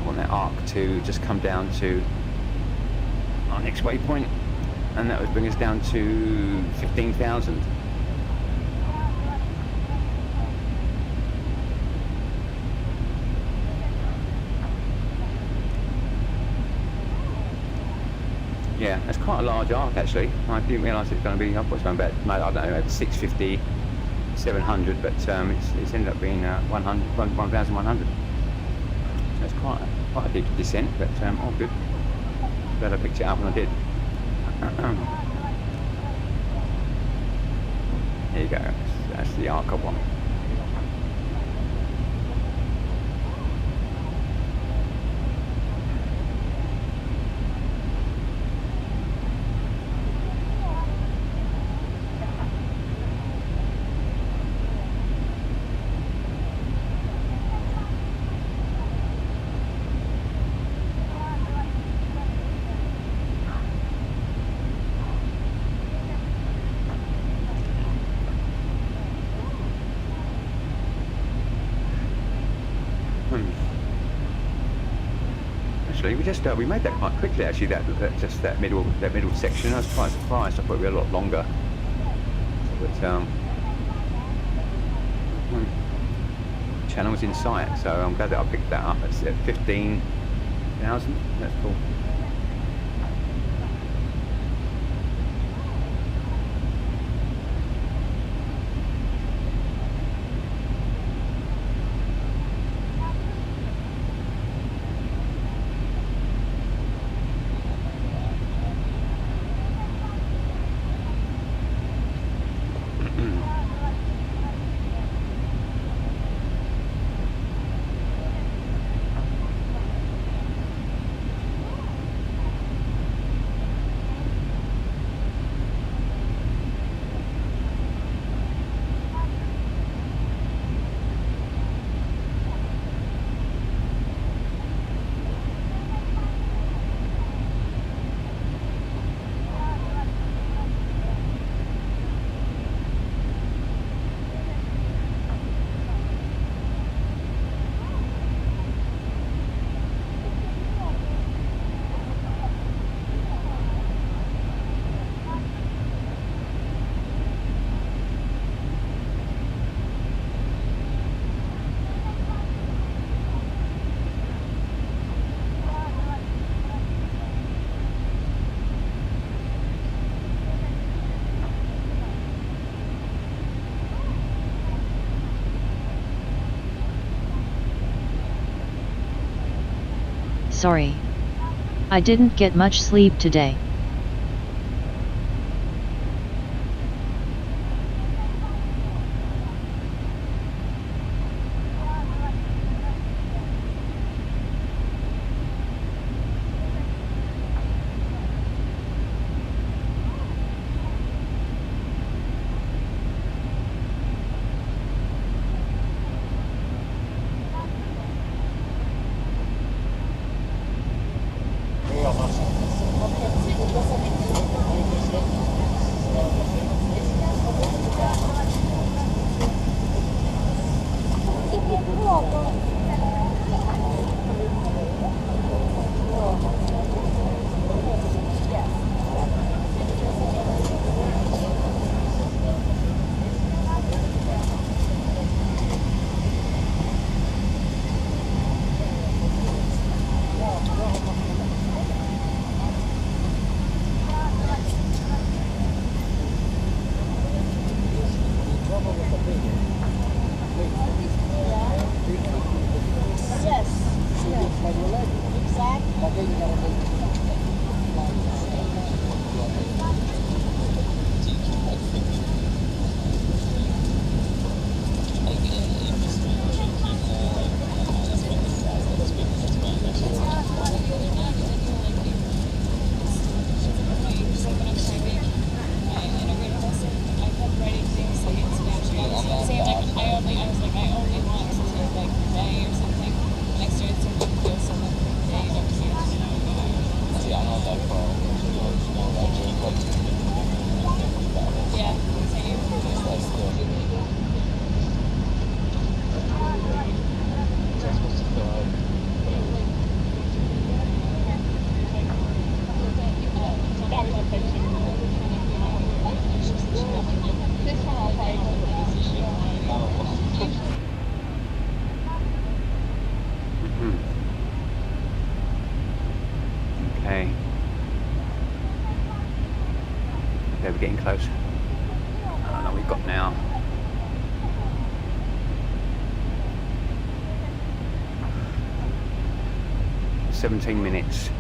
I want that arc to just come down to our next waypoint, and that would bring us down to 15,000. Yeah, that's quite a large arc actually. I didn't realise it's going to be upwards, going about, I don't know, over 650, 700, but it's ended up being 1,100. So it's quite a big descent, but all good. Glad I picked it up when I did. There you go, that's the arc I want. We made that quite quickly actually. That middle section. I was quite surprised. I thought it'd be a lot longer. But channel's in sight, so I'm glad that I picked that up. It's at 15,000. That's cool. Sorry. I didn't get much sleep today. Okay. Okay, we're getting close. I don't know what we've got now. 17 minutes.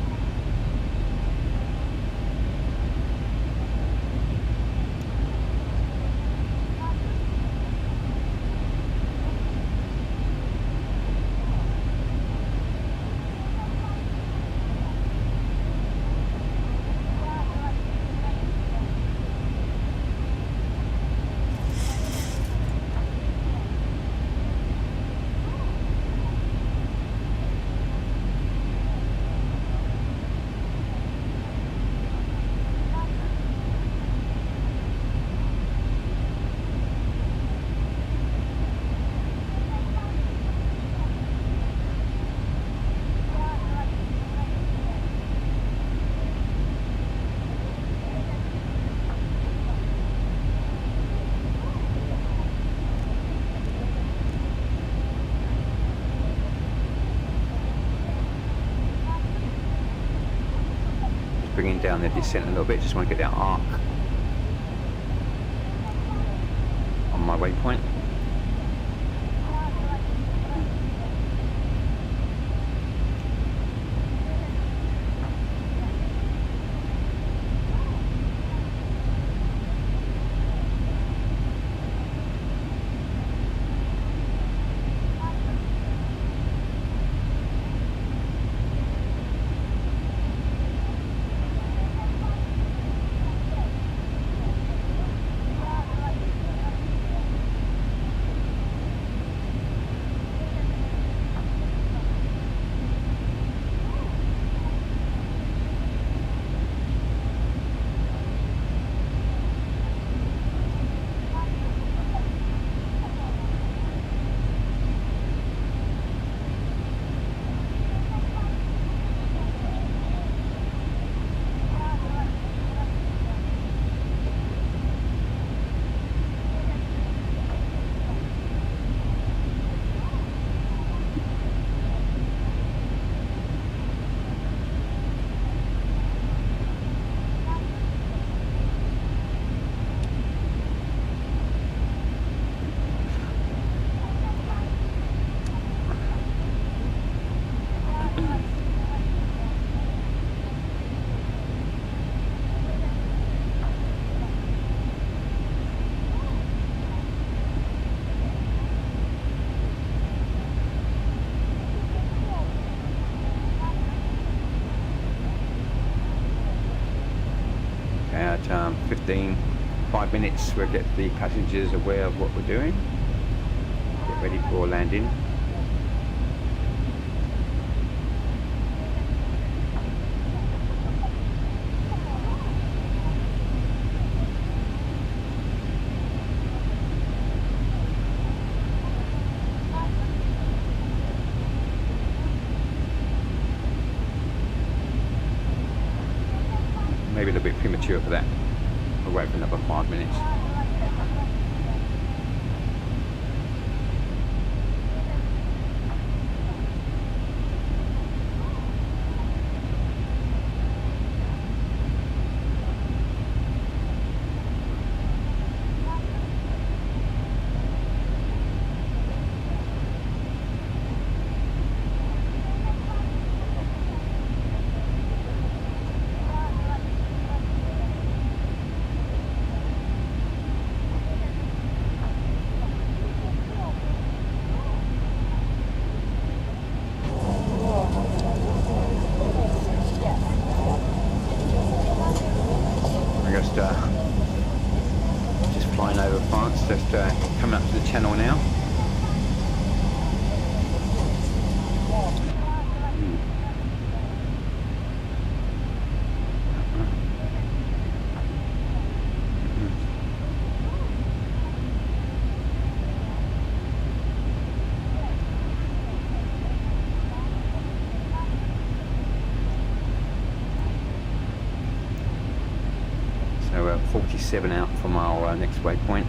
Bringing down the descent a little bit, just want to get that arc on my waypoint. 15, 5 minutes. We'll get the passengers aware of what we're doing. Get ready for landing. Maybe a little bit premature for that. I'll wait for another 5 minutes. Just flying over France, just coming up to the channel now. So we're 47 out from our next waypoint.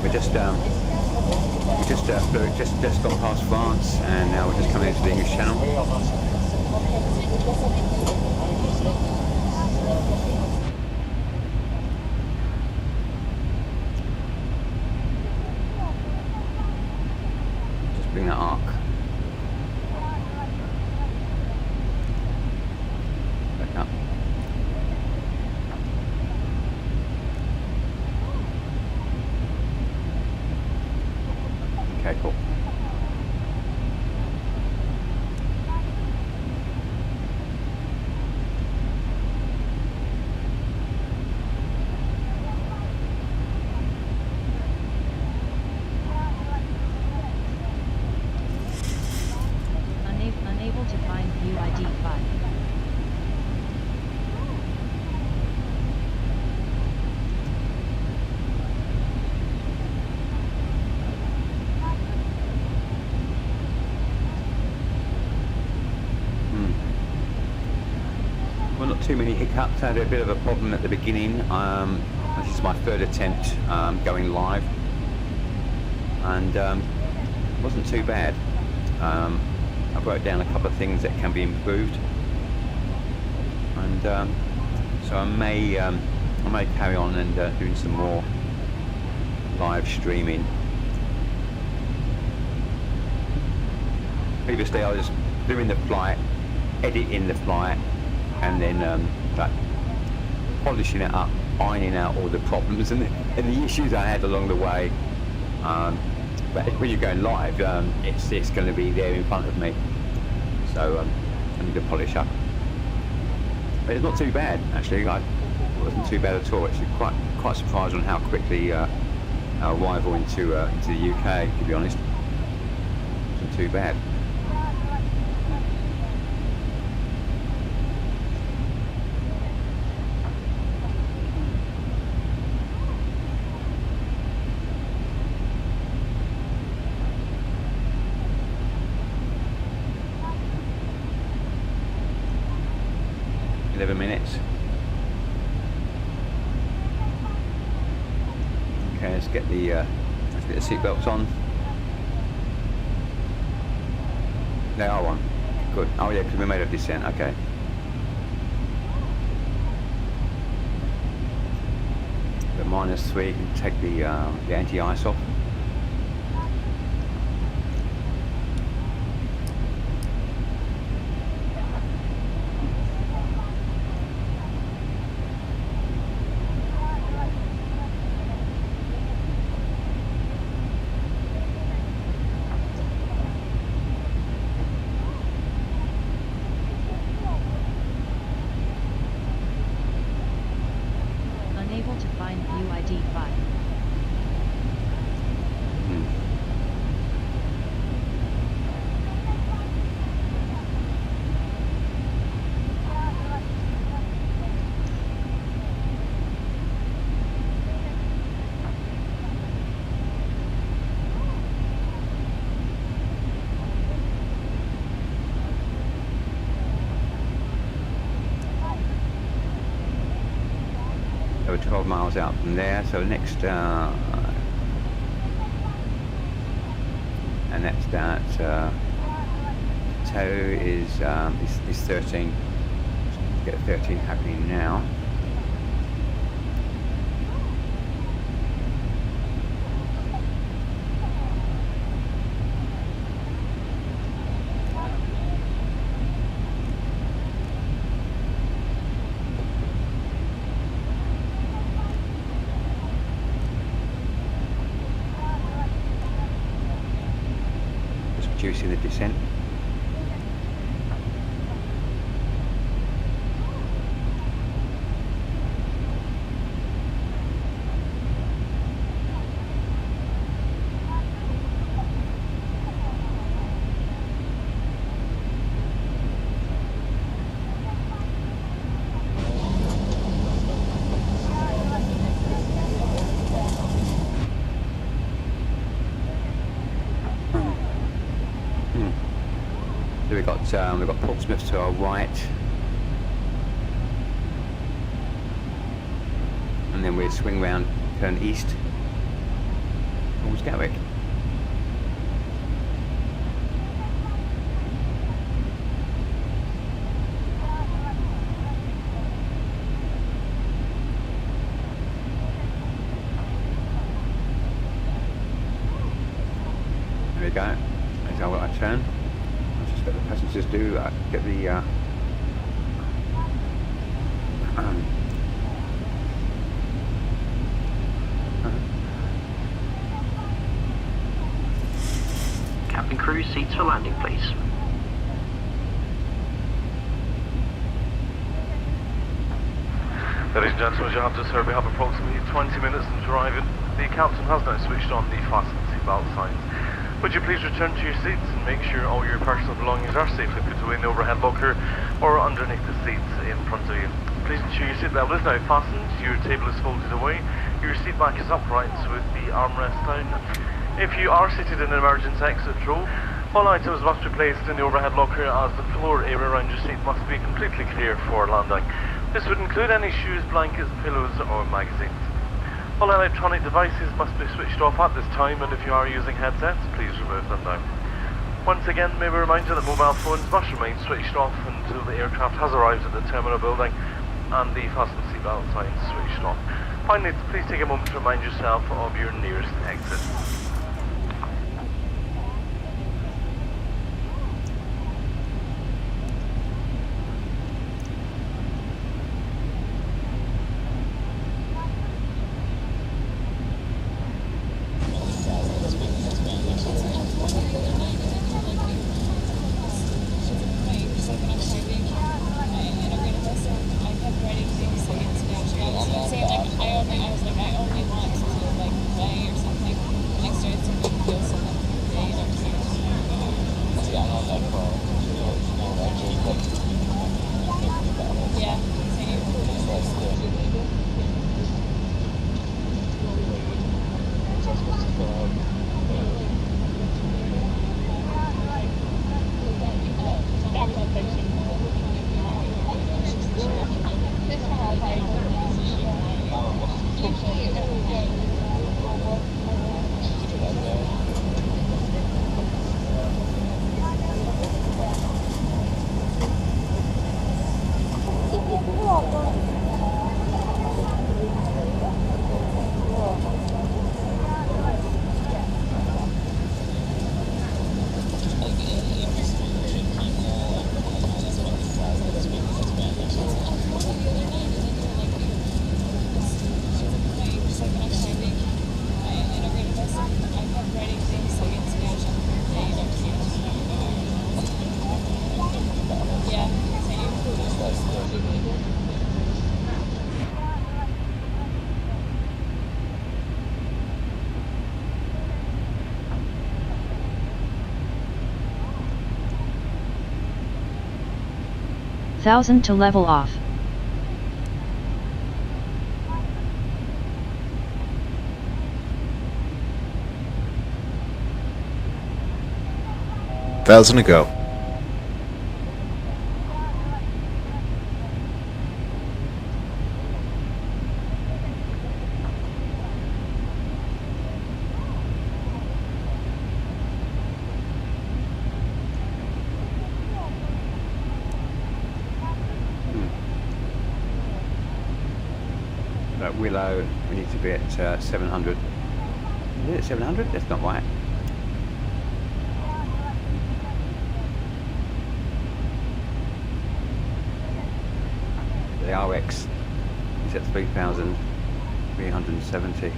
We just got past France, and now we're just coming into the English Channel. Just bring that arc. Back up. Okay, cool. Unable to find view ID 5. Well, not too many hiccups. I had a bit of a problem at the beginning. This is my third attempt going live, and it wasn't too bad. I've wrote down a couple of things that can be improved, and so I may carry on and doing some more live streaming. Previously, I was doing the flight, editing the flight, and then like polishing it up, ironing out all the problems and the issues I had along the way. But when you're going live, it's going to be there in front of me, so I need to polish up. But it's not too bad, actually. It wasn't too bad at all. Actually, quite surprised on how quickly our arrival into the UK, to be honest. It wasn't too bad. Minutes. Okay, let's get the seatbelts on. They are on. Good. Oh yeah, because we made a descent. Okay. The -3, you can take the anti-ice off. Unable to find UID 5. We're 12 miles out from there, so next and that's that tow is 13. Let's get 13 happening now. Reducing the descent. So we've got Portsmouth to our right, and then we swing round, turn east towards Gatwich. There we go. There's our turn. Let the passengers do get the Captain crew, seats for landing, please. Ladies and gentlemen, as you have just heard, we have approximately 20 minutes in driving. The captain has now switched on the fasten seatbelt signs. Would you please return to your seats and make sure all your personal belongings are safely put away in the overhead locker or underneath the seats in front of you. Please ensure your seatbelt is now fastened, your table is folded away, your seat back is upright with the armrest down. If you are seated in an emergency exit row, all items must be placed in the overhead locker as the floor area around your seat must be completely clear for landing. This would include any shoes, blankets, pillows or magazines. All electronic devices must be switched off at this time, and if you are using headsets, please remove them now. Once again, may we remind you that mobile phones must remain switched off until the aircraft has arrived at the terminal building and the fasten seatbelt signs switched on. Finally, please take a moment to remind yourself of your nearest exit. Thousand to level off. Thousand to go. Willow, we need to be at 700. Is it 700? That's not right. The RX is at 3,370.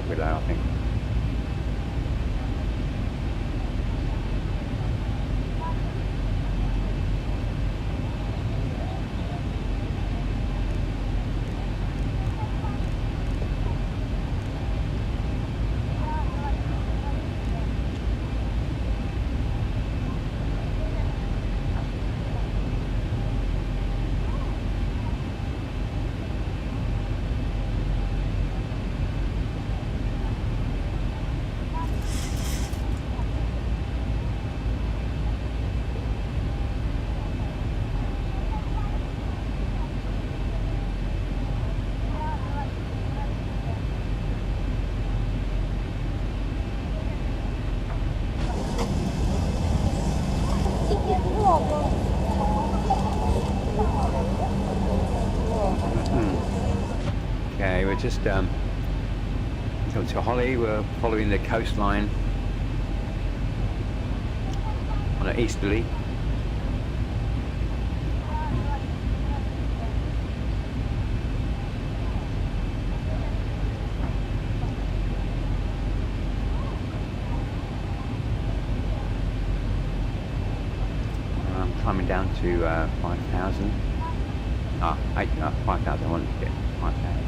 Willow, I think. Okay, we're just to Holly. We're following the coastline on an easterly. Climbing down to 5,000. 5,000. I wanted to get 5,000.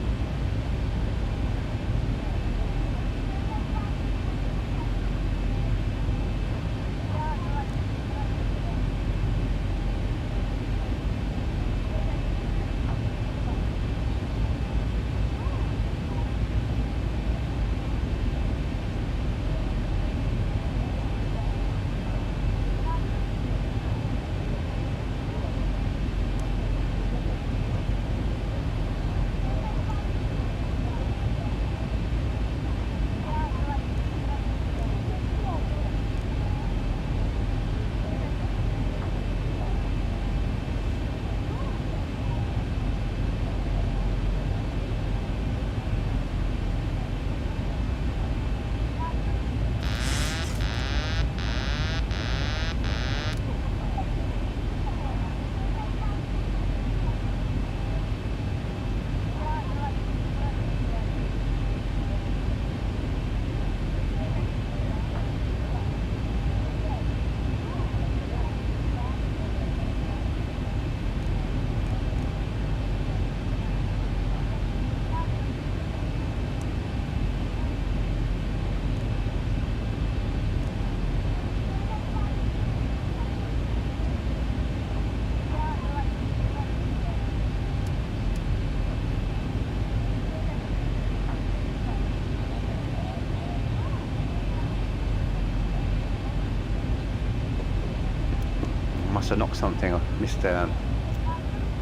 must have knocked something. I missed. Got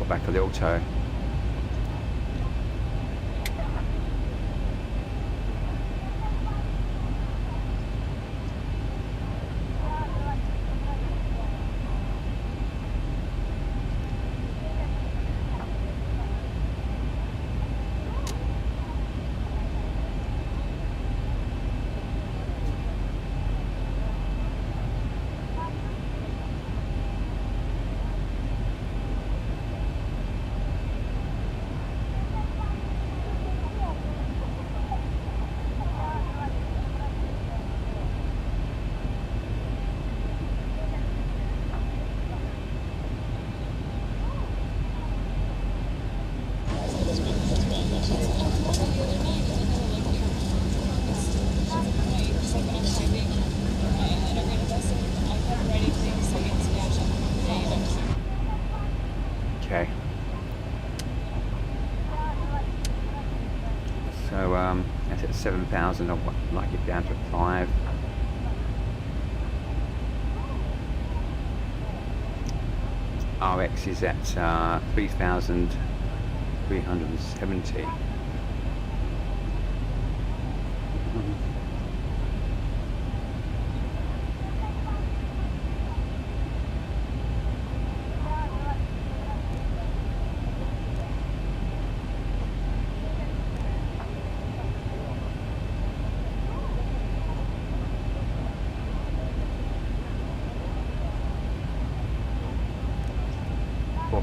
back on the auto. Okay. So that's at 7,000. I'd like it down to 5. RX is at 3,370.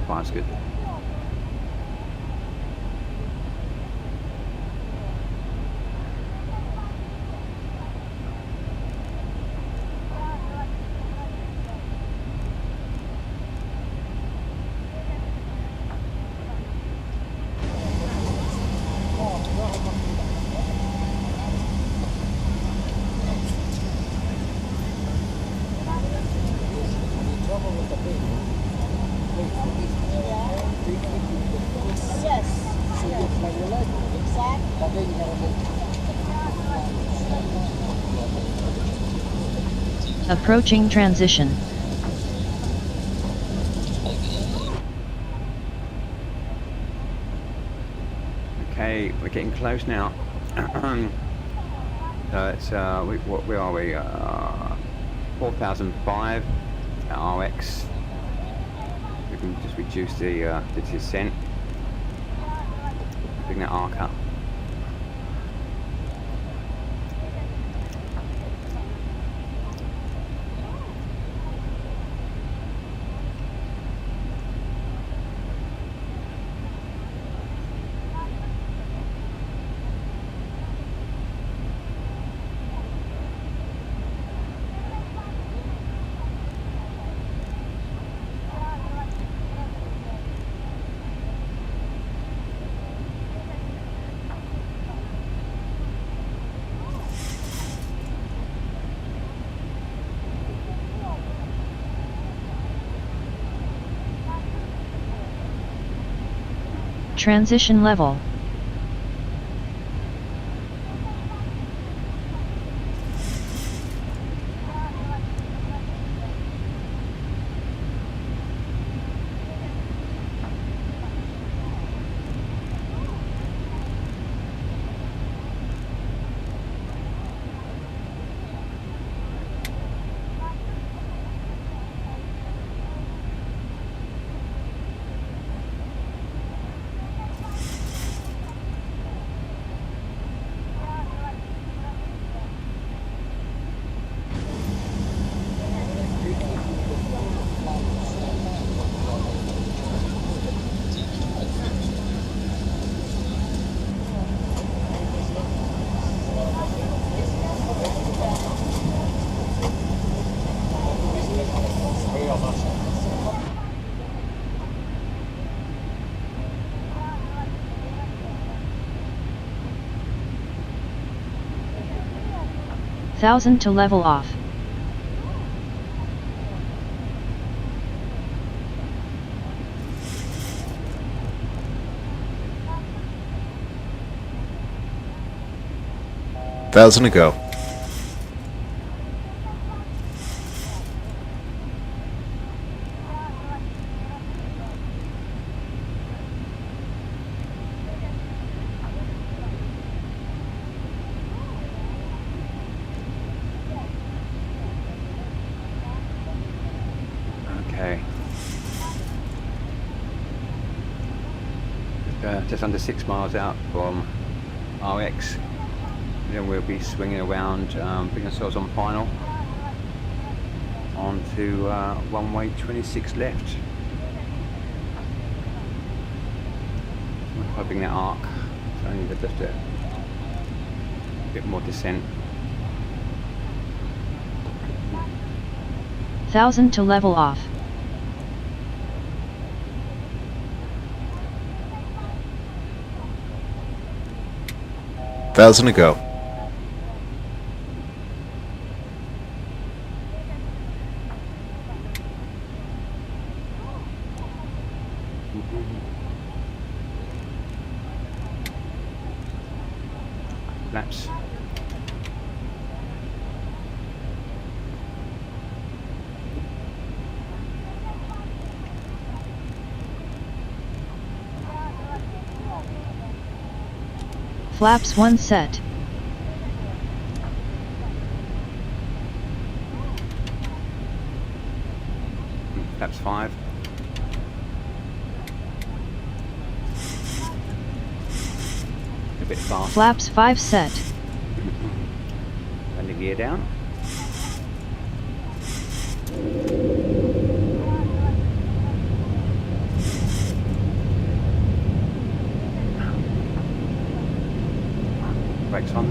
That's good. Approaching transition. Okay, we're getting close now. It's where are we? 4,005 at RX. We can just reduce the descent. Bring that arc up. Transition level. Thousand to level off. Thousand to go. Okay. Just under 6 miles out from RX. Then we'll be swinging around, putting ourselves on final. Onto runway 26 left. Hoping that arc. It's only just a bit more descent. 1000 to level off. Thousand to go. Laps. Flaps 1 set. Laps 5. A bit fast. Flaps 5 set. And the gear down. Brakes on.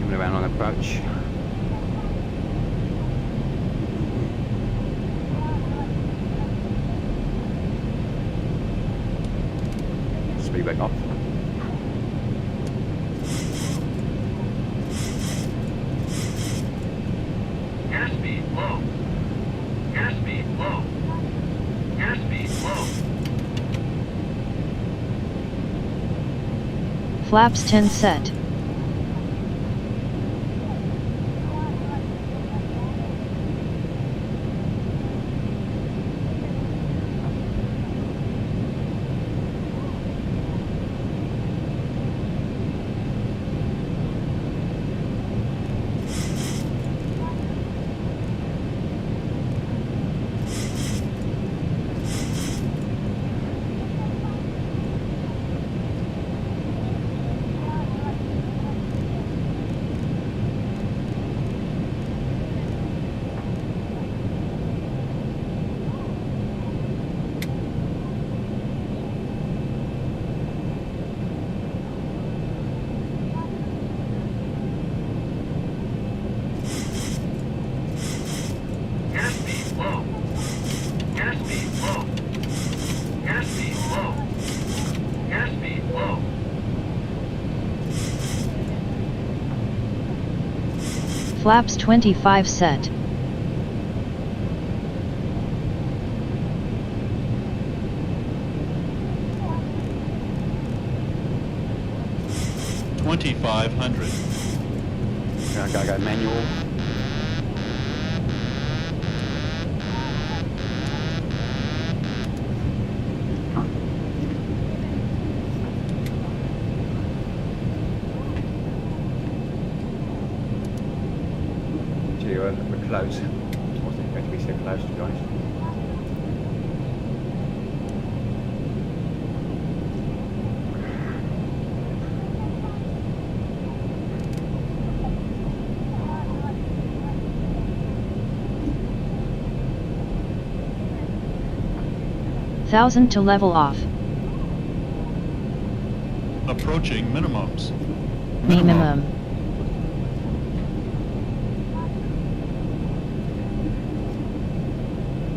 Around on approach. Speed brake off. Airspeed low. Airspeed low. Airspeed low. Flaps 10 set. Flaps 25 set. $2,500. I gotta go manual. We're close. I wasn't expecting to be so close, to be honest. $1,000 to level off. Approaching minimums. Minimum.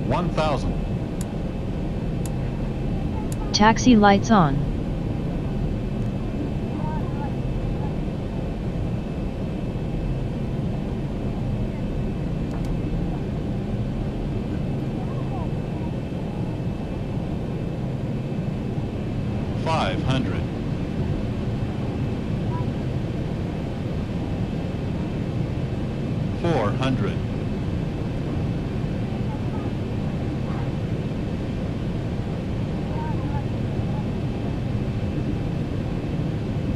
$1,000. Taxi lights on. 500. 400.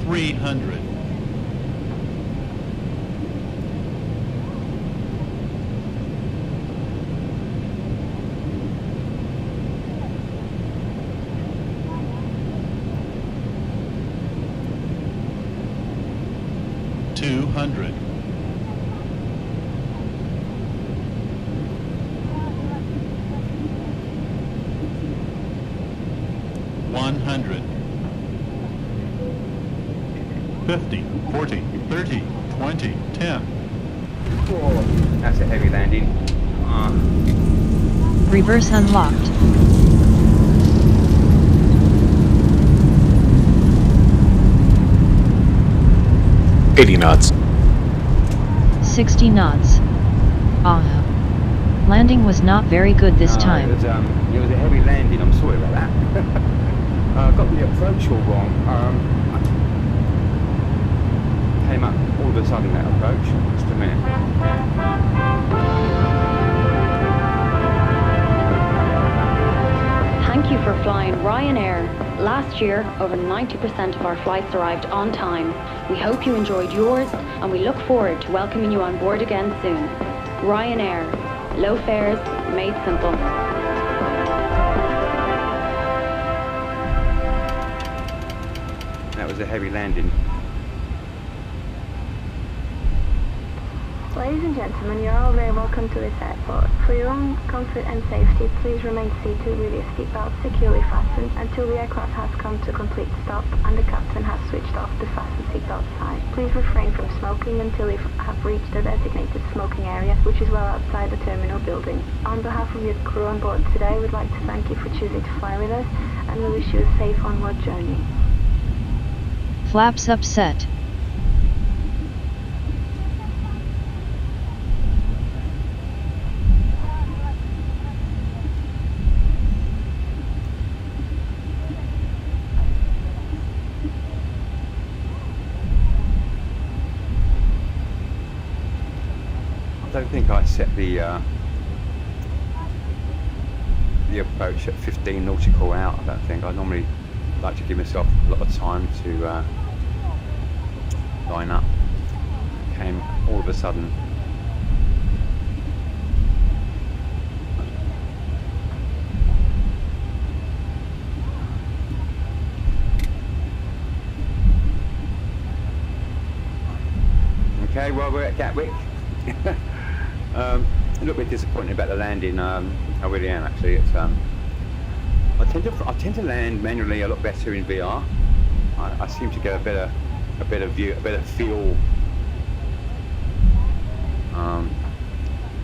300. 200. 100. 50, 40, 30, 20, 10. Whoa, that's a heavy landing. Reverse unlocked. knots. 60 knots. Landing was not very good this time. It was a heavy landing, I'm sorry about that. I got the approach all wrong. Came up all of a sudden, that approach. Just a minute. Thank you for flying Ryanair. Last year, over 90% of our flights arrived on time. We hope you enjoyed yours, and we look forward to welcoming you on board again soon. Ryanair. Low fares, made simple. That was a heavy landing. Ladies and gentlemen, you're all very welcome to this airport. For your own comfort and safety, please remain seated with your seatbelt securely fastened until the aircraft has come to a complete stop and the captain has switched off the fasten seatbelt sign. Please refrain from smoking until you have reached the designated smoking area, which is well outside the terminal building. On behalf of your crew on board today, we'd like to thank you for choosing to fly with us, and we wish you a safe onward journey. Flaps upset. I don't think I set the approach at 15 nautical out. I don't think. I normally like to give myself a lot of time to line up. It came all of a sudden. Okay, well, we're at Gatwich. A little bit disappointed about the landing. I really am, actually. It's I tend to land manually a lot better in VR. I seem to get a better view, a better feel.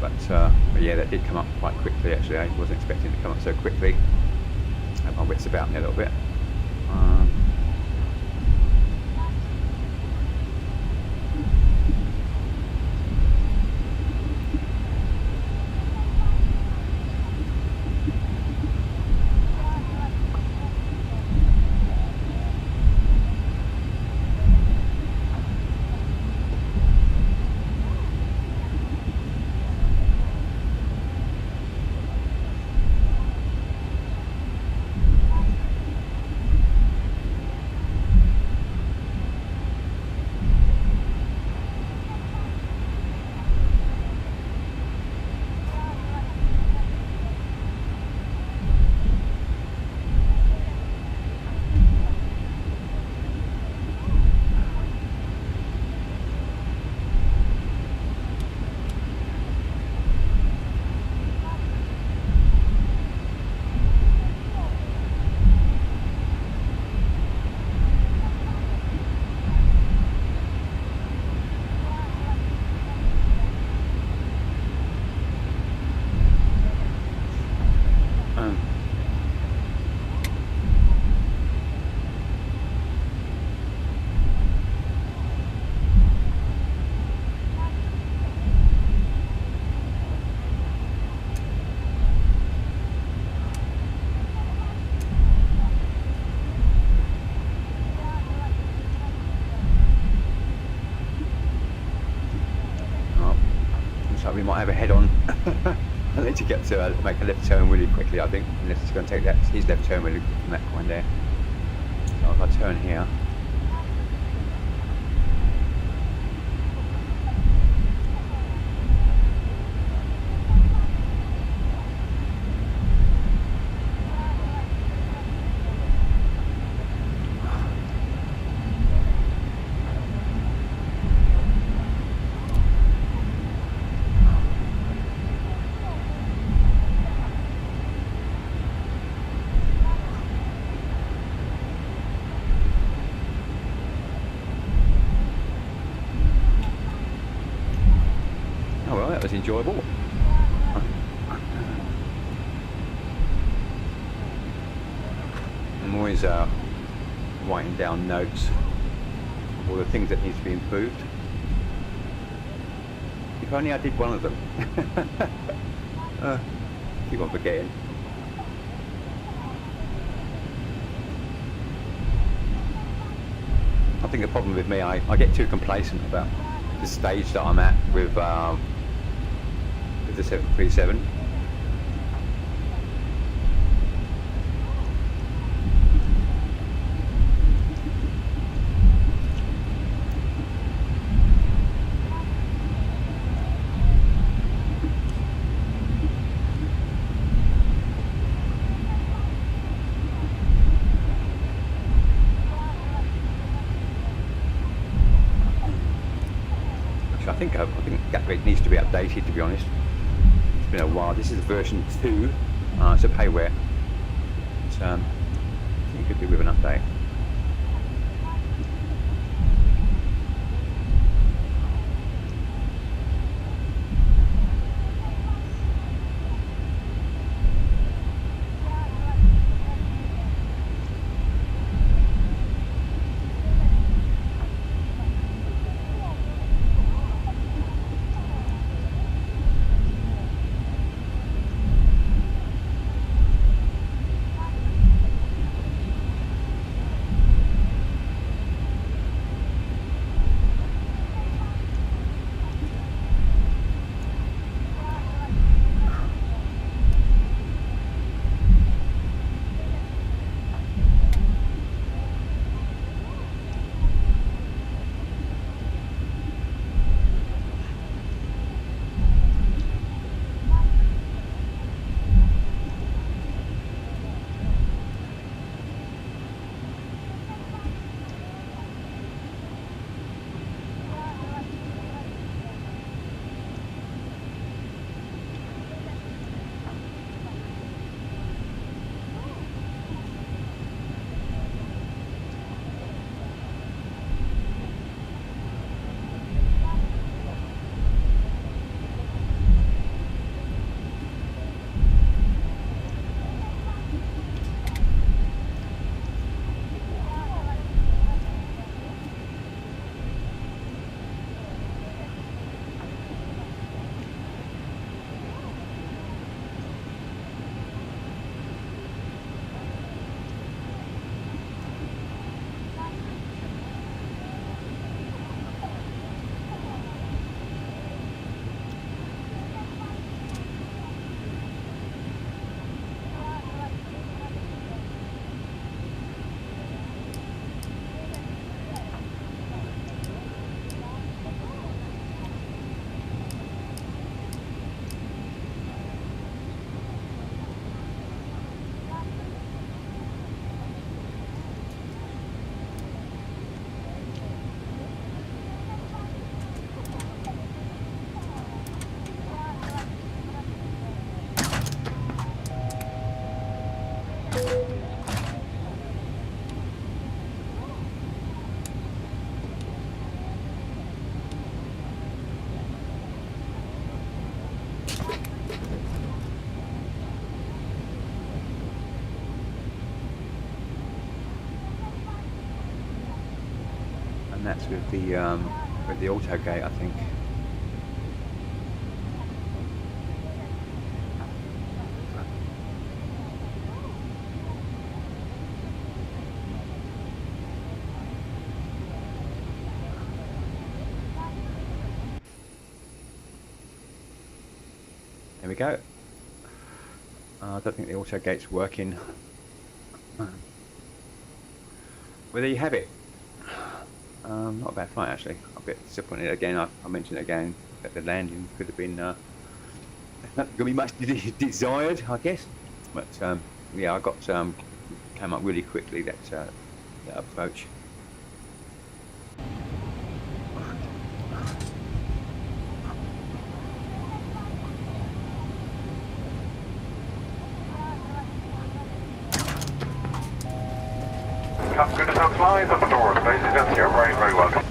But yeah, that did come up quite quickly. Actually, I wasn't expecting it to come up so quickly. I had my wits about me a little bit. might have a head-on. I need to get to make a left turn really quickly, I think, unless it's going to take his left turn really quick from that point there. So if I turn here. That was enjoyable. I'm always writing down notes of all the things that need to be improved. If only I did one of them. Keep on forgetting. I think the problem with me, I get too complacent about the stage that I'm at with the 737. I think Gatwich needs to be updated, to be honest. It's been a while. This is version 2. It's a payware. But, I think it could be with an update. And that's with the auto gate, I think. we go. I don't think the auto gate's working. Well, there you have it. Not a bad flight actually. I'm a bit disappointed again. I mentioned it again that the landing could have been not going to be much desired, I guess. But yeah, I got came up really quickly that approach. Captain Goodison flies up the door. The base is empty. You're very, very welcome.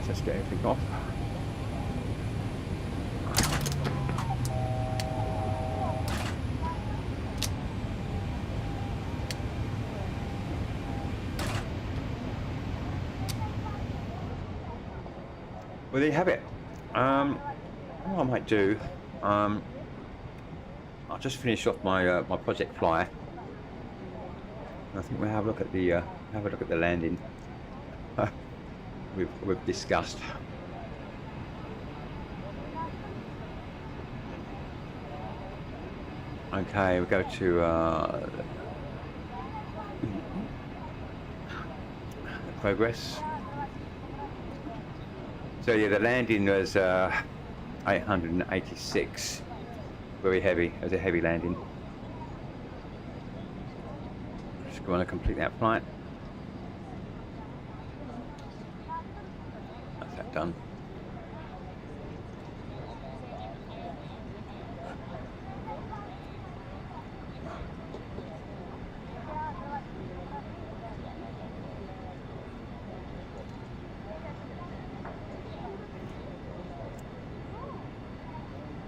Let's just get everything off. Well, there you have it. What I might do, I'll just finish off my my project fly. I think we'll have a look at the landing we've discussed. Okay, we go to progress. So yeah, the landing was 886. Very heavy. It was a heavy landing. Just going to complete that flight. That's that done.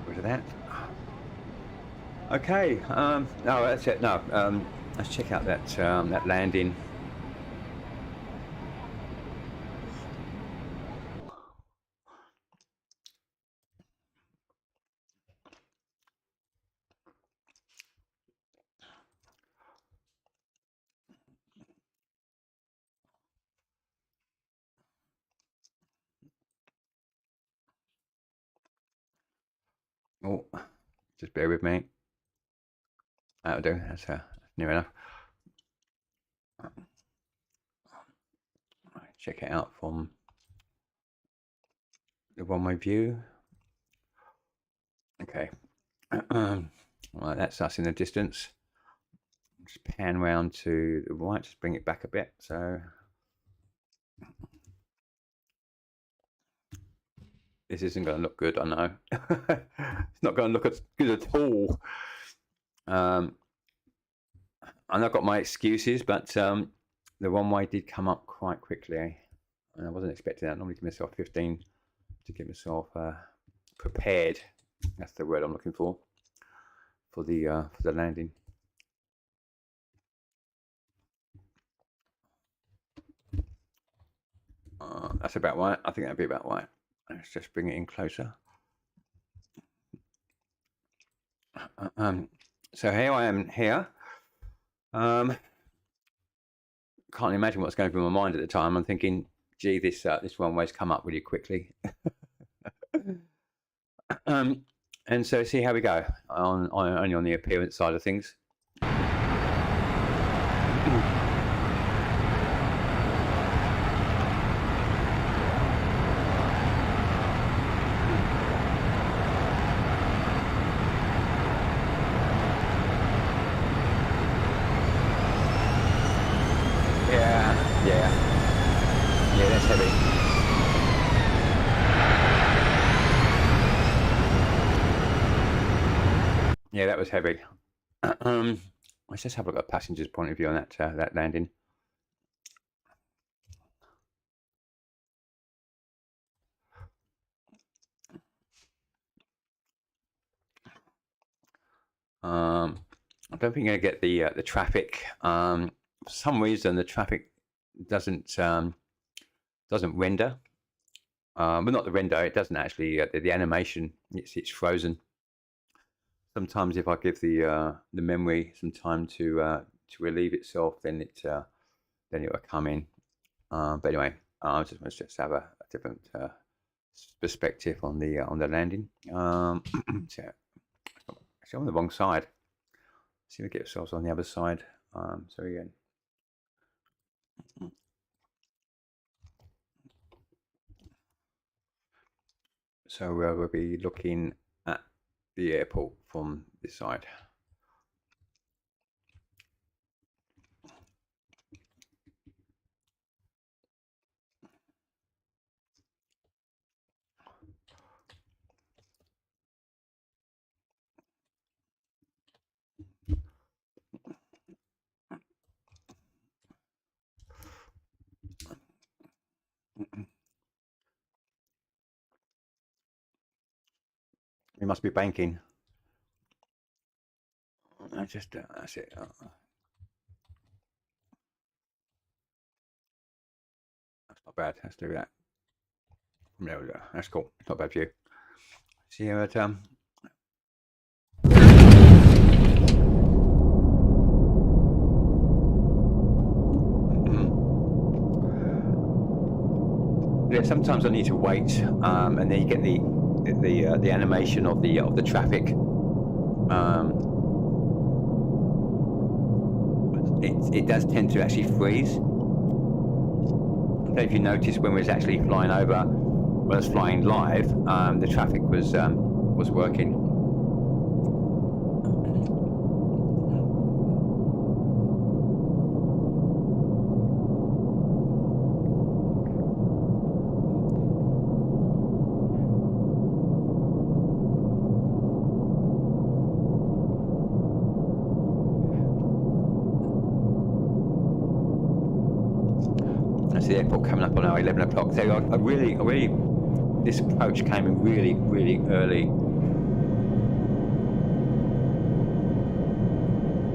Rid of that. Okay. No, that's it. No. Let's check out that that landing. Oh, just bear with me. That'll do. That's near enough. Check it out from the one-way view. Okay. Right, that's us in the distance. Just pan round to the right, just bring it back a bit. So this isn't going to look good, I know. It's not going to look as good at all. And I've got my excuses, but the one-way did come up quite quickly. And I wasn't expecting that. I normally give myself 15 to get myself prepared. That's the word I'm looking for the landing. That's about right. I think that'd be about right. Let's just bring it in closer. So here I am here. Can't imagine what's going through my mind at the time. I'm thinking, gee, this one-way's come up really quickly. And so see how we go only on the appearance side of things. Yeah, that's heavy. Yeah, that was heavy. Let's just have a look at a passenger's point of view on that landing. I don't think I'm going to get the traffic. For some reason, the traffic doesn't render. Well, not the render. It doesn't actually. The animation. It's frozen. Sometimes, if I give the memory some time to relieve itself, then it will come in. But anyway, I just have a different perspective on the landing. So actually, I'm on the wrong side. See if we get ourselves on the other side. So again. So we'll be looking at the airport from this side. We must be banking. That's it. That's not bad. Let's do that. There we go. That's cool. Not bad view. See you at yeah, sometimes I need to wait, and then you get the animation of the traffic. It does tend to actually freeze. I don't know if you noticed when we was actually flying over, when I was flying live, the traffic was working. That's the airport coming up on our 11 o'clock. So I really, this approach came in really early.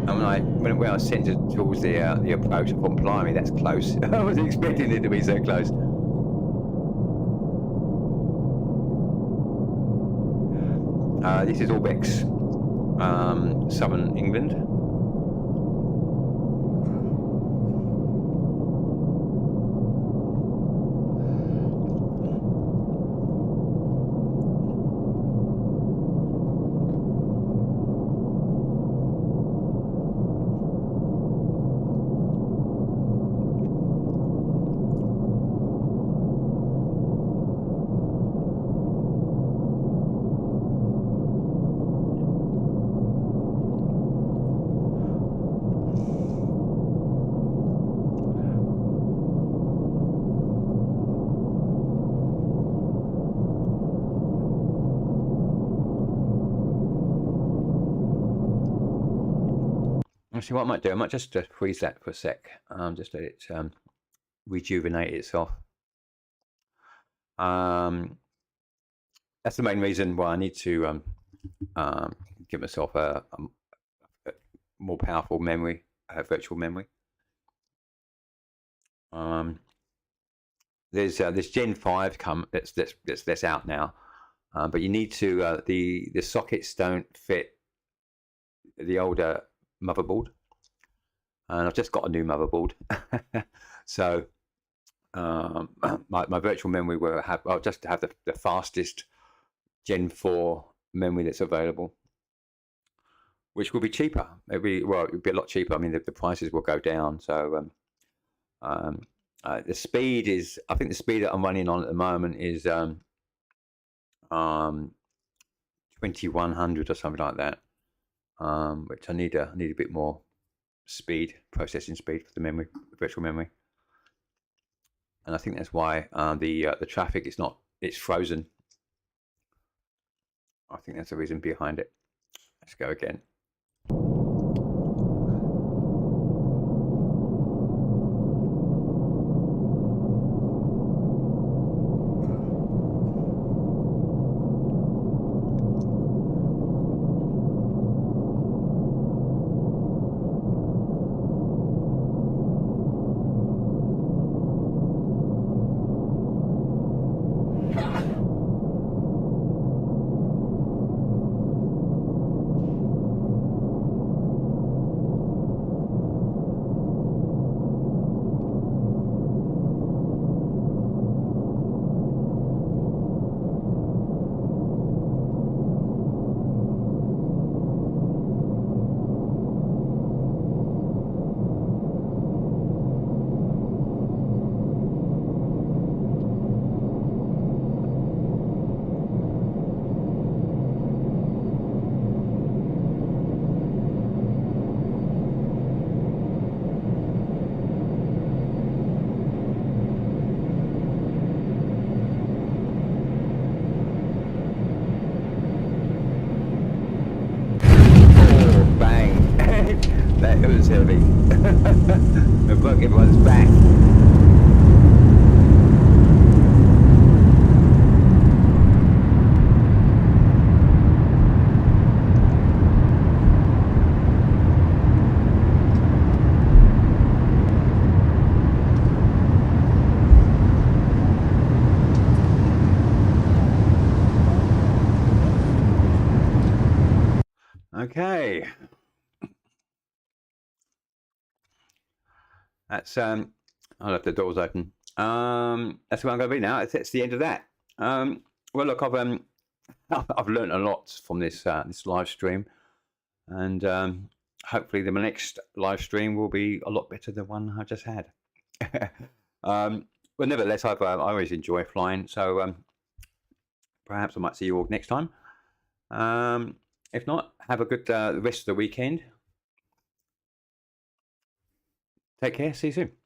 And when I was sent towards the approach, I thought, blimey, that's close. I wasn't expecting it to be so close. This is Orbex, southern England. Actually, what I might do, I might just freeze that for a sec, just let it rejuvenate itself. That's the main reason why I need to give myself a more powerful memory, virtual memory. There's this Gen 5 that's out now, but you need to the sockets don't fit the older motherboard, and I've just got a new motherboard. So my virtual memory I'll just have the fastest Gen 4 memory that's available, which will be cheaper. It'll be a lot cheaper. I mean, the prices will go down. So the speed is, I think the speed that I'm running on at the moment is 2100 or something like that. Which I need a bit more speed, processing speed for the memory, virtual memory, and I think that's why the traffic it's frozen. I think that's the reason behind it. Let's go again. It was heavy. We broke everyone's back. Okay. That's I'll have the doors open. That's where I'm going to be now. It's the end of that. Well, look, I've learned a lot from this this live stream, and hopefully the next live stream will be a lot better than the one I just had. But nevertheless, I always enjoy flying, so perhaps I might see you all next time. If not, have a good rest of the weekend. Take care. See you soon.